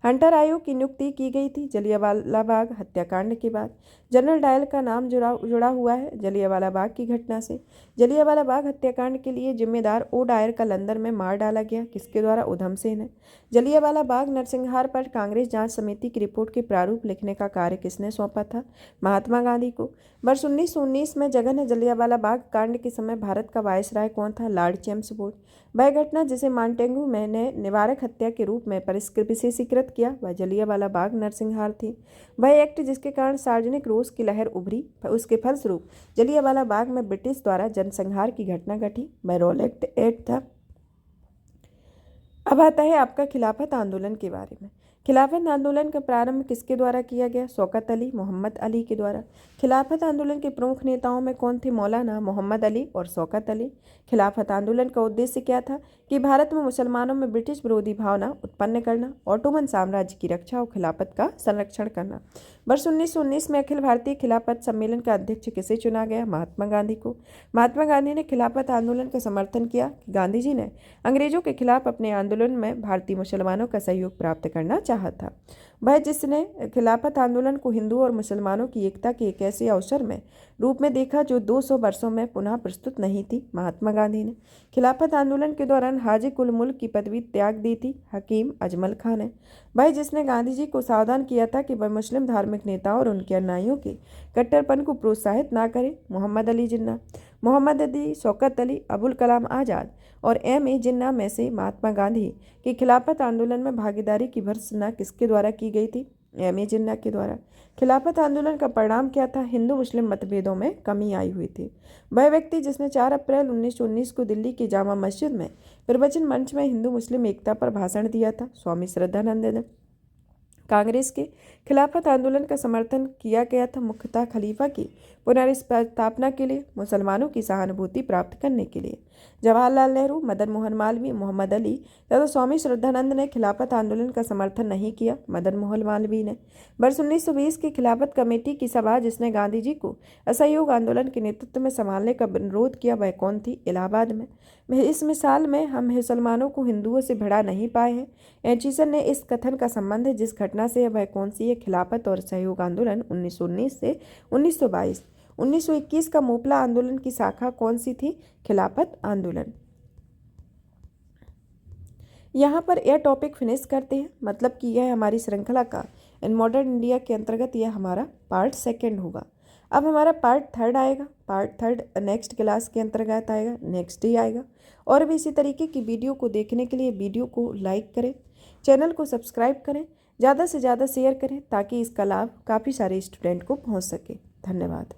हंटर आयोग की नियुक्ति की गई थी जलियांवाला बाग हत्याकांड के बाद। जनरल डायल का नाम जुड़ा हुआ है जलियांवाला बाग की घटना से। जलियांवाला बाग हत्याकांड के लिए जिम्मेदार ओ डायर का लंदन में मार डाला गया, किसके द्वारा? उधम सिंह ने। जलियांवाला बाग नरसंहार पर कांग्रेस जांच समिति की रिपोर्ट के प्रारूप लिखने का कार्य किसने सौंपा था? महात्मा गांधी को। वर्ष 1919 में जगन जलियांवाला बाग कांड के समय भारत का वायसराय कौन था? Lord Chelmsford. वह घटना जिसे मांटेगू ने निवारक हत्या के रूप में विशेषीकृत किया, वह जलियांवाला बाग नरसंहार थी। वह एक्ट जिसके कारण सार्वजनिक रोष की लहर उभरी, उसके फलस्वरूप जलियांवाला बाग में ब्रिटिश द्वारा जनसंहार की घटना घटी, वह रॉलेट एक्ट था। अब आता है आपका खिलाफत आंदोलन के बारे में। खिलाफत आंदोलन का प्रारंभ किसके द्वारा किया गया? शौकत अली मोहम्मद अली के द्वारा। खिलाफत आंदोलन के प्रमुख नेताओं में कौन थे? मौलाना मोहम्मद अली और शौकत अली। खिलाफत आंदोलन का उद्देश्य क्या था? कि भारत में मुसलमानों में ब्रिटिश विरोधी भावना उत्पन्न करना, ऑटोमन साम्राज्य की रक्षा और खिलाफत का संरक्षण करना। वर्ष 1919 में अखिल भारतीय खिलाफत सम्मेलन का अध्यक्ष किसे चुना गया? महात्मा गांधी को। महात्मा गांधी ने खिलाफत आंदोलन का समर्थन किया। गांधी जी ने अंग्रेजों के खिलाफ अपने आंदोलन में भारतीय मुसलमानों का सहयोग प्राप्त करना चाहा था। वह जिसने खिलाफत आंदोलन को हिंदुओं और मुसलमानों की एकता के एक ऐसे अवसर में रूप में देखा जो 200 वर्षों में पुनः प्रस्तुत नहीं थी। महात्मा गांधी ने खिलाफत आंदोलन के दौरान हाजी कुल मुल्क की पदवी त्याग दी थी। हकीम अजमल खान ने। वह जिसने गांधी जी को सावधान किया था कि वह मुस्लिम धार्मिक नेताओं और उनके अनुयायियों के कट्टरपन को प्रोत्साहित ना करे। मोहम्मद अली जिन्ना। मोहम्मद अली, शौकत अली, अबुल कलाम आज़ाद और M.A. जिन्ना में से महात्मा गांधी की खिलाफत आंदोलन में भागीदारी की भर्त्सना किसके द्वारा की गई थी? M.A. जिन्ना के द्वारा। खिलाफत आंदोलन का परिणाम क्या था? हिंदू मुस्लिम मतभेदों में कमी आई हुई थी। वह व्यक्ति जिसने 4 अप्रैल 1919 को दिल्ली की जामा मस्जिद में प्रवचन मंच में हिंदू मुस्लिम एकता पर भाषण दिया था, स्वामी श्रद्धानंद ने। कांग्रेस के खिलाफत आंदोलन का समर्थन किया गया था मुख्यतः खलीफा की पुनर्स्थापना के लिए, मुसलमानों की सहानुभूति प्राप्त करने के लिए। जवाहरलाल नेहरू, मदन मोहन मालवीय, मोहम्मद अली तथा स्वामी श्रद्धानंद ने खिलाफत आंदोलन का समर्थन नहीं किया। मदन मोहन मालवीय ने। वर्ष 1920 की खिलाफत कमेटी की सभा जिसने गांधी जी को असहयोग आंदोलन के नेतृत्व में संभालने का अनुरोध किया, वह कौन थी? इलाहाबाद में। इस मिसाल में हम मुसलमानों को हिंदुओं से भिड़ा नहीं पाए हैं। एचिसन ने इस कथन का संबंध जिस घटना से वह कौन सी है? खिलाफत और सहयोग आंदोलन 1919 से 1922। 1921 का मोपला आंदोलन की शाखा कौन सी थी? खिलाफत आंदोलन। यहाँ पर यह टॉपिक फिनिश करते हैं, मतलब कि यह हमारी श्रृंखला का इन मॉडर्न इंडिया के अंतर्गत यह हमारा पार्ट 2 होगा। अब हमारा पार्ट 3 आएगा। पार्ट 3 नेक्स्ट क्लास के अंतर्गत आएगा, नेक्स्ट डे आएगा। और भी इसी तरीके की वीडियो को देखने के लिए वीडियो को लाइक करें, चैनल को सब्सक्राइब करें, ज़्यादा से ज़्यादा शेयर करें ताकि इसका लाभ काफ़ी सारे स्टूडेंट को पहुँच सके। धन्यवाद।